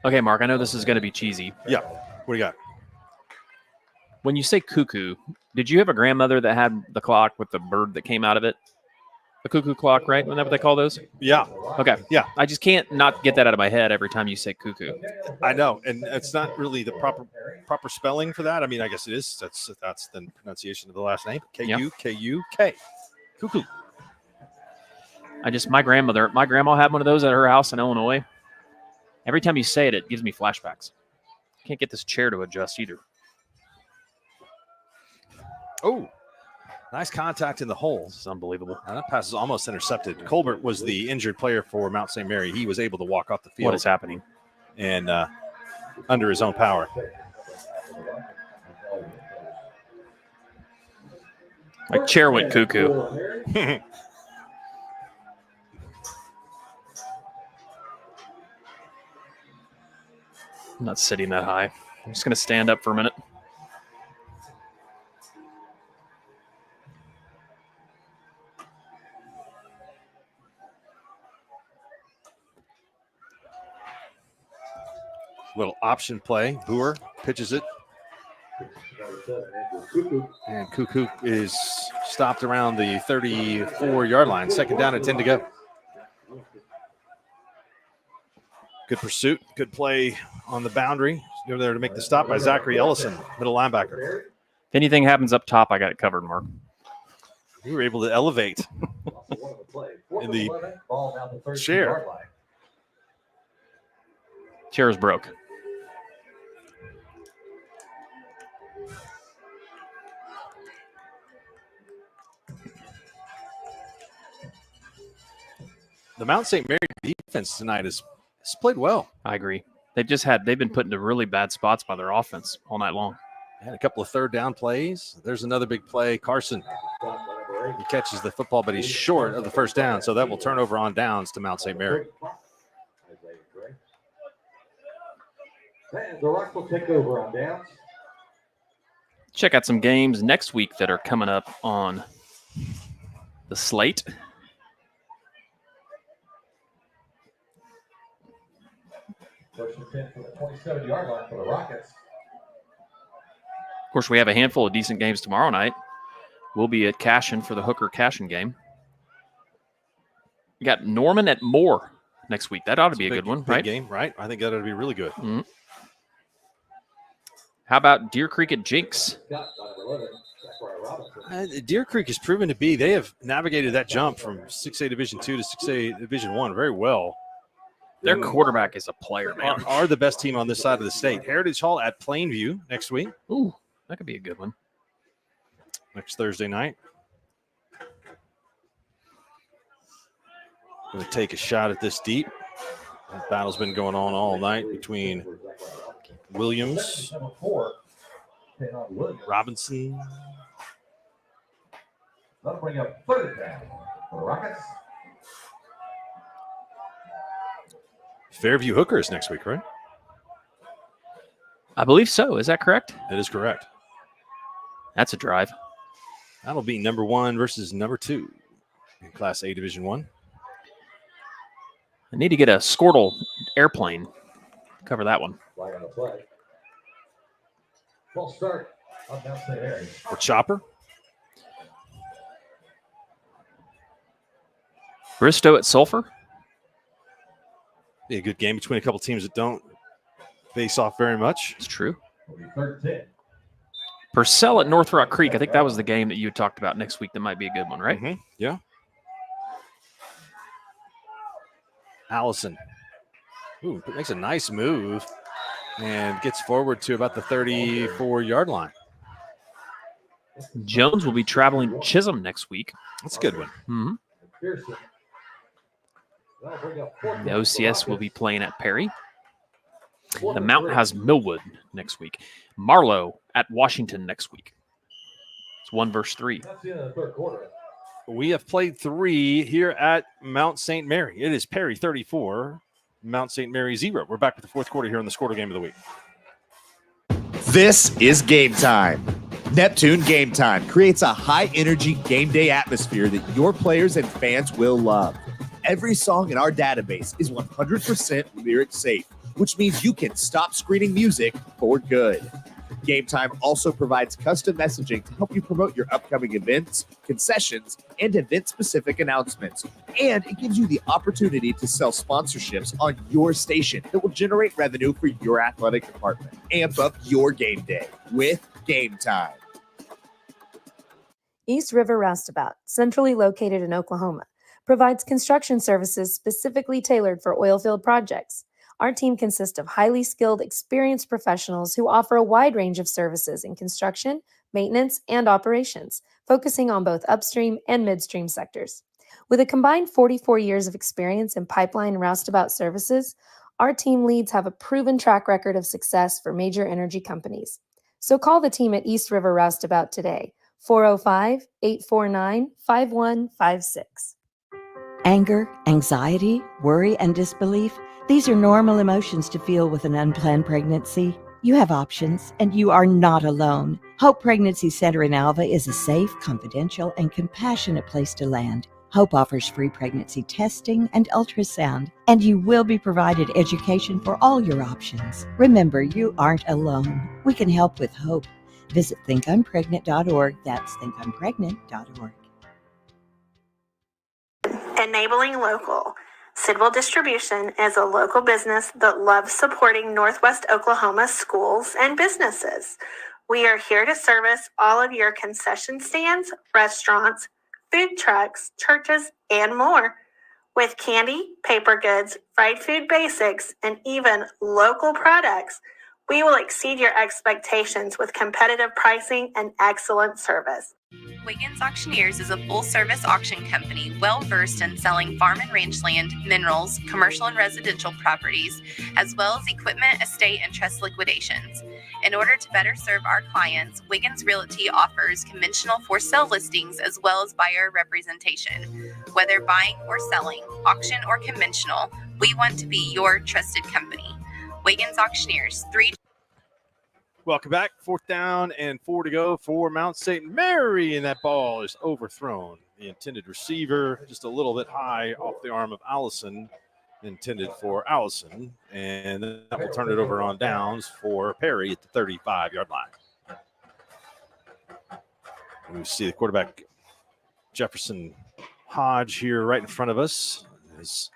Okay, Mark, I know this is going to be cheesy. Yeah. What do you got? When you say cuckoo, did you have a grandmother that had the clock with the bird that came out of it? The cuckoo clock, right? Isn't that what they call those? Yeah. Okay. Yeah. I just can't not get that out of my head every time you say cuckoo. I know, and it's not really the proper spelling for that. I mean, I guess it is. That's the pronunciation of the last name. K-U-K-U-K. Cuckoo. My grandma had one of those at her house in Illinois. Every time you say it, it gives me flashbacks. I can't get this chair to adjust either. Oh, nice contact in the hole. This is unbelievable. Now, that pass is almost intercepted. Colbert was the injured player for Mount St. Mary. He was able to walk off the field. What is happening? And under his own power. My chair went cuckoo. I'm not sitting that high. I'm just going to stand up for a minute. Little option play. Boer pitches it. And Cuckoo is stopped around the 34-yard line. 2nd down and 10 to go. Good pursuit. Good play on the boundary. Over there to make the stop by Zachary Ellison, middle linebacker. If anything happens up top, I got it covered, Mark. You were able to elevate in the chair. Chair's broke. The Mount St. Mary defense tonight has played well. I agree. They've been put into really bad spots by their offense all night long. Had a couple of 3rd down plays. There's another big play. Carson, he catches the football, but he's short of the 1st down, so that will turn over on downs to Mount St. Mary. And the Rock will take over on downs. Check out some games next week that are coming up on the slate. First and 10 from the 27-yard line for the Rockets. Of course, we have a handful of decent games tomorrow night. We'll be at Cashin for the Hooker Cashin game. We got Norman at Moore next week. That ought to be a good one, right? Game, right? I think that ought to be really good. Mm-hmm. How about Deer Creek at Jinx? Deer Creek has proven to be, they have navigated that jump from 6A Division II to 6A Division I very well. Their quarterback is a player, man. Are the best team on this side of the state. Heritage Hall at Plainview next week. Ooh, that could be a good one. Next Thursday night. Going to take a shot at this deep. That battle's been going on all night between Williams, Robinson. That'll bring up 3rd down for the Rockets. Fairview Hooker is next week, right? I believe so. Is that correct? That is correct. That's a drive. That'll be number 1 versus number 2 in Class A Division 1. I need to get a Skordle airplane. Cover that one. Flag on the play. False start on Mount St. Mary. Or Chopper. Bristow at Sulphur. Be a good game between a couple teams that don't face off very much. It's true. 13. Purcell at North Rock Creek. I think that was the game that you talked about next week. That might be a good one, right? Mm-hmm. Yeah. Allison. Ooh, makes a nice move and gets forward to about the 34-yard line. Jones will be traveling Chisholm next week. That's a good one. Mm-hmm. Pearson. That'll bring up 4th The OCS will be playing at Perry. The Mount has Millwood next week. Marlowe at Washington next week. It's 1 versus 3. That's the end of the third quarter. We have played 3 here at Mount St. Mary. It is Perry 34, Mount St. Mary 0. We're back with the fourth quarter here on the Skordle Game of the Week. This is Game Time. Neptune Game Time creates a high-energy game day atmosphere that your players and fans will love. Every song in our database is 100% lyric safe, which means you can stop screening music for good. Game Time also provides custom messaging to help you promote your upcoming events, concessions, and event-specific announcements. And it gives you the opportunity to sell sponsorships on your station that will generate revenue for your athletic department. Amp up your game day with Game Time. East River Roustabout, centrally located in Oklahoma, provides construction services specifically tailored for oilfield projects. Our team consists of highly skilled, experienced professionals who offer a wide range of services in construction, maintenance, and operations, focusing on both upstream and midstream sectors. With a combined 44 years of experience in pipeline and roustabout services, our team leads have a proven track record of success for major energy companies. So call the team at East River Roustabout today, 405-849-5156. Anger, anxiety, worry, and disbelief. These are normal emotions to feel with an unplanned pregnancy. You have options, and you are not alone. Hope Pregnancy Center in Alva is a safe, confidential, and compassionate place to land. Hope offers free pregnancy testing and ultrasound, and you will be provided education for all your options. Remember, you aren't alone. We can help with hope. Visit thinkunpregnant.org. That's thinkunpregnant.org. Enabling local. Sidwell Distribution is a local business that loves supporting Northwest Oklahoma schools and businesses. We are here to service all of your concession stands, restaurants, food trucks, churches, and more. With candy, paper goods, fried food basics, and even local products, we will exceed your expectations with competitive pricing and excellent service. Wiggins Auctioneers is a full-service auction company well-versed in selling farm and ranch land, minerals, commercial and residential properties, as well as equipment, estate, and trust liquidations. In order to better serve our clients, Wiggins Realty offers conventional for-sale listings as well as buyer representation. Whether buying or selling, auction or conventional, we want to be your trusted company. Wiggins Auctioneers, 3. Welcome back. 4th down and 4 to go for Mount St. Mary, and that ball is overthrown. The intended receiver just a little bit high off the arm of Allison, intended for Allison, and that will turn it over on downs for Perry at the 35-yard line. We see the quarterback Jefferson Hodge here right in front of us, is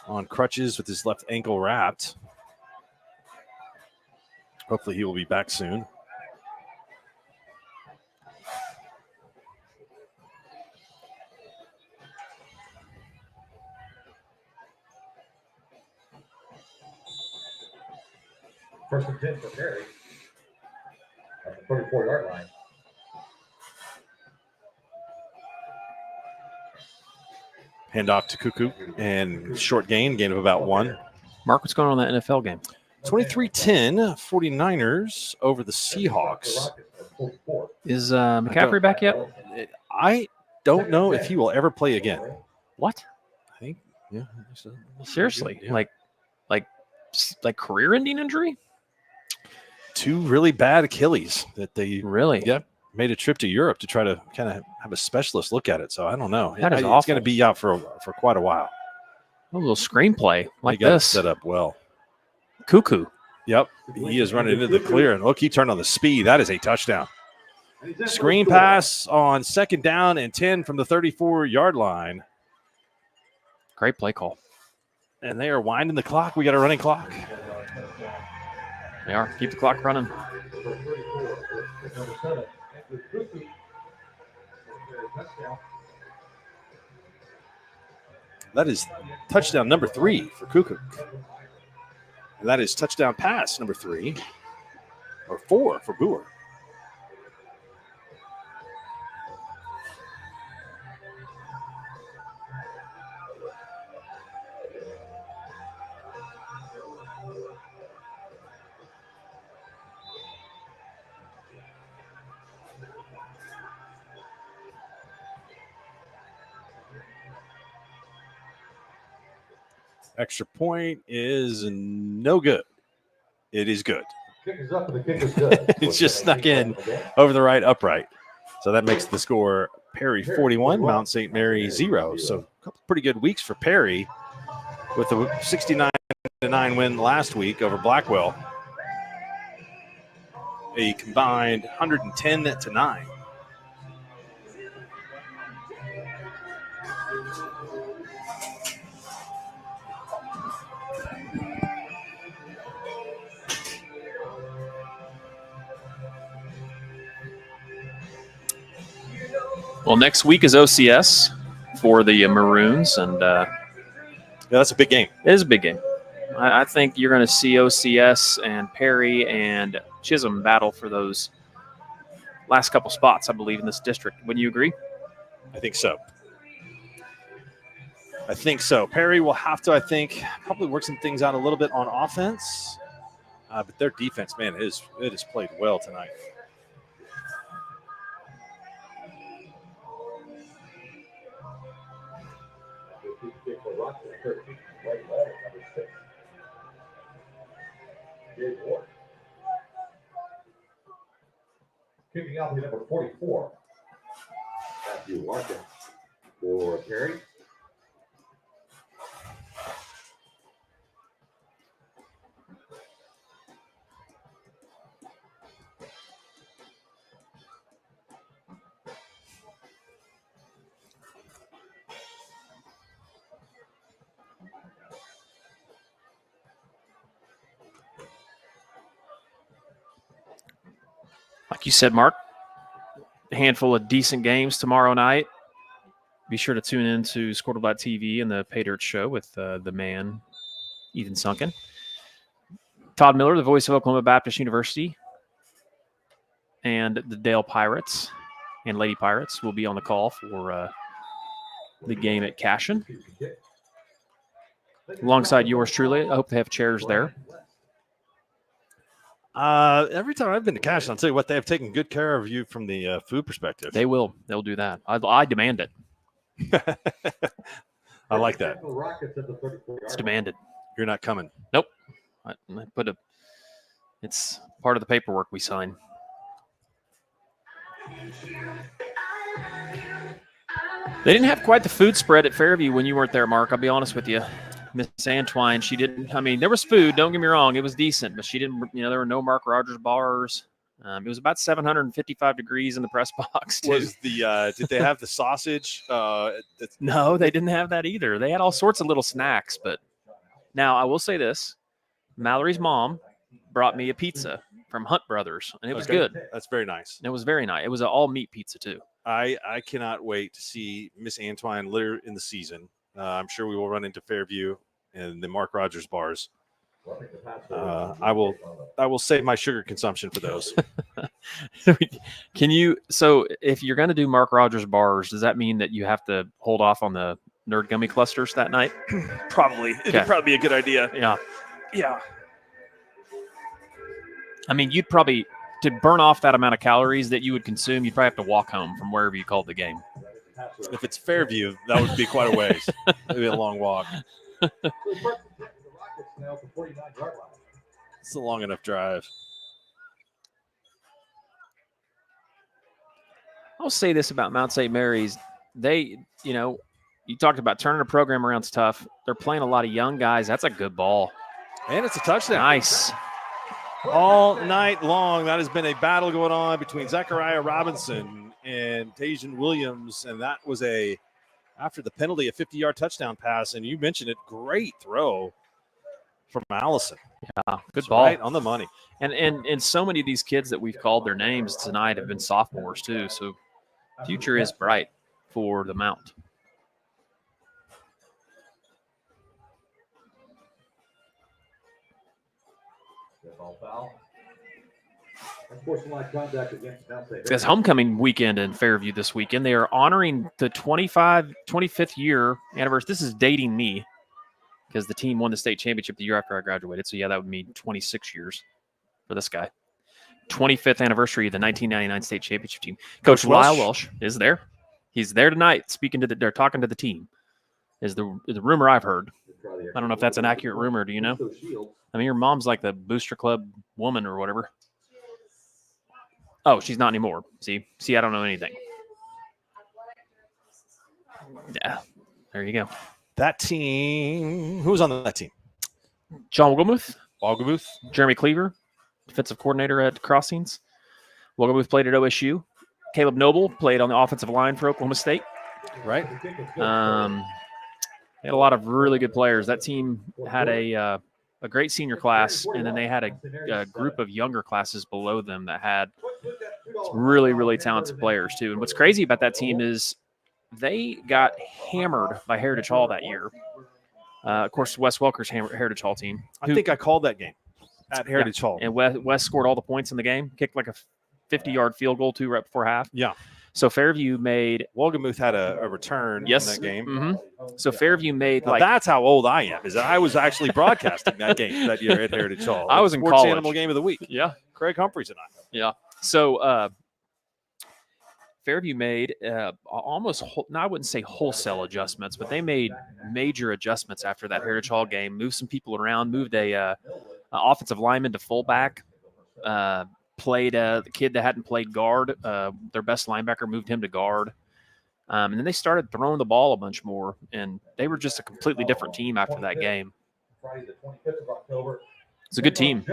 on crutches with his left ankle wrapped. Hopefully he will be back soon. First and 10 for Perry at the 34-yard line. Handoff to Cuckoo and short gain of about 1. Mark, what's going on in that NFL game? 23-10, 49ers over the Seahawks. Is McCaffrey back yet? I don't know if he will ever play again. What? I think, yeah. Seriously? Yeah. Like career-ending injury? 2 really bad Achilles that they really. Yep. made a trip to Europe to try to kind of have a specialist look at it. So I don't know. That is It's awful. going to be out for quite a while. A little screenplay like They got it this. set up well. Cuckoo. Yep. He is running into the clear. And look, he turned on the speed. That is a touchdown. Screen pass on 2nd down and 10 from the 34-yard line. Great play call. And they are winding the clock. We got a running clock. They are. Keep the clock running. That is touchdown number 3 for Kukuk. And that is touchdown pass number 3 or 4 for Boer. Extra point is no good. It is good. Kick is up and the kick is good. It's just snuck in over the right upright. So that makes the score Perry 41, Mount St. Mary 0. So a couple pretty good weeks for Perry with a 69-9 win last week over Blackwell. A combined 110-9. Well, next week is OCS for the Maroons, and yeah, that's a big game. It is a big game. I think you're going to see OCS and Perry and Chisholm battle for those last couple spots, I believe, in this district. Wouldn't you agree? I think so. Perry will have to, I think, probably work some things out a little bit on offense. But their defense, man, it has played well tonight. Kicking out the number 44. Matthew Larkin for Perry. Like you said, Mark, a handful of decent games tomorrow night. Be sure to tune in to Skordle.tv and the Pay Dirt Show with the man, Ethan Sunken. Todd Miller, the voice of Oklahoma Baptist University, and the Dale Pirates and Lady Pirates will be on the call for the game at Cashin. Alongside yours truly. I hope they have chairs there. Every time I've been to Cashin, I'll tell you what, they have taken good care of you from the food perspective. They will. They'll do that. I demand it. I like that. It's demanded. You're not coming. Nope. I it's part of the paperwork we sign. They didn't have quite the food spread at Fairview when you weren't there, Mark. I'll be honest with you. Miss Antwine, she didn't. I mean, there was food. Don't get me wrong; it was decent, but she didn't. There were no Mark Rogers bars. It was about 755 degrees in the press box. Too. Was the did they have the sausage? No, they didn't have that either. They had all sorts of little snacks. But now I will say this: Mallory's mom brought me a pizza from Hunt Brothers, and it was good. That's very nice. It was very nice. It was an all meat pizza too. I cannot wait to see Miss Antwine later in the season. I'm sure we will run into Fairview and the Mark Rogers bars. I will save my sugar consumption for those. Can you? So if you're going to do Mark Rogers bars, does that mean that you have to hold off on the Nerd Gummy clusters that night? Probably. It'd probably be a good idea. Yeah. Yeah. I mean, you'd probably, to burn off that amount of calories that you would consume, you'd probably have to walk home from wherever you called the game. If it's Fairview, that would be quite a ways. Maybe a long walk. It's a long enough drive. I'll say this about Mount St. Mary's. They, you talked about turning a program around's tough. They're playing a lot of young guys. That's a good ball. And it's a touchdown. Nice. All night long, that has been a battle going on between Zachariah Robinson and Tajan Williams, and that was after the penalty, a 50-yard touchdown pass, and you mentioned it, great throw from Allison. Yeah, good It's ball. right on the money. And so many of these kids that we've called their names tonight have been sophomores too, so future is bright for the Mount. It's homecoming weekend in Fairview this weekend. They are honoring the 25th year anniversary. This is dating me because the team won the state championship the year after I graduated. So, yeah, that would mean 26 years for this guy. 25th anniversary of the 1999 state championship team. Coach Lyle Welsh is there. He's there tonight they're talking to the team, is the rumor I've heard. I don't know if that's an accurate rumor. Do you know? I mean, your mom's like the booster club woman or whatever. Oh, she's not anymore. See, I don't know anything. Yeah, there you go. That team, who was on that team? John Wogelmuth. Jeremy Cleaver, defensive coordinator at Crossings. Wogelmuth played at OSU. Caleb Noble played on the offensive line for Oklahoma State. Right. They had a lot of really good players. That team had a great senior class, and then they had a group of younger classes below them that had really, really talented players too. And what's crazy about that team is they got hammered by Heritage Hall that year. Of course, Wes Welker's Heritage Hall team. I think I called that game at Heritage Hall. And Wes scored all the points in the game, kicked like a 50-yard field goal right before half. Yeah. So Fairview made – Wogelmuth had a return in that game. Mm-hmm. So Fairview made now that's how old I am, is that I was actually broadcasting that game that year at Heritage Hall. I was in Sports college. Animal Game of the Week. Yeah. Craig Humphreys and I. Yeah. So Fairview made almost I wouldn't say wholesale adjustments, but they made major adjustments after that Heritage Hall game, moved some people around, moved a offensive lineman to fullback, played the kid that hadn't played guard. Their best linebacker moved him to guard. And then they started throwing the ball a bunch more, and they were just a completely different team after that game. It's a good team.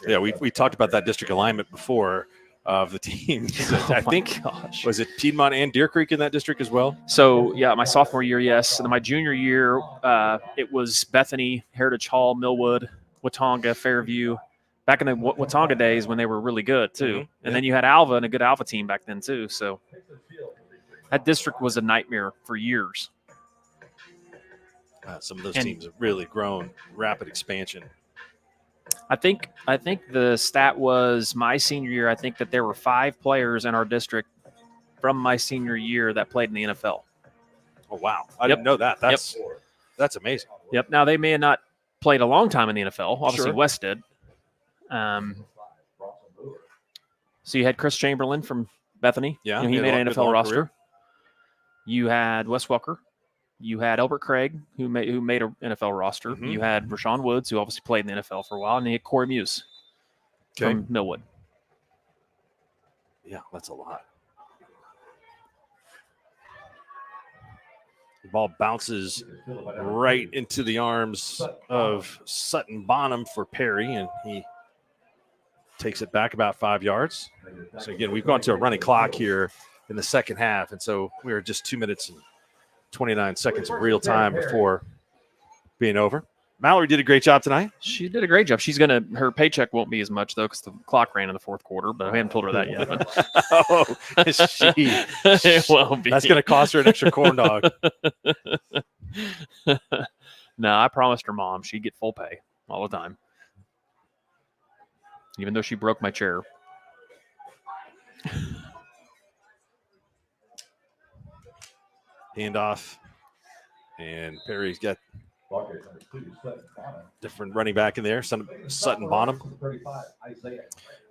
Yeah, we talked about that district alignment before of the team. I think, was it Piedmont and Deer Creek in that district as well? So, yeah, my sophomore year, yes. And then my junior year, it was Bethany, Heritage Hall, Millwood, Watonga, Fairview. Back in the Watonga days when they were really good, too. Mm-hmm. And then you had Alva and a good Alva team back then, too. So that district was a nightmare for years. Some of those teams have really grown, rapid expansion. I think the stat was my senior year. I think that there were 5 players in our district from my senior year that played in the NFL. Oh, wow. I didn't know that. That's amazing. Yep. Now, they may have not played a long time in the NFL. Obviously, West did. So you had Chris Chamberlain from Bethany. Yeah. He made an NFL roster. Career. You had Wes Welker. You had Albert Craig, who made an NFL roster. Mm-hmm. You had Rashawn Woods, who obviously played in the NFL for a while, and you had Corey Muse from Millwood. Yeah, that's a lot. The ball bounces right into the arms of Sutton Bonham for Perry, and he takes it back about 5 yards. So, again, we've gone to a running clock here in the second half, and so we are just 2 minutes and 29 seconds of real time before being over. Mallory did a great job tonight. She did a great job. Her paycheck won't be as much, though, because the clock ran in the fourth quarter, but I haven't told her that yet. But. It won't be. That's going to cost her an extra corn dog. No, I promised her mom she'd get full pay all the time, even though she broke my chair. Handoff, and Perry's got different running back in there, Sutton Bonham. I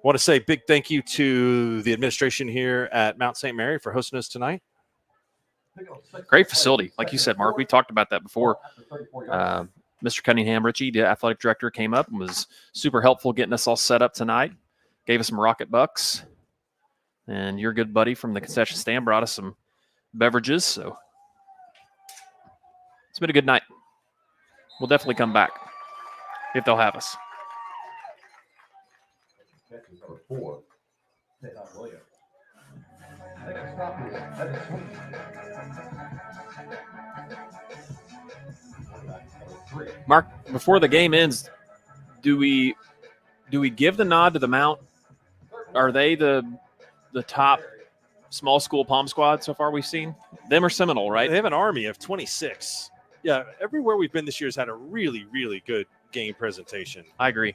want to say a big thank you to the administration here at Mount St. Mary for hosting us tonight. Great facility. Like you said, Mark, we talked about that before. Mr. Cunningham Ritchie, the athletic director, came up and was super helpful getting us all set up tonight. Gave us some rocket bucks. And your good buddy from the concession stand brought us some beverages. So it's been a good night. We'll definitely come back if they'll have us. Number 4, Taylor Williams. Next stop is Evan Sweet. Mark, before the game ends, do we give the nod to the Mount? Are they the top small school Palm squad so far we've seen? Them or Seminole, right? They have an army of 26. Yeah, everywhere we've been this year has had a really, really good game presentation. I agree.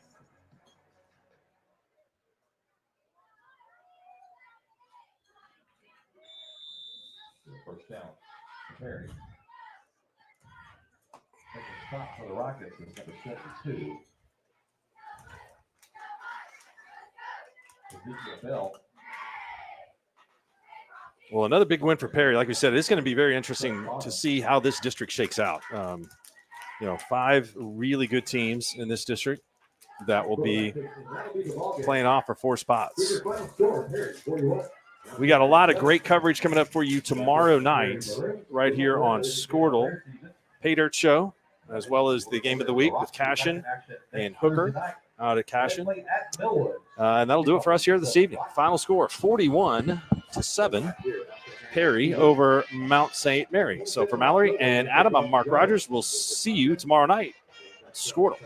First down, Perry. Taking a stop for the Rockets is number 72. Ezekiel Bell. Well, another big win for Perry. Like we said, it's going to be very interesting to see how this district shakes out. 5 really good teams in this district that will be playing off for 4 spots. We got a lot of great coverage coming up for you tomorrow night right here on Skordle Pay Dirt Show, as well as the game of the week with Cashin and Hooker out at Cashin. And that'll do it for us here this evening. Final score, 41-7. Perry over Mount St. Mary. So for Mallory and Adam, I'm Mark Rogers. We'll see you tomorrow night at Skordle.